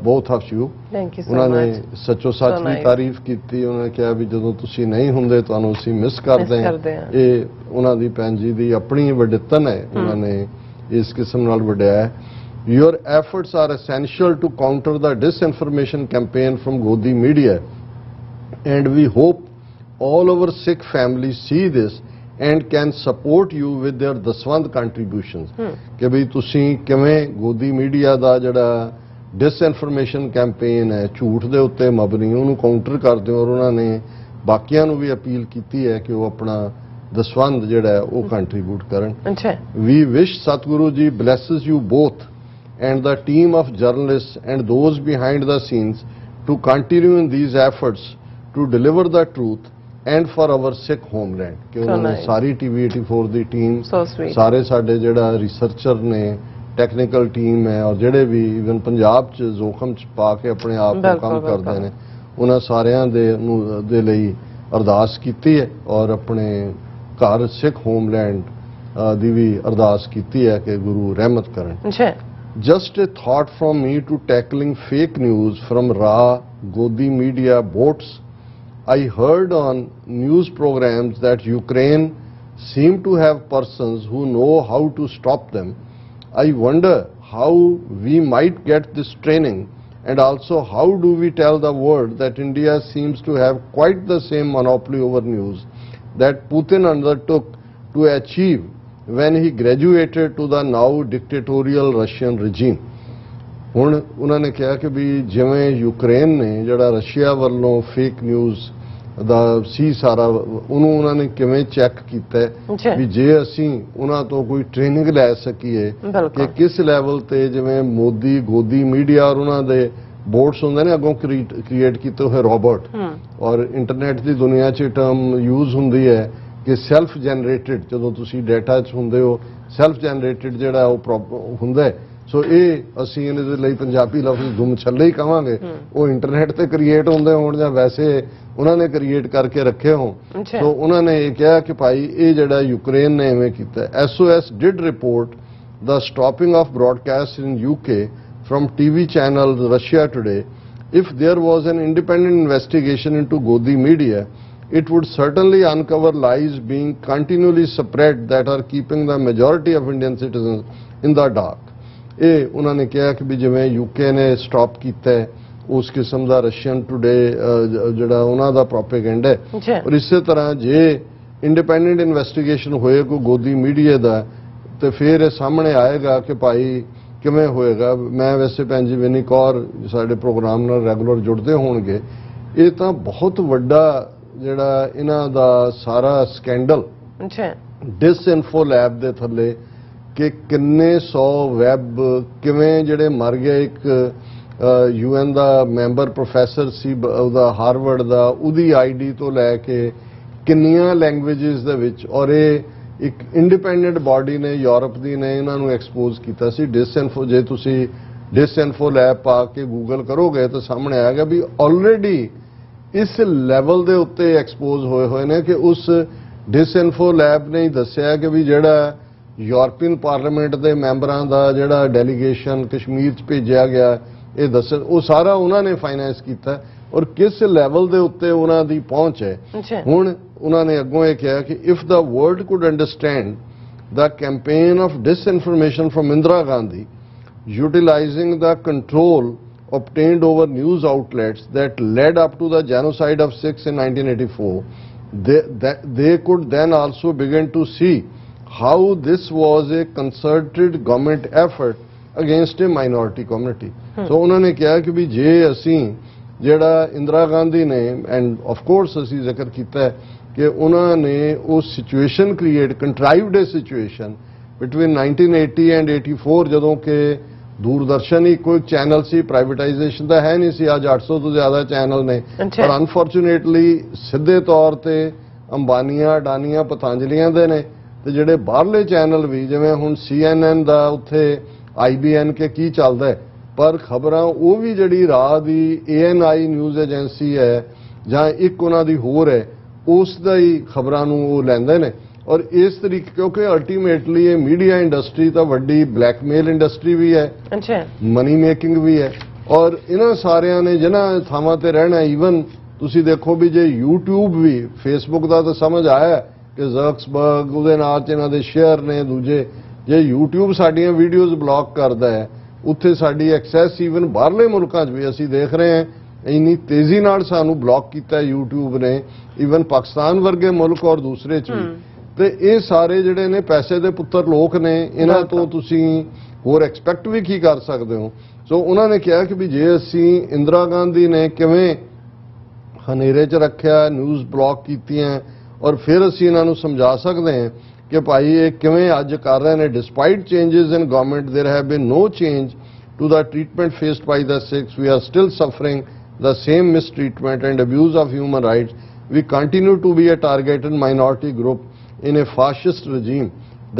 both of you. Thank you so ਉਹਨਾਂ much. ਨੇ ਸੱਚੋ ਸੱਚ ਦੀ ਤਾਰੀਫ ਕੀਤੀ। ਉਹਨਾਂ ਨੇ ਕਿਹਾ ਵੀ ਜਦੋਂ ਤੁਸੀਂ ਨਹੀਂ ਹੁੰਦੇ ਤੁਹਾਨੂੰ ਅਸੀਂ ਮਿਸ ਕਰਦੇ ਹਾਂ। ਇਹ ਉਹਨਾਂ ਦੀ ਭੈਣ ਜੀ ਦੀ ਆਪਣੀ ਵੱਡਿਤਨ ਹੈ, ਉਹਨਾਂ ਨੇ ਇਸ ਕਿਸਮ ਨਾਲ ਵਡਿਆਇਆ। Your efforts are essential to counter the disinformation campaign from Godi media and we hope all our Sikh families see this and can support you with their ਦਸਵੰਧ contributions। ਕਿ ਵੀ ਤੁਸੀਂ ਕਿਵੇਂ ਗੋਦੀ ਮੀਡੀਆ ਦਾ ਜਿਹੜਾ ਡਿਸਇਨਫੋਰਮੇਸ਼ਨ ਕੈਂਪੇਨ ਹੈ ਝੂਠ ਦੇ ਉੱਤੇ ਮਬਨੀ ਉਹਨੂੰ ਕਾਊਂਟਰ ਕਰਦੇ ਹੋ ਔਰ ਉਹਨਾਂ ਨੇ ਬਾਕੀਆਂ ਨੂੰ ਵੀ ਅਪੀਲ ਕੀਤੀ ਹੈ ਕਿ ਉਹ ਆਪਣਾ ਦਸਵੰਧ ਜਿਹੜਾ ਹੈ ਉਹ ਕੰਟਰੀਬਿਊਟ ਕਰਨ। ਵੀ wish Satguru ji blesses you both and the team of journalists and those behind the scenes to continue in these efforts to deliver the truth and for our Sikh homeland। ਕਿ ਉਹਨਾਂ ਨੇ ਸਾਰੀ TV84 ਦੀ ਟੀਮ ਸਾਰੇ ਸਾਡੇ ਜਿਹੜਾ researcher ਨੇ technical team ਹੈ ਔਰ ਜਿਹੜੇ ਵੀ ਇਵਨ ਪੰਜਾਬ 'ਚ ਜ਼ੋਖਮ 'ਚ ਪਾ ਕੇ ਆਪਣੇ ਆਪ ਨੂੰ ਕੰਮ ਕਰਦੇ ਨੇ ਉਹਨਾਂ ਸਾਰਿਆਂ ਦੇ ਲਈ ਅਰਦਾਸ ਕੀਤੀ ਹੈ ਔਰ ਆਪਣੇ ਘਰ ਸਿੱਖ ਹੋਮਲੈਂਡ ਦੀ ਵੀ ਅਰਦਾਸ ਕੀਤੀ ਹੈ ਕਿ ਗੁਰੂ ਰਹਿਮਤ ਕਰਨ। Just a thought from me to tackling fake news from raw Godi media bots. I heard on news programs that Ukraine seem to have persons who know how to stop them. I wonder how we might get this training and also how do we tell the world that India seems to have quite the same monopoly over news that Putin undertook to achieve when he graduated to the now dictatorial Russian regime। ਹੁਣ ਉਹਨਾਂ ਨੇ ਕਿਹਾ ਕਿ ਵੀ ਜਿਵੇਂ Ukraine ਨੇ ਜਿਹੜਾ Russia ਵੱਲੋਂ fake news ਦਾ ਸੀ ਸਾਰਾ ਉਹਨੂੰ ਉਹਨਾਂ ਨੇ ਕਿਵੇਂ ਚੈੱਕ ਕੀਤਾ ਵੀ ਜੇ ਅਸੀਂ ਉਹਨਾਂ ਤੋਂ ਕੋਈ ਟ੍ਰੇਨਿੰਗ ਲੈ ਸਕੀਏ ਕਿ ਕਿਸ ਲੈਵਲ ਤੇ ਜਿਵੇਂ ਮੋਦੀ ਗੋਦੀ ਮੀਡੀਆ ਔਰ ਉਹਨਾਂ ਦੇ ਬੋਰਡਸ ਹੁੰਦੇ ਨੇ ਅੱਗੋਂ ਕ੍ਰੀਏਟ ਕੀਤੇ ਹੋਏ ਰੋਬੋਟ ਔਰ ਇੰਟਰਨੈਟ ਦੀ ਦੁਨੀਆ 'ਚ ਟਰਮ ਯੂਜ਼ ਹੁੰਦੀ ਹੈ ਕਿ ਸੈਲਫ ਜਨਰੇਟਿਡ ਜਦੋਂ ਤੁਸੀਂ ਡਾਟਾ 'ਚ ਹੁੰਦੇ ਹੋ ਸੈਲਫ ਜਨਰੇਟਿਡ ਜਿਹੜਾ ਉਹ ਹੁੰਦਾ ਹੈ ਸੋ ਇਹ ਅਸੀਂ ਇਹਦੇ ਲਈ ਪੰਜਾਬੀ ਲਫ਼ਜ਼ ਦੁਮ ਛੱਲੇ ਹੀ ਕਵਾਂਗੇ। ਉਹ ਇੰਟਰਨੈਟ ਤੇ ਕ੍ਰੀਏਟ ਹੁੰਦੇ ਹੋਣ ਜਾਂ ਵੈਸੇ ਉਹਨਾਂ ਨੇ ਕ੍ਰੀਏਟ ਕਰਕੇ ਰੱਖੇ ਹੋਣ। ਸੋ ਉਹਨਾਂ ਨੇ ਇਹ ਕਿਹਾ ਕਿ ਭਾਈ ਇਹ ਜਿਹੜਾ ਯੂਕਰੇਨ ਨੇ ਐਵੇਂ ਕੀਤਾ। SOS did report the stopping of broadcast in UK from TV channel Russia Today. If there was an independent investigation into Godi media, it would certainly uncover lies being continually spread that are keeping the majority of Indian citizens in the dark. ਇਹ ਉਹਨਾਂ ਨੇ ਕਿਹਾ ਕਿ ਵੀ ਜਿਵੇਂ UK ਨੇ stop ਕੀਤਾ ਉਸ ਕਿਸਮ ਦਾ ਰਸ਼ੀਅਨ ਟੁਡੇ ਜਿਹੜਾ ਉਹਨਾਂ ਦਾ ਪ੍ਰੋਪੇਗੈਂਡਾ ਹੈ। ਔਰ ਇਸੇ ਤਰ੍ਹਾਂ ਜੇ ਇੰਡੀਪੈਂਡੈਂਟ ਇਨਵੈਸਟੀਗੇਸ਼ਨ ਹੋਏ ਕੋਈ ਗੋਦੀ ਮੀਡੀਆ ਦਾ ਤੇ ਫਿਰ ਇਹ ਸਾਹਮਣੇ ਆਏਗਾ ਕਿ ਭਾਈ ਕਿਵੇਂ ਹੋਏਗਾ। ਮੈਂ ਵੈਸੇ ਭੈਣ ਜੀ ਵਿਨੀ ਕੌਰ ਸਾਡੇ ਪ੍ਰੋਗਰਾਮ ਨਾਲ ਰੈਗੂਲਰ ਜੁੜਦੇ ਹੋਣਗੇ, ਇਹ ਤਾਂ ਬਹੁਤ ਵੱਡਾ ਜਿਹੜਾ ਇਹਨਾਂ ਦਾ ਸਾਰਾ ਸਕੈਂਡਲ ਡਿਸਇਨਫੋ ਲੈਬ ਦੇ ਥੱਲੇ ਕਿ ਕਿੰਨੇ 100 ਵੈਬ ਕਿਵੇਂ ਜਿਹੜੇ ਮਰ ਗਏ। ਇੱਕ UN ਦਾ ਮੈਂਬਰ ਪ੍ਰੋਫੈਸਰ ਸੀ ਉਹਦਾ ਹਾਰਵਰਡ ਦਾ, ਉਹਦੀ ID ਤੋਂ ਲੈ ਕੇ ਕਿੰਨੀਆਂ ਲੈਂਗੁਏਜਸ ਦੇ ਵਿੱਚ, ਔਰ ਇਹ ਇੱਕ ਇੰਡੀਪੈਂਡੈਂਟ ਬਾਡੀ ਨੇ ਯੂਰਪ ਦੀ ਨੇ ਇਹਨਾਂ ਨੂੰ ਐਕਸਪੋਜ਼ ਕੀਤਾ ਸੀ। ਡਿਸਇਨਫੋ ਜੇ ਤੁਸੀਂ ਡਿਸਇਨਫੋ ਲੈਬ ਪਾ ਕੇ ਗੂਗਲ ਕਰੋਗੇ ਤਾਂ ਸਾਹਮਣੇ ਆਏਗਾ ਵੀ ਆਲਰੇਡੀ ਇਸ ਲੈਵਲ ਦੇ ਉੱਤੇ ਐਕਸਪੋਜ਼ ਹੋਏ ਨੇ ਕਿ ਉਸ ਡਿਸਇਨਫੋ ਲੈਬ ਨੇ ਹੀ ਦੱਸਿਆ ਕਿ ਵੀ ਜਿਹੜਾ ਯੂਰਪੀਅਨ ਪਾਰਲੀਮੈਂਟ ਦੇ ਮੈਂਬਰਾਂ ਦਾ ਜਿਹੜਾ ਡੈਲੀਗੇਸ਼ਨ ਕਸ਼ਮੀਰ 'ਚ ਭੇਜਿਆ ਗਿਆ ਇਹ ਦੱਸ ਉਹ ਸਾਰਾ ਉਹਨਾਂ ਨੇ ਫਾਈਨੈਂਸ ਕੀਤਾ ਔਰ ਕਿਸ ਲੈਵਲ ਦੇ ਉੱਤੇ ਉਹਨਾਂ ਦੀ ਪਹੁੰਚ ਹੈ। ਹੁਣ ਉਹਨਾਂ ਨੇ ਅੱਗੋਂ ਇਹ ਕਿਹਾ ਕਿ if the world could understand the campaign of disinformation from Indira Gandhi utilizing the control obtained over news outlets that led up to the genocide of Sikhs in 1984, they could then also begin to see how this was a concerted government effort against a minority community. So ਉਹਨਾਂ ਨੇ ਕਿਹਾ ਕਿ ਵੀ ਜੇ ਅਸੀਂ ਜਿਹੜਾ ਇੰਦਰਾ ਗਾਂਧੀ ਨੇ end of course ਅਸੀਂ ਜ਼ਿਕਰ ਕੀਤਾ ਹੈ ਕਿ ਉਹਨਾਂ ਨੇ ਉਹ situation create contrived a situation between 1980 and 84 ਜਦੋਂ ਕਿ ਦੂਰਦਰਸ਼ਨ ਹੀ ਕੋਈ ਚੈਨਲ ਸੀ, ਪ੍ਰਾਈਵੇਟਾਈਜੇਸ਼ਨ ਤਾਂ ਹੈ ਨਹੀਂ ਸੀ। ਅੱਜ 800 ਤੋਂ ਜ਼ਿਆਦਾ ਚੈਨਲ ਨੇ ਪਰ ਅਨਫੋਰਚੂਨੇਟਲੀ ਸਿੱਧੇ ਤੌਰ ਤੇ ਅੰਬਾਨੀਆਂ ਅਡਾਨੀਆਂ ਪਤੰਜਲੀਆਂ ਦੇ ਨੇ ਤੇ ਜਿਹੜੇ ਬਾਹਰਲੇ ਚੈਨਲ ਵੀ ਜਿਵੇਂ ਹੁਣ CNN ਦਾ ਉੱਥੇ IBN ਕੇ ਕੀ ਚੱਲਦਾ ਪਰ ਖਬਰਾਂ ਉਹ ਵੀ ਜਿਹੜੀ ਰਾਹ ਦੀ ANI ਨਿਊਜ਼ ਏਜੰਸੀ ਹੈ ਜਾਂ ਇੱਕ ਉਹਨਾਂ ਦੀ ਹੋਰ ਹੈ ਉਸ ਦਾ ਹੀ ਖਬਰਾਂ ਨੂੰ ਉਹ ਲੈਂਦੇ ਨੇ। ਔਰ ਇਸ ਤਰੀਕੇ ਕਿਉਂਕਿ ਅਲਟੀਮੇਟਲੀ ਇਹ ਮੀਡੀਆ ਇੰਡਸਟਰੀ ਤਾਂ ਵੱਡੀ ਬਲੈਕਮੇਲ ਇੰਡਸਟਰੀ ਵੀ ਹੈ, ਮਨੀ ਮੇਕਿੰਗ ਵੀ ਹੈ ਔਰ ਇਹਨਾਂ ਸਾਰਿਆਂ ਨੇ ਜਿਹਨਾਂ ਥਾਵਾਂ ਤੇ ਰਹਿਣਾ ਈਵਨ ਤੁਸੀਂ ਦੇਖੋ ਵੀ ਜੇ YouTube ਵੀ Facebook ਦਾ ਤਾਂ ਸਮਝ ਆਇਆ ਕਿ ਜ਼ਰਕਸਬਰਗ ਉਹਦੇ ਨਾਲ ਇਹਨਾਂ ਦੇ ਸ਼ੇਅਰ ਨੇ ਦੂਜੇ ਜੇ YouTube ਸਾਡੀਆਂ ਵੀਡੀਓਜ਼ ਬਲੌਕ ਕਰਦਾ ਹੈ ਉੱਥੇ ਸਾਡੀ ਐਕਸੈਸ ਈਵਨ ਬਾਹਰਲੇ ਮੁਲਕਾਂ 'ਚ ਵੀ ਅਸੀਂ ਦੇਖ ਰਹੇ ਹਾਂ ਇੰਨੀ ਤੇਜ਼ੀ ਨਾਲ ਸਾਨੂੰ ਬਲੌਕ ਕੀਤਾ YouTube ਨੇ ਈਵਨ ਪਾਕਿਸਤਾਨ ਵਰਗੇ ਮੁਲਕ ਔਰ ਦੂਸਰੇ 'ਚ ਵੀ। ਤੇ ਇਹ ਸਾਰੇ ਜਿਹੜੇ ਨੇ ਪੈਸੇ ਦੇ ਪੁੱਤਰ ਲੋਕ ਨੇ ਇਹਨਾਂ ਤੋਂ ਤੁਸੀਂ ਹੋਰ ਐਕਸਪੈਕਟ ਵੀ ਕੀ ਕਰ ਸਕਦੇ ਹੋ। ਸੋ ਉਹਨਾਂ ਨੇ ਕਿਹਾ ਕਿ ਵੀ ਜੇ ਅਸੀਂ ਇੰਦਰਾ ਗਾਂਧੀ ਨੇ ਕਿਵੇਂ ਹਨੇਰੇ 'ਚ ਰੱਖਿਆ ਨਿਊਜ਼ ਬਲੌਕ ਕੀਤੀਆਂ ਔਰ ਫਿਰ ਅਸੀਂ ਇਹਨਾਂ ਨੂੰ ਸਮਝਾ ਸਕਦੇ ਹਾਂ ਕਿ ਭਾਈ ਇਹ ਕਿਵੇਂ ਅੱਜ ਕਰ ਰਹੇ ਨੇ। Despite changes in government there have been no change to the treatment faced by the Sikhs we are still suffering the same mistreatment and abuse of human rights. We continue to be a targeted minority group in a fascist regime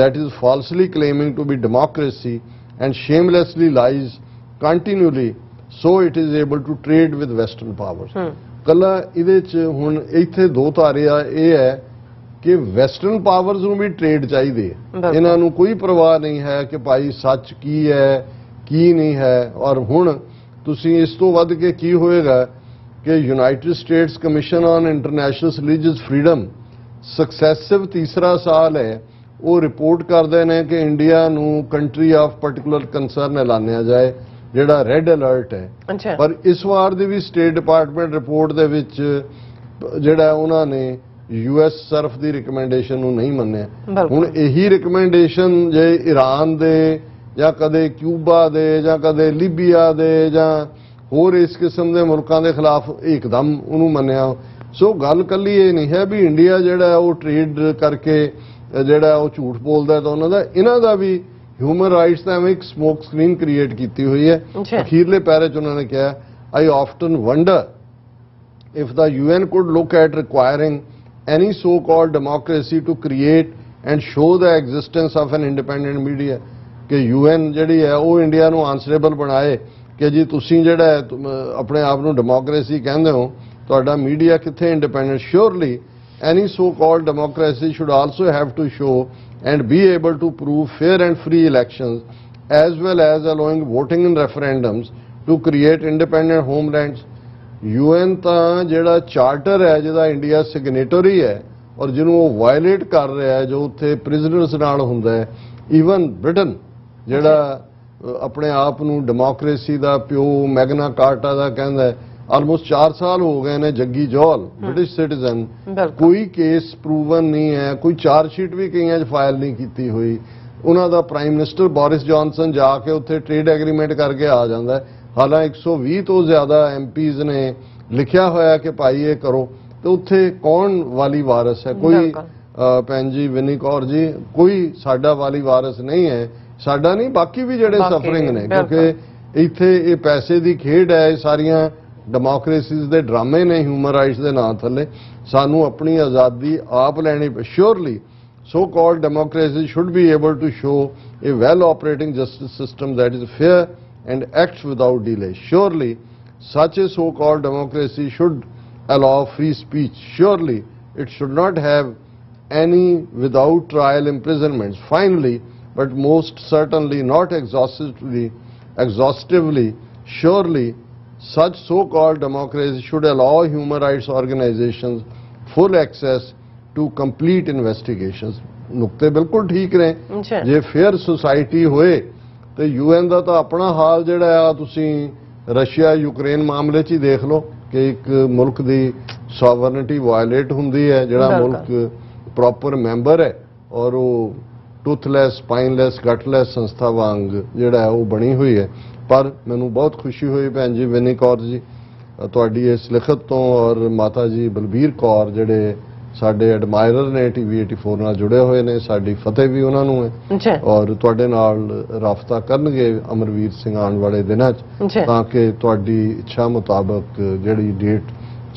that is falsely claiming to be democracy and shamelessly lies continually so it is able to trade with Western powers. ਕੱਲਾ ਇਹਦੇ ਚ ਹੁਣ ਇੱਥੇ ਦੋ ਧਾਰਿਆ ਇਹ ਹੈ ਕਿ ਵੈਸਟਰਨ ਪਾਵਰਸ ਨੂੰ ਵੀ ਟ੍ਰੇਡ ਚਾਹੀਦੀ ਹੈ। ਇਹਨਾਂ ਨੂੰ ਕੋਈ ਪਰਵਾਹ ਨਹੀਂ ਹੈ ਕਿ ਭਾਈ ਸੱਚ ਕੀ ਹੈ ਕੀ ਨਹੀਂ ਹੈ। ਔਰ ਹੁਣ ਤੁਸੀਂ ਇਸ ਤੋਂ ਵੱਧ ਕੇ ਕੀ ਹੋਏਗਾ ਕਿ United States Commission on International Religious Freedom successive ਤੀਸਰਾ ਸਾਲ ਹੈ ਉਹ ਰਿਪੋਰਟ ਕਰਦੇ ਨੇ ਕਿ ਇੰਡੀਆ ਨੂੰ ਕੰਟਰੀ ਆਫ ਪਾਰਟਿਕੂਲਰ ਕੰਸਰਨ ਐਲਾਨਿਆ ਜਾਏ ਜਿਹੜਾ ਰੈੱਡ ਅਲਰਟ ਹੈ। ਪਰ ਇਸ ਵਾਰ ਦੀ ਵੀ ਸਟੇਟ ਡਿਪਾਰਟਮੈਂਟ ਰਿਪੋਰਟ ਦੇ ਵਿੱਚ ਜਿਹੜਾ ਉਹਨਾਂ ਨੇ US ਸਰਫ ਦੀ ਰਿਕਮੈਂਡੇਸ਼ਨ ਨੂੰ ਨਹੀਂ ਮੰਨਿਆ। ਹੁਣ ਇਹੀ ਰਿਕਮੈਂਡੇਸ਼ਨ ਜੇ ਈਰਾਨ ਦੇ ਜਾਂ ਕਦੇ ਕਿਊਬਾ ਦੇ ਜਾਂ ਕਦੇ ਲੀਬੀਆ ਦੇ ਜਾਂ ਹੋਰ ਇਸ ਕਿਸਮ ਦੇ ਮੁਲਕਾਂ ਦੇ ਖਿਲਾਫ ਇੱਕਦਮ ਉਹਨੂੰ ਮੰਨਿਆ। ਸੋ ਗੱਲ ਕੱਲੀ ਇਹ ਨਹੀਂ ਹੈ ਵੀ ਇੰਡੀਆ ਜਿਹੜਾ ਉਹ ਟ੍ਰੇਡ ਕਰਕੇ ਜਿਹੜਾ ਉਹ ਝੂਠ ਬੋਲਦਾ ਤਾਂ ਉਹਨਾਂ ਦਾ ਇਹਨਾਂ ਦਾ ਵੀ ਹਿਊਮਨ ਰਾਈਟਸ ਦਾ ਐਵੇਂ ਇੱਕ ਸਮੋਕ ਸਕਰੀਨ ਕ੍ਰੀਏਟ ਕੀਤੀ ਹੋਈ ਹੈ। ਅਖੀਰਲੇ ਪੈਰੇ 'ਚ ਉਹਨਾਂ ਨੇ ਕਿਹਾ I often wonder if the UN could look at requiring any so-called democracy to create and show the existence of an independent media ਕਿ UN ਜਿਹੜੀ ਹੈ ਉਹ ਇੰਡੀਆ ਨੂੰ ਆਨਸਰੇਬਲ ਬਣਾਏ ਕਿ ਜੀ ਤੁਸੀਂ ਜਿਹੜਾ ਆਪਣੇ ਆਪ ਨੂੰ ਡੈਮੋਕ੍ਰੇਸੀ ਕਹਿੰਦੇ ਹੋ, ਤੁਹਾਡਾ ਮੀਡੀਆ ਕਿੱਥੇ independent? Surely any so-called democracy should also have to show and be able to prove fair and free elections as well as allowing voting in referendums to create independent homelands. UN ਤਾਂ ਜਿਹੜਾ charter ਹੈ ਜਿਹਦਾ India ਸਿਗਨੇਟਰੀ ਹੈ ਔਰ ਜਿਹਨੂੰ ਉਹ violet ਕਰ ਰਿਹਾ ਹੈ, ਜੋ ਉੱਥੇ ਪ੍ਰਿਜ਼ਨਰਸ ਨਾਲ ਹੁੰਦਾ ਹੈ, ਈਵਨ ਬ੍ਰਿਟਨ ਜਿਹੜਾ ਆਪਣੇ ਆਪ ਨੂੰ ਡੈਮੋਕ੍ਰੇਸੀ ਦਾ ਪਿਓ ਮੈਗਨਾ ਕਾਰਟਾ ਦਾ ਕਹਿੰਦਾ ਹੈ, ਆਲਮੋਸਟ 4 ਸਾਲ ਹੋ ਗਏ ਨੇ ਜੱਗੀ ਜੌਲ ਬ੍ਰਿਟਿਸ਼ ਸਿਟੀਜ਼ਨ, ਕੋਈ ਕੇਸ ਪ੍ਰੂਵਨ ਨਹੀਂ ਹੈ, ਕੋਈ ਚਾਰਜ ਸ਼ੀਟ ਵੀ ਕਈਆਂ 'ਚ ਫਾਈਲ ਨਹੀਂ ਕੀਤੀ ਹੋਈ। ਉਹਨਾਂ ਦਾ ਪ੍ਰਾਈਮ ਮਿਨਿਸਟਰ ਬੋਰਿਸ ਜੌਨਸਨ ਜਾ ਕੇ ਉੱਥੇ ਟ੍ਰੇਡ ਐਗਰੀਮੈਂਟ ਕਰਕੇ ਆ ਜਾਂਦਾ ਹੈ। ਹਾਲਾਂਕਿ 120 ਤੋਂ ਜ਼ਿਆਦਾ MPs ਨੇ ਲਿਖਿਆ ਹੋਇਆ ਕਿ ਭਾਈ ਇਹ ਕਰੋ, ਤੇ ਉੱਥੇ ਕੌਣ ਵਾਲੀ ਵਾਰਸ ਹੈ? ਕੋਈ ਭੈਣ ਜੀ ਵਿਨੀ ਕੌਰ ਜੀ, ਕੋਈ ਸਾਡਾ ਵਾਲੀ ਵਾਰਸ ਨਹੀਂ ਹੈ। ਸਾਡਾ ਨਹੀਂ, ਬਾਕੀ ਵੀ ਜਿਹੜੇ ਸਫਰਿੰਗ ਨੇ, ਕਿਉਂਕਿ ਇੱਥੇ ਇਹ ਪੈਸੇ ਦੀ ਖੇਡ ਹੈ, ਇਹ ਸਾਰੀਆਂ ਡੈਮੋਕ੍ਰੇਸੀਜ਼ ਦੇ ਡਰਾਮੇ ਨੇ ਹਿਊਮਨ ਰਾਈਟਸ ਦੇ ਨਾਂ ਥੱਲੇ। ਸਾਨੂੰ ਆਪਣੀ ਆਜ਼ਾਦੀ ਆਪ ਲੈਣੀ। Surely so-called democracy should be able to show a well-operating justice system that is fair and acts without delay. Surely such a so-called democracy should allow free speech. Surely it should not have any without trial imprisonments. Finally, but most certainly not exhaustively, surely such so-called democracy should allow human rights organizations full access to complete investigations. ਨੁਕਤੇ ਬਿਲਕੁਲ ਠੀਕ ਨੇ। ਜੇ fair society ਹੋਏ ਤੇ UN ਦਾ ਤਾਂ ਆਪਣਾ ਹਾਲ ਜਿਹੜਾ ਆ, ਤੁਸੀਂ ਰਸ਼ੀਆ ਯੂਕਰੇਨ ਮਾਮਲੇ 'ਚ ਹੀ ਦੇਖ ਲਓ ਕਿ ਇੱਕ ਮੁਲਕ ਦੀ ਸੋਵਰਨਿਟੀ ਵਾਇਲੇਟ ਹੁੰਦੀ ਹੈ, ਜਿਹੜਾ ਮੁਲਕ ਪ੍ਰੋਪਰ ਮੈਂਬਰ ਹੈ ਔਰ ਉਹ ਟੂਥਲੈਸ, ਸਪਾਈਨਲੈਸ, ਗਟਲੈਸ ਸੰਸਥਾ ਵਾਂਗ ਜਿਹੜਾ ਹੈ ਉਹ ਬਣੀ ਹੋਈ ਹੈ। ਪਰ ਮੈਨੂੰ ਬਹੁਤ ਖੁਸ਼ੀ ਹੋਈ ਭੈਣ ਜੀ ਵਿਨੀ ਕੌਰ ਜੀ ਤੁਹਾਡੀ ਇਸ ਲਿਖਤ ਤੋਂ, ਔਰ ਮਾਤਾ ਜੀ ਬਲਬੀਰ ਕੌਰ ਜਿਹੜੇ ਸਾਡੇ ਐਡਮਾਇਰਰ ਨੇ TV 84 ਨਾਲ ਜੁੜੇ ਹੋਏ ਨੇ, ਸਾਡੀ ਫਤਿਹ ਵੀ ਉਹਨਾਂ ਨੂੰ ਹੈ, ਔਰ ਤੁਹਾਡੇ ਨਾਲ ਰਾਬਤਾ ਕਰਨਗੇ ਅਮਰਵੀਰ ਸਿੰਘ ਆਉਣ ਵਾਲੇ ਦਿਨਾਂ 'ਚ, ਤਾਂ ਕਿ ਤੁਹਾਡੀ ਇੱਛਾ ਮੁਤਾਬਕ ਜਿਹੜੀ ਡੇਟ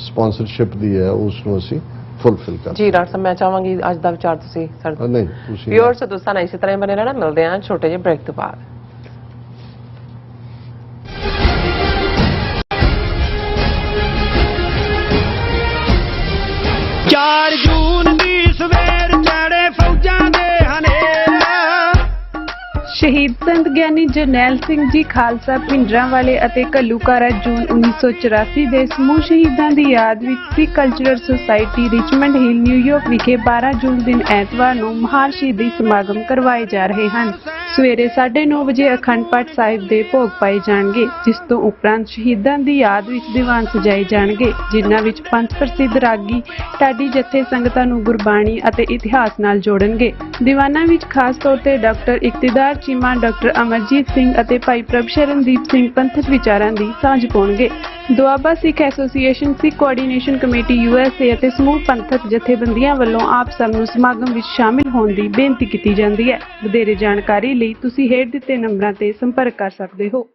ਸਪਾਂਸਰਸ਼ਿਪ ਦੀ ਹੈ ਉਸ ਨੂੰ ਅਸੀਂ ਫੁੱਲਫਿਲ ਕਰਾਂ। ਜੀ ਡਾਕਟਰ ਸਾਹਿਬ, ਮੈਂ ਚਾਹਾਂਗੀ ਅੱਜ ਦਾ ਵਿਚਾਰ ਤੁਸੀਂ ਨਹੀਂ, ਤੁਸੀਂ ਵਿਊਅਰਸ ਦੋਸਤਾਂ ਨਾਲ ਇਸੇ ਤਰ੍ਹਾਂ ਬਣੇ ਰਹਿਣਾ। ਮਿਲਦੇ ਹਾਂ ਛੋਟੇ ਜਿਹੇ ਬ੍ਰੇਕ ਤੋਂ ਬਾਅਦ। 4 ਜੂਨ ਦੀ ਸਵੇਰ ਚੜੇ ਫੌਜਾਂ ਦੇ ਹਨੇਰਾ। ਸ਼ਹੀਦ ਸੰਤ ਗਿਆਨੀ ਜਰਨੈਲ ਸਿੰਘ ਜੀ ਖਾਲਸਾ ਭਿੰਡਰਾਂਵਾਲੇ ਅਤੇ ਘੱਲੂਘਾਰਾ ਜੂਨ 1984 ਦੇ ਸਮੂਹ ਸ਼ਹੀਦਾਂ ਦੀ ਯਾਦ ਵਿੱਚ Sikh Cultural Society Richmond Hill New York ਵਿਖੇ 12 ਜੂਨ ਦਿਨ ਐਤਵਾਰ ਨੂੰ ਮਹਾਨ ਸ਼ਹੀਦੀ ਸਮਾਗਮ ਕਰਵਾਏ ਜਾ ਰਹੇ ਹਨ। ਸਵੇਰੇ 9:30 ਵਜੇ ਅਖੰਡ ਪਾਠ ਸਾਹਿਬ ਦੇ ਭੋਗ ਪਾਏ ਜਾਣਗੇ, ਜਿਸ ਤੋਂ ਉਪਰੰਤ ਸ਼ਹੀਦਾਂ ਦੀ ਯਾਦ ਵਿੱਚ ਦੀਵਾਨ ਸਜਾਏ ਜਾਣਗੇ, ਜਿਨ੍ਹਾਂ ਵਿੱਚ ਪੰਥ ਪ੍ਰਸਿੱਧ ਰਾਗੀ ਢਾਡੀ ਜਥੇ ਸੰਗਤਾਂ ਨੂੰ ਗੁਰਬਾਣੀ ਅਤੇ ਇਤਿਹਾਸ ਨਾਲ ਜੋੜਨਗੇ। ਦੀਵਾਨਾਂ ਵਿੱਚ ਖਾਸ ਤੌਰ ਤੇ ਡਾਕਟਰ ਇਕਤਦਾਰ ਚੀਮਾ, ਡਾਕਟਰ ਅਮਰਜੀਤ ਸਿੰਘ ਅਤੇ ਭਾਈ ਪ੍ਰਭ ਸ਼ਰਨਦੀਪ ਸਿੰਘ ਪੰਥਕ ਵਿਚਾਰਾਂ ਦੀ ਸਾਂਝ ਪਾਉਣਗੇ। ਦੁਆਬਾ ਸਿੱਖ ਐਸੋਸੀਏਸ਼ਨ, ਸਿੱਖ ਕੋਆਰਡੀਨੇਸ਼ਨ ਕਮੇਟੀ USA ਅਤੇ ਸਮੂਹ ਪੰਥਕ ਜਥੇਬੰਦੀਆਂ ਵੱਲੋਂ ਆਪ ਸਭ ਨੂੰ ਸਮਾਗਮ ਵਿੱਚ ਸ਼ਾਮਿਲ ਹੋਣ ਦੀ ਬੇਨਤੀ ਕੀਤੀ ਜਾਂਦੀ ਹੈ। ਵਧੇਰੇ ਜਾਣਕਾਰੀ ਲਈ ਤੁਸੀਂ ਹੇਠ ਦਿੱਤੇ ਨੰਬਰਾਂ ਤੇ ਸੰਪਰਕ ਕਰ ਸਕਦੇ ਹੋ।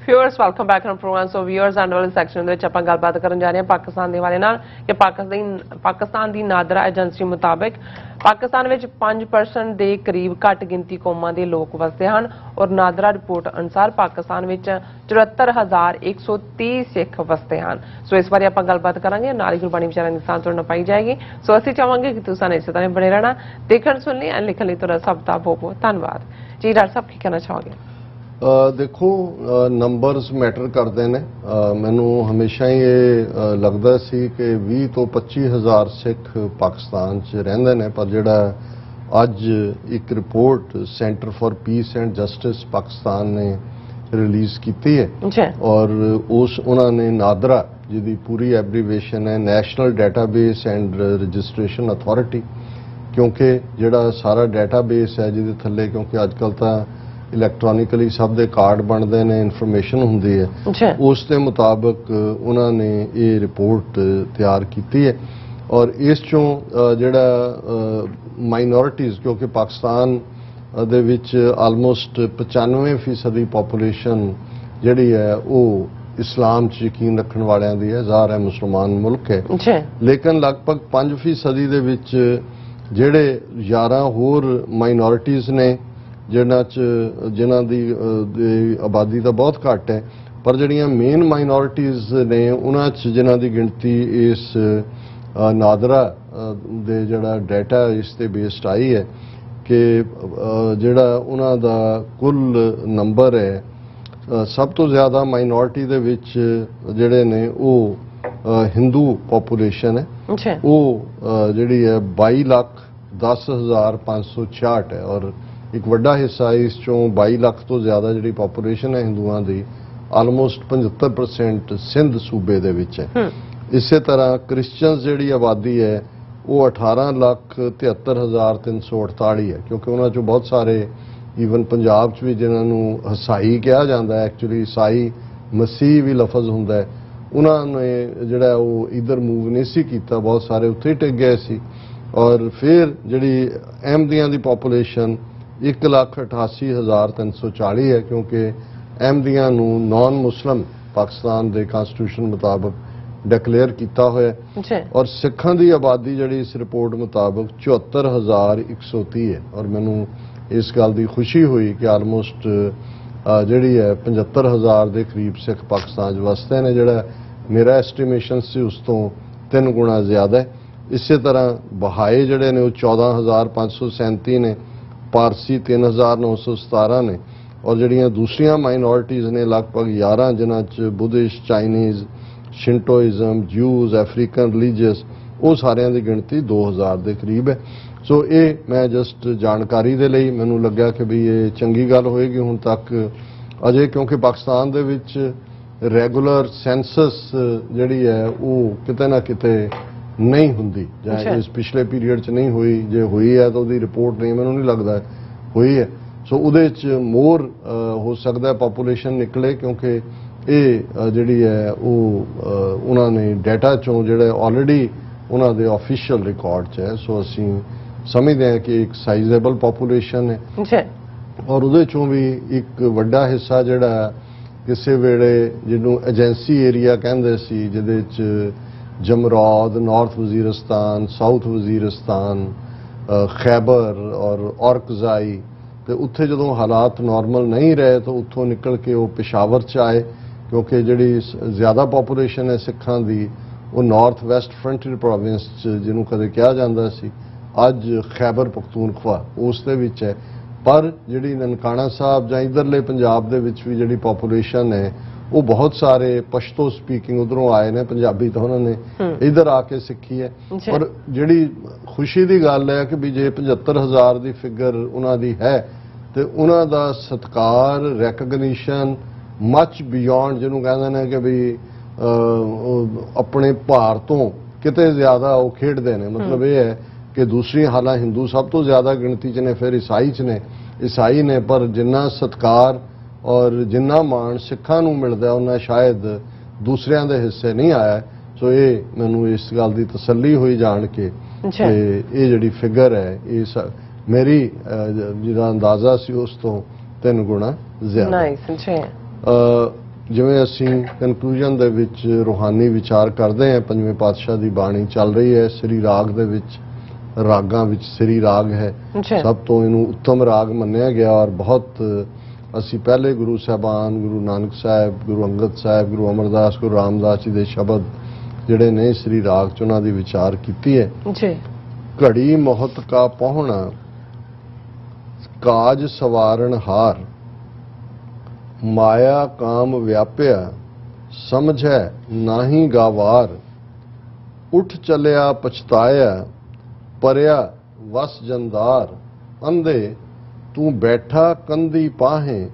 Viewers welcome back to program. So viewers and ਵਾਲੇ ਸੈਕਸ਼ਨ ਦੇ ਵਿੱਚ ਆਪਾਂ ਗੱਲਬਾਤ ਕਰਨ ਜਾ ਰਹੇ ਹਾਂ ਪਾਕਿਸਤਾਨ ਦੇ ਹਵਾਲੇ ਨਾਲ ਕਿ ਪਾਕਿਸਤਾਨ ਦੀ ਨਾਦਰਾ ਏਜੰਸੀ ਮੁਤਾਬਕ ਪਾਕਿਸਤਾਨ ਵਿੱਚ 5% ਦੇ ਕਰੀਬ ਘੱਟ ਗਿਣਤੀ ਕੌਮਾਂ ਦੇ ਲੋਕ ਵਸਦੇ ਹਨ ਔਰ ਨਾਦਰਾ ਰਿਪੋਰਟ ਅਨੁਸਾਰ ਪਾਕਿਸਤਾਨ ਵਿੱਚ 74,130 ਸਿੱਖ ਵਸਦੇ ਹਨ। ਸੋ ਇਸ ਬਾਰੇ ਆਪਾਂ ਗੱਲਬਾਤ ਕਰਾਂਗੇ, ਨਾਲ ਹੀ ਗੁਰਬਾਣੀ ਵਿਚਾਰਾਂ ਦੀ ਸਾਂਝ ਤੁਹਾਡੇ ਨਾਲ ਪਾਈ ਜਾਏਗੀ। ਸੋ ਅਸੀਂ ਚਾਹਾਂਗੇ ਕਿ ਤੁਸੀਂ ਇਸੇ ਤਰ੍ਹਾਂ ਬਣੇ ਰਹਿਣਾ। ਦੇਖਣ ਸੁਣ ਲਈ ਐਂਡ ਲਿਖਣ ਲਈ ਤੁਹਾਡਾ ਸਭ ਦਾ ਬਹੁਤ ਬਹੁਤ ਧੰਨਵਾਦ। ਜੀ ਡਾਕਟਰ ਸਾਹਿਬ ਕੀ ਕਹਿਣਾ ਚਾਹੋਗੇ? ਦੇਖੋ ਨੰਬਰਸ ਮੈਟਰ ਕਰਦੇ ਨੇ। ਮੈਨੂੰ ਹਮੇਸ਼ਾ ਹੀ ਇਹ ਲੱਗਦਾ ਸੀ ਕਿ 20 ਤੋਂ 25 ਹਜ਼ਾਰ ਸਿੱਖ ਪਾਕਿਸਤਾਨ 'ਚ ਰਹਿੰਦੇ ਨੇ, ਪਰ ਜਿਹੜਾ ਅੱਜ ਇੱਕ report centre for piece and justice Pakistan ਨੇ ਰਿਲੀਜ਼ ਕੀਤੀ ਹੈ ਔਰ ਉਹਨਾਂ ਨੇ ਨਾਦਰਾ, ਜਿਹਦੀ ਪੂਰੀ ਐਬਰੀਵੇਸ਼ਨ ਹੈ national database and registration authority, ਕਿਉਂਕਿ ਜਿਹੜਾ ਸਾਰਾ ਡਾਟਾਬੇਸ ਹੈ ਜਿਹਦੇ ਥੱਲੇ, ਕਿਉਂਕਿ ਅੱਜ ਕੱਲ੍ਹ ਤਾਂ ਇਲੈਕਟ੍ਰੋਨਿਕਲੀ ਸਭ ਦੇ ਕਾਰਡ ਬਣਦੇ ਨੇ, ਇਨਫੋਰਮੇਸ਼ਨ ਹੁੰਦੀ ਹੈ, ਉਸ ਦੇ ਮੁਤਾਬਕ ਉਹਨਾਂ ਨੇ ਇਹ ਰਿਪੋਰਟ ਤਿਆਰ ਕੀਤੀ ਹੈ ਔਰ ਇਸ ਚੋਂ ਜਿਹੜਾ ਮਾਈਨੋਰਿਟੀਜ਼, ਕਿਉਂਕਿ ਪਾਕਿਸਤਾਨ ਦੇ ਵਿੱਚ ਆਲਮੋਸਟ 95% ਪੋਪੂਲੇਸ਼ਨ ਜਿਹੜੀ ਹੈ ਉਹ ਇਸਲਾਮ 'ਚ ਯਕੀਨ ਰੱਖਣ ਵਾਲਿਆਂ ਦੀ ਹੈ। ਜ਼ਾਹਰ ਹੈ ਮੁਸਲਮਾਨ ਮੁਲਕ ਹੈ, ਲੇਕਿਨ ਲਗਭਗ 5% ਦੇ ਵਿੱਚ ਜਿਹੜੇ 11 ਹੋਰ ਮਾਈਨੋਰਿਟੀਜ਼ ਨੇ ਜਿਨ੍ਹਾਂ ਦੀ ਆਬਾਦੀ ਤਾਂ ਬਹੁਤ ਘੱਟ ਹੈ, ਪਰ ਜਿਹੜੀਆਂ ਮੇਨ ਮਾਈਨੋਰਿਟੀਜ਼ ਨੇ ਉਹਨਾਂ 'ਚ ਜਿਨ੍ਹਾਂ ਦੀ ਗਿਣਤੀ ਇਸ ਨਾਦਰਾ ਦੇ ਜਿਹੜਾ ਡਾਟਾ ਇਸ ਤੇ ਬੇਸਡ ਆਈ ਹੈ ਕਿ ਜਿਹੜਾ ਉਹਨਾਂ ਦਾ ਕੁੱਲ ਨੰਬਰ ਹੈ, ਸਭ ਤੋਂ ਜ਼ਿਆਦਾ ਮਾਈਨੋਰਿਟੀ ਦੇ ਵਿੱਚ ਜਿਹੜੇ ਨੇ ਉਹ ਹਿੰਦੂ ਪੋਪੂਲੇਸ਼ਨ ਹੈ। ਉਹ ਜਿਹੜੀ ਹੈ 22,10,566 ਹੈ ਔਰ ਇੱਕ ਵੱਡਾ ਹਿੱਸਾ ਇਸ ਚੋਂ 22 ਲੱਖ ਤੋਂ ਜ਼ਿਆਦਾ ਜਿਹੜੀ ਪੋਪੂਲੇਸ਼ਨ ਹੈ ਹਿੰਦੂਆਂ ਦੀ ਆਲਮੋਸਟ 75% ਸਿੰਧ ਸੂਬੇ ਦੇ ਵਿੱਚ ਹੈ। ਇਸੇ ਤਰ੍ਹਾਂ ਕ੍ਰਿਸਚੀਅਨਸ ਜਿਹੜੀ ਆਬਾਦੀ ਹੈ ਉਹ 18,73,348 ਹੈ, ਕਿਉਂਕਿ ਉਹਨਾਂ ਚੋਂ ਬਹੁਤ ਸਾਰੇ ਈਵਨ ਪੰਜਾਬ 'ਚ ਵੀ ਜਿਨ੍ਹਾਂ ਨੂੰ ਹਸਾਈ ਕਿਹਾ ਜਾਂਦਾ ਹੈ, ਐਕਚੁਅਲੀ ਈਸਾਈ ਮਸੀਹ ਵੀ ਲਫ਼ਜ਼ ਹੁੰਦਾ ਹੈ, ਉਹਨਾਂ ਨੇ ਜਿਹੜਾ ਉਹ ਇਧਰ ਮੂਵ ਨਹੀਂ ਸੀ ਕੀਤਾ, ਬਹੁਤ ਸਾਰੇ ਉੱਥੇ ਹੀ ਟਿਕ ਗਏ ਸੀ। ਔਰ ਫਿਰ ਜਿਹੜੀ ਅਹਿਮਦੀਆਂ ਦੀ ਪੋਪੂਲੇਸ਼ਨ 1,88,340 ਹੈ, ਕਿਉਂਕਿ ਅਹਿਮਦੀਆਂ ਨੂੰ ਨਾਨ ਮੁਸਲਮ ਪਾਕਿਸਤਾਨ ਦੇ ਕਨਸਟੀਟਿਊਸ਼ਨ ਮੁਤਾਬਕ ਡਿਕਲੇਅਰ ਕੀਤਾ ਹੋਇਆ ਹੈ। ਔਰ ਸਿੱਖਾਂ ਦੀ ਆਬਾਦੀ ਜਿਹੜੀ ਇਸ ਰਿਪੋਰਟ ਮੁਤਾਬਕ 74,130 ਹੈ ਔਰ ਮੈਨੂੰ ਇਸ ਗੱਲ ਦੀ ਖੁਸ਼ੀ ਹੋਈ ਕਿ ਆਲਮੋਸਟ ਜਿਹੜੀ ਹੈ 75,000 ਦੇ ਕਰੀਬ ਸਿੱਖ ਪਾਕਿਸਤਾਨ 'ਚ ਵਸਦੇ ਨੇ, ਜਿਹੜਾ ਮੇਰਾ ਐਸਟੀਮੇਸ਼ਨ ਸੀ ਉਸ ਤੋਂ 3 ਗੁਣਾ ਜ਼ਿਆਦਾ ਹੈ। ਇਸੇ ਤਰ੍ਹਾਂ ਬਹਾਏ ਜਿਹੜੇ ਨੇ ਉਹ 14,537 ਨੇ, ਪਾਰਸੀ 3,917 ਨੇ ਔਰ ਜਿਹੜੀਆਂ ਦੂਸਰੀਆਂ ਮਾਈਨੋਰਿਟੀਜ਼ ਨੇ ਲਗਭਗ 11 ਜਿਨ੍ਹਾਂ 'ਚ ਬੁੱਧਿਸਟ, ਚਾਈਨੀਜ਼, ਸ਼ਿੰਟੋਇਜ਼ਮ, ਜੂਜ਼, ਅਫਰੀਕਨ ਰਿਲੀਜੀਅਸ, ਉਹ ਸਾਰਿਆਂ ਦੀ ਗਿਣਤੀ 2,000 ਦੇ ਕਰੀਬ ਹੈ। ਸੋ ਇਹ ਮੈਂ ਜਸਟ ਜਾਣਕਾਰੀ ਦੇ ਲਈ ਮੈਨੂੰ ਲੱਗਿਆ ਕਿ ਵੀ ਇਹ ਚੰਗੀ ਗੱਲ ਹੋਏਗੀ। ਹੁਣ ਤੱਕ ਅਜੇ ਕਿਉਂਕਿ ਪਾਕਿਸਤਾਨ ਦੇ ਵਿੱਚ ਰੈਗੂਲਰ ਸੈਂਸਸ ਜਿਹੜੀ ਹੈ ਉਹ ਕਿਤੇ ਨਾ ਕਿਤੇ ਨਹੀਂ ਹੁੰਦੀ, ਜਾਂ ਇਸ ਪਿਛਲੇ ਪੀਰੀਅਡ 'ਚ ਨਹੀਂ ਹੋਈ, ਜੇ ਹੋਈ ਹੈ ਤਾਂ ਉਹਦੀ ਰਿਪੋਰਟ ਨਹੀਂ ਮੈਨੂੰ ਨਹੀਂ ਲੱਗਦਾ ਹੋਈ ਹੈ। ਸੋ ਉਹਦੇ 'ਚ ਮੋਰ ਹੋ ਸਕਦਾ ਪੋਪੂਲੇਸ਼ਨ ਨਿਕਲੇ, ਕਿਉਂਕਿ ਇਹ ਜਿਹੜੀ ਹੈ ਉਹ ਉਹਨਾਂ ਨੇ ਡਾਟਾ 'ਚੋਂ ਜਿਹੜਾ ਆਲਰੇਡੀ ਉਹਨਾਂ ਦੇ ਆਫੀਸ਼ੀਅਲ ਰਿਕਾਰਡ 'ਚ ਹੈ। ਸੋ ਅਸੀਂ ਸਮਝਦੇ ਹਾਂ ਕਿ ਇੱਕ ਸਾਈਜ਼ੇਬਲ ਪੋਪੂਲੇਸ਼ਨ ਹੈ ਔਰ ਉਹਦੇ 'ਚੋਂ ਵੀ ਇੱਕ ਵੱਡਾ ਹਿੱਸਾ ਜਿਹੜਾ ਕਿਸੇ ਵੇਲੇ ਜਿਹਨੂੰ ਏਜੰਸੀ ਏਰੀਆ ਕਹਿੰਦੇ ਸੀ, ਜਿਹਦੇ 'ਚ ਜਮਰੌਦ, ਨਾਰਥ ਵਜ਼ੀਰਿਸਤਾਨ, ਸਾਊਥ ਵਜ਼ੀਰਿਸਤਾਨ, ਖੈਬਰ ਔਰ ਔਰਕਜ਼ਾਈ, ਤੇ ਉੱਥੇ ਜਦੋਂ ਹਾਲਾਤ ਨਾਰਮਲ ਨਹੀਂ ਰਹੇ ਤਾਂ ਉੱਥੋਂ ਨਿਕਲ ਕੇ ਉਹ ਪਿਸ਼ਾਵਰ 'ਚ ਆਏ, ਕਿਉਂਕਿ ਜਿਹੜੀ ਜ਼ਿਆਦਾ ਪੋਪੂਲੇਸ਼ਨ ਹੈ ਸਿੱਖਾਂ ਦੀ ਉਹ ਨਾਰਥ ਵੈਸਟ ਫਰੰਟੀਅਰ ਪ੍ਰੋਵਿੰਸ 'ਚ ਜਿਹਨੂੰ ਕਦੇ ਕਿਹਾ ਜਾਂਦਾ ਸੀ, ਅੱਜ ਖੈਬਰ ਪਖਤੂਨਖਵਾ ਉਸ ਦੇ ਵਿੱਚ ਹੈ। ਪਰ ਜਿਹੜੀ ਨਨਕਾਣਾ ਸਾਹਿਬ ਜਾਂ ਇਧਰਲੇ ਪੰਜਾਬ ਦੇ ਵਿੱਚ ਵੀ ਜਿਹੜੀ ਪੋਪੂਲੇਸ਼ਨ ਹੈ ਉਹ ਬਹੁਤ ਸਾਰੇ ਪਸ਼ਤੋ ਸਪੀਕਿੰਗ ਉਧਰੋਂ ਆਏ ਨੇ, ਪੰਜਾਬੀ ਤਾਂ ਉਹਨਾਂ ਨੇ ਇਧਰ ਆ ਕੇ ਸਿੱਖੀ ਹੈ। ਪਰ ਜਿਹੜੀ ਖੁਸ਼ੀ ਦੀ ਗੱਲ ਹੈ ਕਿ ਵੀ ਜੇ 75,000 ਦੀ ਫਿਗਰ ਉਹਨਾਂ ਦੀ ਹੈ ਤੇ ਉਹਨਾਂ ਦਾ ਸਤਿਕਾਰ, ਰੈਕਗਨੀਸ਼ਨ ਮਚ ਬਿਯੋਂਡ, ਜਿਹਨੂੰ ਕਹਿੰਦੇ ਨੇ ਕਿ ਵੀ ਆਪਣੇ ਭਾਰ ਤੋਂ ਕਿਤੇ ਜ਼ਿਆਦਾ ਉਹ ਖੇਡਦੇ ਨੇ। ਮਤਲਬ ਇਹ ਹੈ ਕਿ ਦੂਸਰੀ ਹਾਲਾਂ ਹਿੰਦੂ ਸਭ ਤੋਂ ਜ਼ਿਆਦਾ ਗਿਣਤੀ 'ਚ ਨੇ, ਫਿਰ ਈਸਾਈ ਨੇ, ਪਰ ਜਿੰਨਾ ਸਤਿਕਾਰ ਔਰ ਜਿੰਨਾ ਮਾਣ ਸਿੱਖਾਂ ਨੂੰ ਮਿਲਦਾ ਉਹਨਾਂ ਸ਼ਾਇਦ ਦੂਸਰਿਆਂ ਦੇ ਹਿੱਸੇ ਨਹੀਂ ਆਇਆ। ਸੋ ਇਹ ਮੈਨੂੰ ਇਸ ਗੱਲ ਦੀ ਤਸੱਲੀ ਹੋਈ ਜਾਣ ਕੇ ਕਿ ਇਹ ਜਿਹੜੀ ਫਿਗਰ ਹੈ ਇਹ ਮੇਰੀ ਜਿਹੜਾ ਅੰਦਾਜ਼ਾ ਸੀ ਉਸ ਤੋਂ 3 ਗੁਣਾ ਜ਼ਿਆਦਾ। ਜਿਵੇਂ ਅਸੀਂ ਕਨਕਲੂਜਨ ਦੇ ਵਿੱਚ ਰੂਹਾਨੀ ਵਿਚਾਰ ਕਰਦੇ ਹਾਂ, ਪੰਜਵੇਂ ਪਾਤਸ਼ਾਹ ਦੀ ਬਾਣੀ ਚੱਲ ਰਹੀ ਹੈ, ਸ੍ਰੀ ਰਾਗ ਦੇ ਵਿੱਚ, ਰਾਗਾਂ ਵਿੱਚ ਸ੍ਰੀ ਰਾਗ ਹੈ ਸਭ ਤੋਂ ਇਹਨੂੰ ਉੱਤਮ ਰਾਗ ਮੰਨਿਆ ਗਿਆ ਔਰ ਬਹੁਤ ਅਸੀਂ ਪਹਿਲੇ ਗੁਰੂ ਸਾਹਿਬਾਨ, ਗੁਰੂ ਨਾਨਕ ਸਾਹਿਬ, ਗੁਰੂ ਅੰਗਦ ਸਾਹਿਬ, ਗੁਰੂ ਅਮਰਦਾਸ, ਗੁਰੂ ਰਾਮਦਾਸ ਜੀ ਦੇ ਸ਼ਬਦ ਜਿਹੜੇ ਨੇ ਸ੍ਰੀ ਰਾਗ 'ਚ ਉਹਨਾਂ ਦੀ ਵਿਚਾਰ ਕੀਤੀ ਹੈ। ਘੜੀ ਮੋਹਤ ਕਾ ਪਹੁਣਾ, ਕਾਜ ਸਵਾਰਨ ਹਾਰ, ਮਾਇਆ ਕਾਮ ਵਿਆਪਿਆ, ਸਮਝੈ ਨਾਹੀ ਗਾਵਾਰ, ਉੱਠ ਚੱਲਿਆ ਪਛਤਾਇਆ, ਪਰਿਆ ਵਸ ਜੰਦਾਰ, ਅੰਧੇ ਤੂੰ ਬੈਠਾ ਕੰਧੀ ਪਾਹੇ,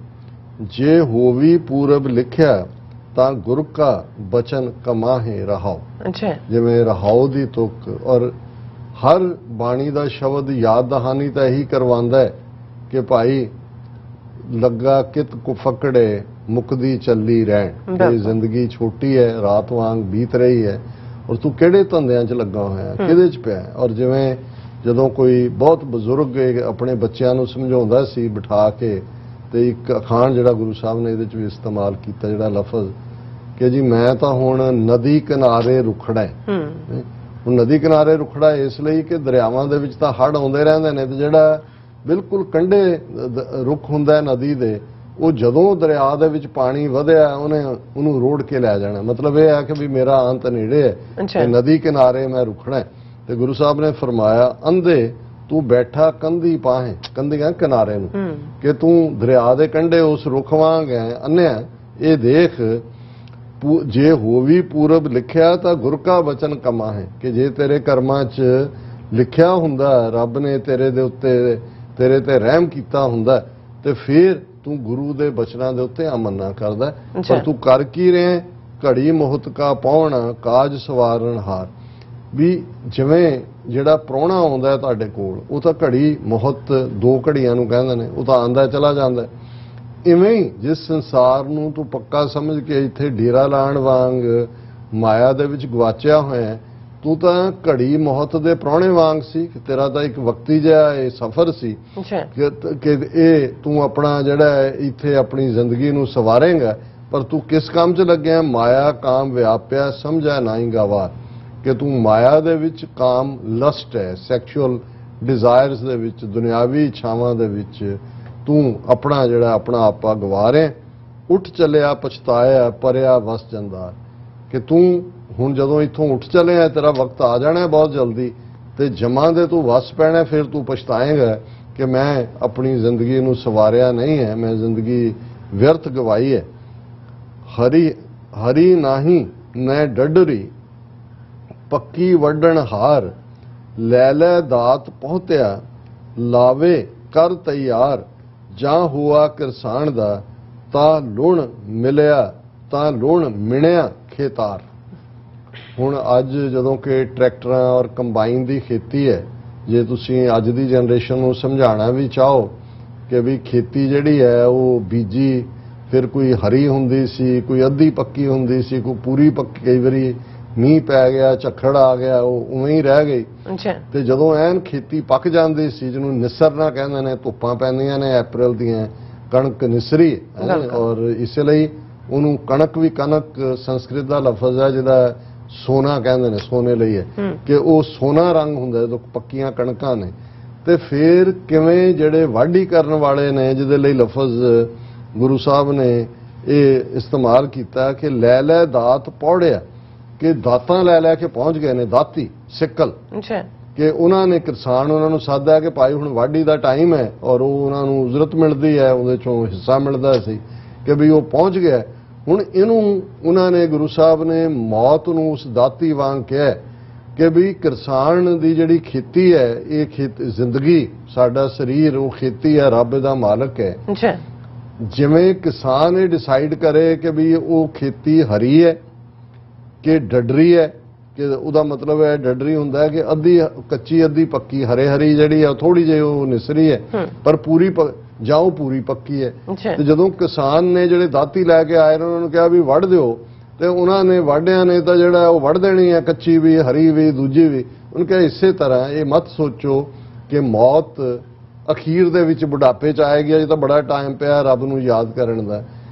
ਜੇ ਹੋਵੀ ਪੂਰਬ ਲਿਖਿਆ, ਤਾਂ ਗੁਰ ਕਾ ਬਚਨ ਕਮਾਹੇ ਰਹਾਓ। ਜਿਵੇਂ ਰਹਾਓ ਦੀ ਤੁਕ ਔਰ ਹਰ ਬਾਣੀ ਦਾ ਸ਼ਬਦ ਯਾਦ ਦਹਾਨੀ ਤਾਂ ਇਹੀ ਕਰਵਾਉਂਦਾ ਹੈ ਕਿ ਭਾਈ ਲੱਗਾ ਕਿਤ ਕੁ ਫਕੜੇ, ਮੁਕਦੀ ਚੱਲੀ ਰਹਿਣ। ਤੇ ਜ਼ਿੰਦਗੀ ਛੋਟੀ ਹੈ, ਰਾਤ ਵਾਂਗ ਬੀਤ ਰਹੀ ਹੈ ਔਰ ਤੂੰ ਕਿਹੜੇ ਧੰਦਿਆਂ 'ਚ ਲੱਗਾ ਹੋਇਆ, ਕਿਹਦੇ 'ਚ ਪਿਆ। ਔਰ ਜਿਵੇਂ ਜਦੋਂ ਕੋਈ ਬਹੁਤ ਬਜ਼ੁਰਗ ਆਪਣੇ ਬੱਚਿਆਂ ਨੂੰ ਸਮਝਾਉਂਦਾ ਸੀ ਬਿਠਾ ਕੇ, ਤੇ ਇੱਕ ਅਖਾਣ ਜਿਹੜਾ ਗੁਰੂ ਸਾਹਿਬ ਨੇ ਇਹਦੇ 'ਚ ਵੀ ਇਸਤੇਮਾਲ ਕੀਤਾ, ਜਿਹੜਾ ਲਫ਼ਜ਼ ਕਿ ਜੀ ਮੈਂ ਤਾਂ ਹੁਣ ਨਦੀ ਕਿਨਾਰੇ ਰੁਖੜਾ ਹੈ। ਹੁਣ ਨਦੀ ਕਿਨਾਰੇ ਰੁਖੜਾ ਇਸ ਲਈ ਕਿ ਦਰਿਆਵਾਂ ਦੇ ਵਿੱਚ ਤਾਂ ਹੜ੍ਹ ਆਉਂਦੇ ਰਹਿੰਦੇ ਨੇ, ਤੇ ਜਿਹੜਾ ਬਿਲਕੁਲ ਕੰਢੇ ਰੁੱਖ ਹੁੰਦਾ ਹੈ ਨਦੀ ਦੇ, ਉਹ ਜਦੋਂ ਦਰਿਆ ਦੇ ਵਿੱਚ ਪਾਣੀ ਵਧਿਆ ਉਹਨੂੰ ਰੋੜ ਕੇ ਲੈ ਜਾਣਾ। ਮਤਲਬ ਇਹ ਹੈ ਕਿ ਵੀ ਮੇਰਾ ਅੰਤ ਨੇੜੇ ਹੈ, ਤੇ ਨਦੀ ਕਿਨਾਰੇ ਮੈਂ ਰੁਕਣਾ ਹੈ। ਤੇ ਗੁਰੂ ਸਾਹਿਬ ਨੇ ਫਰਮਾਇਆ, ਅੰਧੇ ਤੂੰ ਬੈਠਾ ਕੰਧੀ ਪਾਹੇ, ਕੰਧੀਆਂ ਕਿਨਾਰੇ ਨੂੰ, ਕਿ ਤੂੰ ਦਰਿਆ ਦੇ ਕੰਢੇ ਉਸ ਰੁੱਖ ਵਾਂਗ ਹੈ ਅੰਨਿਆ। ਇਹ ਦੇਖ ਜੇ ਹੋਵੀ ਪੂਰਬ ਲਿਖਿਆ ਤਾਂ ਗੁਰ ਕਾ ਬਚਨ ਕਮਾ ਹੈ, ਕਿ ਜੇ ਤੇਰੇ ਕਰਮਾਂ 'ਚ ਲਿਖਿਆ ਹੁੰਦਾ, ਰੱਬ ਨੇ ਤੇਰੇ ਦੇ ਉੱਤੇ ਤੇਰੇ ਤੇ ਰਹਿਮ ਕੀਤਾ ਹੁੰਦਾ, ਤੇ ਫਿਰ ਤੂੰ ਗੁਰੂ ਦੇ ਬਚਨਾਂ ਦੇ ਉੱਤੇ ਅਮਨ ਨਾ ਕਰਦਾ। ਪਰ ਤੂੰ ਕਰ ਕੀ ਰਿਹਾ? ਘੜੀ ਮੁਹਤ ਕਾ ਪਾਉਣਾ ਕਾਜ ਸਵਾਰਨ ਹਾਰ। ਵੀ ਜਿਵੇਂ ਜਿਹੜਾ ਪ੍ਰਾਹੁਣਾ ਆਉਂਦਾ ਤੁਹਾਡੇ ਕੋਲ, ਉਹ ਤਾਂ ਘੜੀ ਮੁਹਤ 2 ਘੜੀਆਂ ਨੂੰ ਕਹਿੰਦੇ ਨੇ, ਉਹ ਤਾਂ ਆਂਦਾ ਚਲਾ ਜਾਂਦਾ। ਇਵੇਂ ਹੀ ਜਿਸ ਸੰਸਾਰ ਨੂੰ ਤੂੰ ਪੱਕਾ ਸਮਝ ਕੇ ਇੱਥੇ ਡੇਰਾ ਲਾਉਣ ਵਾਂਗ ਮਾਇਆ ਦੇ ਵਿੱਚ ਗਵਾਚਿਆ ਹੋਇਆ, ਤੂੰ ਤਾਂ ਘੜੀ ਮੁਹਤ ਦੇ ਪ੍ਰਾਹੁਣੇ ਵਾਂਗ ਸੀ, ਕਿ ਤੇਰਾ ਤਾਂ ਇੱਕ ਵਕਤੀ ਜਿਹਾ ਇਹ ਸਫ਼ਰ ਸੀ ਕਿ ਇਹ ਤੂੰ ਆਪਣਾ ਜਿਹੜਾ ਇੱਥੇ ਆਪਣੀ ਜ਼ਿੰਦਗੀ ਨੂੰ ਸਵਾਰੇਂਗਾ, ਪਰ ਤੂੰ ਕਿਸ ਕੰਮ 'ਚ ਲੱਗਿਆ? ਮਾਇਆ ਕਾਮ ਵਿਆਪਿਆ ਸਮਝਿਆ ਨਾਹੀਂ ਗਵਾਰ, ਕਿ ਤੂੰ ਮਾਇਆ ਦੇ ਵਿੱਚ ਕਾਮ ਲਸਟ ਹੈ, ਸੈਕਸ਼ੂਅਲ ਡਿਜ਼ਾਇਰਸ ਦੇ ਵਿੱਚ, ਦੁਨਿਆਵੀ ਇੱਛਾਵਾਂ ਦੇ ਵਿੱਚ ਤੂੰ ਆਪਣਾ ਜਿਹੜਾ ਆਪਣਾ ਆਪਾ ਗਵਾ ਰਿਹਾ। ਉੱਠ ਚੱਲਿਆ ਪਛਤਾਇਆ ਪਰਿਆ ਵਸ ਜੰਦਾਰ, ਕਿ ਤੂੰ ਹੁਣ ਜਦੋਂ ਇੱਥੋਂ ਉੱਠ ਚੱਲਿਆ, ਤੇਰਾ ਵਕਤ ਆ ਜਾਣਾ ਬਹੁਤ ਜਲਦੀ, ਤੇ ਜਮਾਂ ਦੇ ਤੂੰ ਵਸ ਪੈਣਾ, ਫਿਰ ਤੂੰ ਪਛਤਾਏਂਗਾ ਕਿ ਮੈਂ ਆਪਣੀ ਜ਼ਿੰਦਗੀ ਨੂੰ ਸਵਾਰਿਆ ਨਹੀਂ ਹੈ, ਮੈਂ ਜ਼ਿੰਦਗੀ ਵਿਅਰਥ ਗਵਾਈ ਹੈ। ਹਰੀ ਨਾਹੀਂ ਨੈ ਡੱਡਰੀ ਪੱਕੀ ਵੱਢਣ ਹਾਰ, ਲੈ ਲੈ ਦਾਤ ਪਹੁੰਚਿਆ ਲਾਵੇ ਕਰ ਤਿਆਰ, ਜਾਂ ਹੁਆ ਕਿਰਸਾਨ ਦਾ ਤਾਂ ਲੁਣ ਮਿਲਿਆ ਤਾਂ ਲੁਣ ਮਿਣਿਆ ਖੇਤਾਰ। ਹੁਣ ਅੱਜ ਜਦੋਂ ਕਿ ਟਰੈਕਟਰਾਂ ਔਰ ਕੰਬਾਈਨ ਦੀ ਖੇਤੀ ਹੈ, ਜੇ ਤੁਸੀਂ ਅੱਜ ਦੀ ਜਨਰੇਸ਼ਨ ਨੂੰ ਸਮਝਾਉਣਾ ਵੀ ਚਾਹੋ ਕਿ ਵੀ ਖੇਤੀ ਜਿਹੜੀ ਹੈ ਉਹ ਬੀਜੀ, ਫਿਰ ਕੋਈ ਹਰੀ ਹੁੰਦੀ ਸੀ, ਕੋਈ ਅੱਧੀ ਪੱਕੀ ਹੁੰਦੀ ਸੀ, ਕੋਈ ਪੂਰੀ ਪੱਕੀ, ਕਈ ਵਾਰੀ ਮੀਂਹ ਪੈ ਗਿਆ, ਝੱਖੜ ਆ ਗਿਆ, ਉਹ ਉਵੇਂ ਹੀ ਰਹਿ ਗਈ। ਤੇ ਜਦੋਂ ਐਨ ਖੇਤੀ ਪੱਕ ਜਾਂਦੀ ਸੀ, ਜਿਹਨੂੰ ਨਿਸਰਨਾ ਕਹਿੰਦੇ ਨੇ, ਧੁੱਪਾਂ ਪੈਂਦੀਆਂ ਨੇ ਅਪ੍ਰੈਲ ਦੀਆਂ, ਕਣਕ ਨਿਸਰੀ, ਔਰ ਇਸੇ ਲਈ ਉਹਨੂੰ ਕਣਕ ਵੀ, ਕਣਕ ਸੰਸਕ੍ਰਿਤ ਦਾ ਲਫ਼ਜ਼ ਹੈ ਜਿਹਦਾ ਸੋਨਾ ਕਹਿੰਦੇ ਨੇ, ਸੋਨੇ ਲਈ ਹੈ, ਕਿ ਉਹ ਸੋਨਾ ਰੰਗ ਹੁੰਦਾ ਜਦੋਂ ਪੱਕੀਆਂ ਕਣਕਾਂ ਨੇ। ਤੇ ਫਿਰ ਕਿਵੇਂ ਜਿਹੜੇ ਵਾਢੀ ਕਰਨ ਵਾਲੇ ਨੇ, ਜਿਹਦੇ ਲਈ ਲਫ਼ਜ਼ ਗੁਰੂ ਸਾਹਿਬ ਨੇ ਇਹ ਇਸਤੇਮਾਲ ਕੀਤਾ ਕਿ ਲੈ ਲੈ ਦਾਤ ਪੌੜਿਆ, ਕਿ ਦਾਤਾਂ ਲੈ ਲੈ ਕੇ ਪਹੁੰਚ ਗਏ ਨੇ, ਦਾਤੀ ਸਿੱਕਲ, ਕਿ ਉਹਨਾਂ ਨੇ ਕਿਸਾਨ ਉਹਨਾਂ ਨੂੰ ਸਾਧਿਆ ਕਿ ਭਾਈ ਹੁਣ ਵਾਢੀ ਦਾ ਟਾਈਮ ਹੈ, ਔਰ ਉਹ ਉਹਨਾਂ ਨੂੰ ਉਜਰਤ ਮਿਲਦੀ ਹੈ, ਉਹਦੇ ਚੋਂ ਹਿੱਸਾ ਮਿਲਦਾ ਸੀ, ਕਿ ਵੀ ਉਹ ਪਹੁੰਚ ਗਿਆ। ਹੁਣ ਇਹਨੂੰ ਉਹਨਾਂ ਨੇ, ਗੁਰੂ ਸਾਹਿਬ ਨੇ ਮੌਤ ਨੂੰ ਉਸ ਦਾਤੀ ਵਾਂਗ ਕਿਹਾ ਕਿ ਵੀ ਕਿਸਾਨ ਦੀ ਜਿਹੜੀ ਖੇਤੀ ਹੈ, ਇਹ ਜ਼ਿੰਦਗੀ, ਸਾਡਾ ਸਰੀਰ ਉਹ ਖੇਤੀ ਹੈ, ਰੱਬ ਦਾ ਮਾਲਕ ਹੈ। ਜਿਵੇਂ ਕਿਸਾਨ ਇਹ ਡਿਸਾਈਡ ਕਰੇ ਕਿ ਵੀ ਉਹ ਖੇਤੀ ਹਰੀ ਹੈ ਕਿ ਡੱਡਰੀ ਹੈ, ਕਿ ਉਹਦਾ ਮਤਲਬ ਹੈ ਡੱਡਰੀ ਹੁੰਦਾ ਹੈ ਕਿ ਅੱਧੀ ਕੱਚੀ ਅੱਧੀ ਪੱਕੀ, ਹਰੇ ਹਰੀ ਜਿਹੜੀ ਹੈ ਥੋੜੀ ਜਿਹੀ ਉਹ ਨਿਸਰੀ ਹੈ, ਪਰ ਪੂਰੀ ਜਾਂ ਉਹ ਪੂਰੀ ਪੱਕੀ ਹੈ। ਤੇ ਜਦੋਂ ਕਿਸਾਨ ਨੇ ਜਿਹੜੇ ਦਾਤੀ ਲੈ ਕੇ ਆਏ ਨੇ, ਉਹਨਾਂ ਨੂੰ ਕਿਹਾ ਵੀ ਵੱਢ ਦਿਓ, ਤੇ ਉਹਨਾਂ ਨੇ ਵਾਢਿਆਂ ਨੇ ਤਾਂ ਜਿਹੜਾ ਉਹ ਵੱਢ ਦੇਣੀ ਹੈ, ਕੱਚੀ ਵੀ, ਹਰੀ ਵੀ, ਦੂਜੀ ਵੀ। ਉਹਨੂੰ ਕਿਹਾ ਇਸੇ ਤਰ੍ਹਾਂ ਇਹ ਮਤ ਸੋਚੋ ਕਿ ਮੌਤ ਅਖੀਰ ਦੇ ਵਿੱਚ ਬੁਢਾਪੇ 'ਚ ਆਏਗੀ, ਅਜੇ ਤਾਂ ਬੜਾ ਟਾਈਮ ਪਿਆ ਰੱਬ ਨੂੰ ਯਾਦ ਕਰਨ ਦਾ।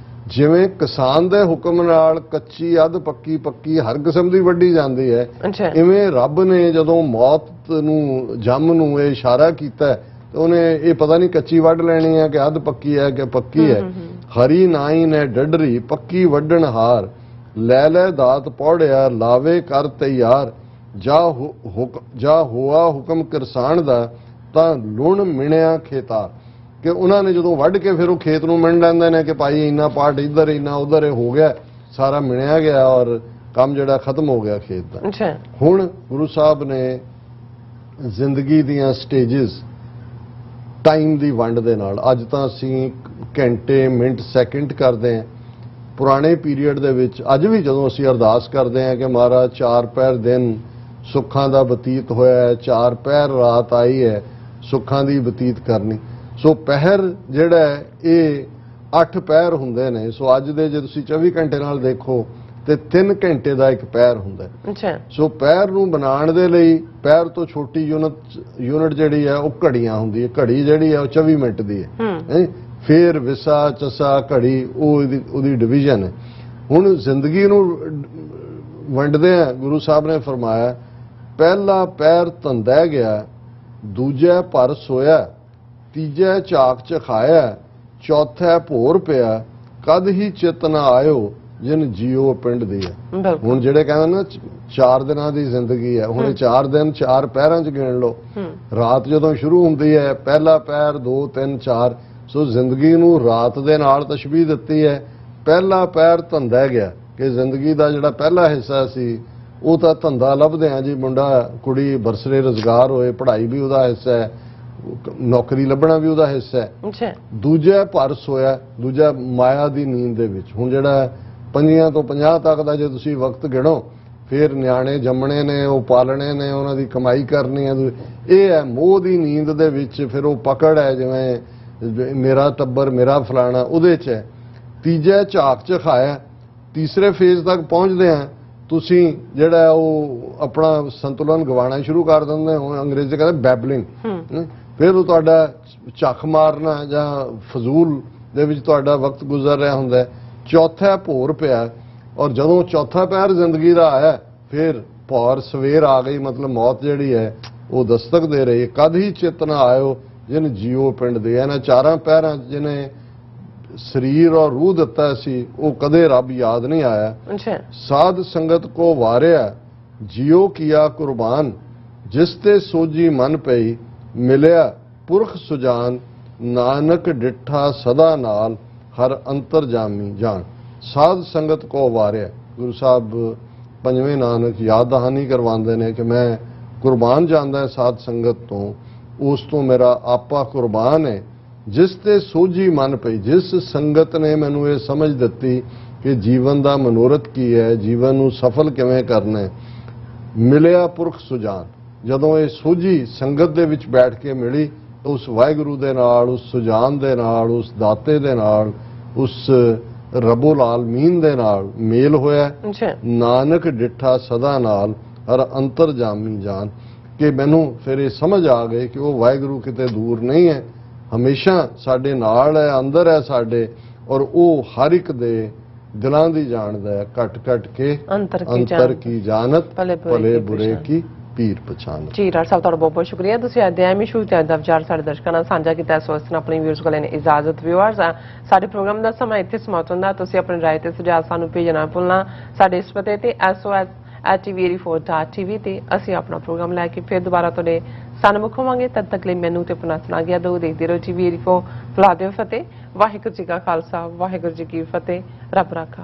ਜਿਵੇਂ ਕਿਸਾਨ ਦੇ ਹੁਕਮ ਨਾਲ ਕੱਚੀ ਅੱਧ ਪੱਕੀ ਪੱਕੀ ਹਰ ਕਿਸਮ ਦੀ ਵੱਢੀ ਜਾਂਦੀ ਹੈ, ਇਵੇਂ ਰੱਬ ਨੇ ਜਦੋਂ ਮੌਤ ਨੂੰ, ਜੰਮ ਨੂੰ ਇਹ ਇਸ਼ਾਰਾ ਕੀਤਾ, ਤੇ ਉਹਨੇ ਇਹ ਪਤਾ ਨਹੀਂ ਕੱਚੀ ਵੱਢ ਲੈਣੀ ਹੈ ਕਿ ਅੱਧ ਪੱਕੀ ਹੈ ਕਿ ਪੱਕੀ ਹੈ। ਹਰੀ ਨਾਈ ਨੇ ਡੱਡਰੀ ਪੱਕੀ ਵੱਢਣ ਹਾਰ, ਲੈ ਲੈ ਦਾਤ ਪੌੜਿਆ ਲਾਵੇ ਕਰ ਤਿਆਰ, ਜਾ ਹੋਆ ਹੁਕਮ ਕਿਰਸਾਨ ਦਾ ਤਾਂ ਲੁਣ ਮਿਣਿਆ ਖੇਤਾਰ, ਕਿ ਉਹਨਾਂ ਨੇ ਜਦੋਂ ਵੱਢ ਕੇ ਫਿਰ ਉਹ ਖੇਤ ਨੂੰ ਮਿਣ ਲੈਂਦੇ ਨੇ ਕਿ ਭਾਈ ਇੰਨਾ ਪਾਰਟ ਇੱਧਰ, ਇੰਨਾ ਉੱਧਰ ਹੋ ਗਿਆ, ਸਾਰਾ ਮਿਣਿਆ ਗਿਆ ਔਰ ਕੰਮ ਜਿਹੜਾ ਖਤਮ ਹੋ ਗਿਆ ਖੇਤ ਦਾ। ਹੁਣ ਗੁਰੂ ਸਾਹਿਬ ਨੇ ਜ਼ਿੰਦਗੀ ਦੀਆਂ ਸਟੇਜਸ ਟਾਈਮ ਦੀ ਵੰਡ ਦੇ ਨਾਲ, ਅੱਜ ਤਾਂ ਅਸੀਂ ਘੰਟੇ ਮਿੰਟ ਸੈਕਿੰਡ ਕਰਦੇ ਹਾਂ, ਪੁਰਾਣੇ ਪੀਰੀਅਡ ਦੇ ਵਿੱਚ ਅੱਜ ਵੀ ਜਦੋਂ ਅਸੀਂ ਅਰਦਾਸ ਕਰਦੇ ਹਾਂ ਕਿ ਮਹਾਰਾਜ 4 ਪਹਿਰ ਦਿਨ ਸੁੱਖਾਂ ਦਾ ਬਤੀਤ ਹੋਇਆ ਹੈ, 4 ਪਹਿਰ ਰਾਤ ਆਈ ਹੈ ਸੁੱਖਾਂ ਦੀ ਬਤੀਤ ਕਰਨੀ। ਸੋ ਪਹਿਰ ਜਿਹੜਾ ਇਹ 8 ਪਹਿਰ ਹੁੰਦੇ ਨੇ। ਸੋ ਅੱਜ ਦੇ ਜੇ ਤੁਸੀਂ 24 ਘੰਟੇ ਨਾਲ ਦੇਖੋ ਤੇ 3 ਘੰਟੇ ਦਾ ਇੱਕ ਪੈਰ ਹੁੰਦਾ ਹੈ। ਅੱਛਾ ਸੋ ਪੈਰ ਨੂੰ ਬਣਾਉਣ ਦੇ ਲਈ ਪੈਰ ਤੋਂ ਛੋਟੀ ਯੂਨਿਟ ਜਿਹੜੀ ਹੈ ਉਹ ਘੜੀਆਂ ਹੁੰਦੀ ਹੈ। ਘੜੀ ਜਿਹੜੀ ਹੈ ਉਹ 24 ਮਿੰਟ ਦੀ ਹੈ। ਹੈਂ। ਫਿਰ ਵਿਸਾ ਚਸਾ ਘੜੀ ਉਹ ਉਹਦੀ ਡਿਵੀਜ਼ਨ ਹੈ। ਹੁਣ ਜ਼ਿੰਦਗੀ ਨੂੰ ਵੰਡਦੇ ਆ ਗੁਰੂ ਸਾਹਿਬ ਨੇ ਫਰਮਾਇਆ ਪਹਿਲਾ ਪੈਰ ਧੰਦਾ ਗਿਆ, ਦੂਜਾ ਭਰ ਸੋਇਆ, ਤੀਜਾ ਝਾਕ ਚਖਾਇਆ, ਚੌਥਾ ਭੋਰ ਪਿਆ, ਕਦ ਹੀ ਚਿਤ ਨਾ ਆਇਓ ਜਿਨ ਜੀਓ ਪਿੰਡ ਦੀ ਹੈ। ਬਿਲਕੁਲ ਹੁਣ ਜਿਹੜੇ ਕਹਿੰਦੇ ਨਾ 4 ਦਿਨਾਂ ਦੀ ਜ਼ਿੰਦਗੀ ਹੈ, ਹੁਣ ਇਹ 4 ਦਿਨ 4 ਪਹਿਰਾਂ 'ਚ ਗਿਣ ਲਓ। ਰਾਤ ਜਦੋਂ ਸ਼ੁਰੂ ਹੁੰਦੀ ਹੈ ਪਹਿਲਾ ਪਹਿਰ 2 3 4, ਸੋ ਜ਼ਿੰਦਗੀ ਨੂੰ ਰਾਤ ਦੇ ਨਾਲ ਤਸ਼ਬੀਹ ਦਿੱਤੀ ਹੈ। ਪਹਿਲਾ ਪਹਿਰ ਧੰਦਾ ਗਿਆ ਕਿ ਜ਼ਿੰਦਗੀ ਦਾ ਜਿਹੜਾ ਪਹਿਲਾ ਹਿੱਸਾ ਸੀ ਉਹ ਤਾਂ ਧੰਦਾ ਲੱਭਦੇ ਆ ਜੀ, ਮੁੰਡਾ ਕੁੜੀ ਬਰਸਰੇ ਰੁਜ਼ਗਾਰ ਹੋਏ, ਪੜ੍ਹਾਈ ਵੀ ਉਹਦਾ ਹਿੱਸਾ ਹੈ, ਨੌਕਰੀ ਲੱਭਣਾ ਵੀ ਉਹਦਾ ਹਿੱਸਾ ਹੈ। ਅੱਛਾ ਦੂਜਾ ਭਰ ਸੋਇਆ, ਦੂਜਾ ਮਾਇਆ ਦੀ ਨੀਂਦ ਦੇ ਵਿੱਚ। ਹੁਣ ਜਿਹੜਾ 5 ਤੋਂ 50 ਤੱਕ ਦਾ ਜੇ ਤੁਸੀਂ ਵਕਤ ਗਿਣੋ, ਫਿਰ ਨਿਆਣੇ ਜੰਮਣੇ ਨੇ, ਉਹ ਪਾਲਣੇ ਨੇ, ਉਹਨਾਂ ਦੀ ਕਮਾਈ ਕਰਨੀ ਹੈ, ਇਹ ਹੈ ਮੋਹ ਦੀ ਨੀਂਦ ਦੇ ਵਿੱਚ। ਫਿਰ ਉਹ ਪਕੜ ਹੈ ਜਿਵੇਂ ਮੇਰਾ ਟੱਬਰ ਮੇਰਾ ਫਲਾਣਾ ਉਹਦੇ 'ਚ ਹੈ। ਤੀਜਾ ਝਾਕ ਚਖਾਇਆ, ਤੀਸਰੇ ਫੇਜ਼ ਤੱਕ ਪਹੁੰਚਦੇ ਆ ਤੁਸੀਂ ਜਿਹੜਾ ਉਹ ਆਪਣਾ ਸੰਤੁਲਨ ਗਵਾਉਣਾ ਸ਼ੁਰੂ ਕਰ ਦਿੰਦੇ ਹੋ। ਅੰਗਰੇਜ਼ੀ ਕਹਿੰਦੇ ਬੈਬਲਿੰਗ। ਫਿਰ ਉਹ ਤੁਹਾਡਾ ਝੱਖ ਮਾਰਨਾ ਜਾਂ ਫਜ਼ੂਲ ਦੇ ਵਿੱਚ ਤੁਹਾਡਾ ਵਕਤ ਗੁਜ਼ਰ ਰਿਹਾ ਹੁੰਦਾ। ਚੌਥਾ ਭੋਰ ਪਿਆ, ਔਰ ਜਦੋਂ ਚੌਥਾ ਪਹਿਰ ਜ਼ਿੰਦਗੀ ਦਾ ਆਇਆ ਫਿਰ ਭੌਰ ਸਵੇਰ ਆ ਗਈ, ਮਤਲਬ ਮੌਤ ਜਿਹੜੀ ਹੈ ਉਹ ਦਸਤਕ ਦੇ ਰਹੀ ਹੈ। ਕਦ ਹੀ ਚਿਤ ਨਾ ਆਇਓ ਜਿਨ ਜੀਓ ਪਿੰਡ ਦੇ। ਇਹਨਾਂ 4 ਪਹਿਰਾਂ ਜਿਹਨੇ ਸਰੀਰ ਔਰ ਰੂਹ ਦਿੱਤਾ ਸੀ ਉਹ ਕਦੇ ਰੱਬ ਯਾਦ ਨਹੀਂ ਆਇਆ। ਅੱਛਾ ਸਾਧ ਸੰਗਤ ਕੋ ਵਾਰਿਆ ਜਿਉ ਕੀਆ ਕੁਰਬਾਨ, ਜਿਸ ਤੇ ਸੋਜੀ ਮਨ ਪਈ ਮਿਲਿਆ ਪੁਰਖ ਸੁਜਾਨ, ਨਾਨਕ ਡਿੱਠਾ ਸਦਾ ਨਾਲ ਹਰ ਅੰਤਰ ਜਾਮੀ ਜਾਣ। ਸਾਧ ਸੰਗਤ ਕੋ ਵਾਰਿਆ, ਗੁਰੂ ਸਾਹਿਬ 5ਵੇਂ ਨਾਨਕ ਯਾਦ ਦਹਾਨੀ ਕਰਵਾਉਂਦੇ ਨੇ ਕਿ ਮੈਂ ਕੁਰਬਾਨ ਜਾਂਦਾ ਸਾਧ ਸੰਗਤ ਤੋਂ, ਉਸ ਤੋਂ ਮੇਰਾ ਆਪਾ ਕੁਰਬਾਨ ਹੈ। ਜਿਸ ਤੇ ਸੋਝੀ ਮਨ ਪਈ, ਜਿਸ ਸੰਗਤ ਨੇ ਮੈਨੂੰ ਇਹ ਸਮਝ ਦਿੱਤੀ ਕਿ ਜੀਵਨ ਦਾ ਮਨੋਰਥ ਕੀ ਹੈ, ਜੀਵਨ ਨੂੰ ਸਫਲ ਕਿਵੇਂ ਕਰਨਾ ਹੈ, ਮਿਲਿਆ ਪੁਰਖ ਸੁਜਾਨ। ਜਦੋਂ ਇਹ ਸੋਝੀ ਸੰਗਤ ਦੇ ਵਿੱਚ ਬੈਠ ਕੇ ਮਿਲੀ ਤਾਂ ਉਸ ਵਾਹਿਗੁਰੂ ਦੇ ਨਾਲ, ਉਸ ਸੁਜਾਨ ਦੇ ਨਾਲ, ਉਸ ਦਾਤੇ ਦੇ ਨਾਲ, ਉਸ ਰੱਬੁਲ ਆਲਮੀਨ ਦੇ ਨਾਲ ਮੇਲ ਹੋਇਆ। ਨਾਨਕ ਡਿੱਠਾ ਸਦਾ ਨਾਲ ਹਰ ਅੰਤਰ ਜਾਮੀ ਜਾਨ, ਕਿ ਮੈਨੂੰ ਫਿਰ ਇਹ ਸਮਝ ਆ ਗਈ ਕਿ ਉਹ ਵਾਹਿਗੁਰੂ ਕਿਤੇ ਦੂਰ ਨਹੀਂ ਹੈ, ਹਮੇਸ਼ਾ ਸਾਡੇ ਨਾਲ ਹੈ, ਅੰਦਰ ਹੈ ਸਾਡੇ, ਔਰ ਉਹ ਹਰ ਇੱਕ ਦੇ ਦਿਲਾਂ ਦੀ ਜਾਣਦਾ ਹੈ। ਘਟ ਘਟ ਕੇ ਅੰਤਰ ਕੀ ਜਾਣਤ, ਭਲੇ ਬੁਰੇ ਕੀ ਪੀਰ ਪਛਾਨਤ। ਜੀ ਡਾਕਟਰ ਸਾਹਿਬ, ਤੁਹਾਡਾ ਬਹੁਤ ਬਹੁਤ ਸ਼ੁਕਰੀਆ। ਤੁਸੀਂ ਅਧਿਆਇਮੀ ਸ਼ੁਰੂ ਤੇ ਦਾ ਵਿਚਾਰ ਸਾਡੇ ਦਰਸ਼ਕਾਂ ਨਾਲ ਸਾਂਝਾ ਕੀਤਾ। ਇਸ ਵਕਤ ਆਪਣੀ ਵਿਊਅਰਸ ਕੋਲ ਇਜਾਜ਼ਤ। ਵਿਊਅਰਸ, ਸਾਡੇ ਪ੍ਰੋਗਰਾਮ ਦਾ ਸਮਾਂ ਇੱਥੇ ਸਮਾਪਤ ਹੁੰਦਾ। ਤੁਸੀਂ ਆਪਣੀ ਰਾਏ ਤੇ ਸੁਝਾਅ ਸਾਨੂੰ ਭੇਜਣਾ ਭੁੱਲਣਾ। ਸਾਡੇ ਇਸ ਪਤੇ ਤੇ sos@tv84.tv ਤੇ ਅਸੀਂ ਆਪਣਾ ਪ੍ਰੋਗਰਾਮ ਲੈ ਕੇ ਫਿਰ ਦੁਬਾਰਾ ਤੁਹਾਡੇ ਸਨਮੁਖ ਹੋਵਾਂਗੇ। ਤਦ ਤੱਕ ਲਈ ਮੈਨੂੰ ਤੇ ਆਪਣਾ ਸੁਣਾ ਗਿਆ ਦੋ। ਦੇਖਦੇ ਰਹੋ TV84। ਫਤਿਹ। ਵਾਹਿਗੁਰੂ ਜੀ ਕਾ ਖਾਲਸਾ, ਵਾਹਿਗੁਰੂ ਜੀ ਕੀ ਫਤਿਹ। ਰੱਬ ਰਾਖਾ।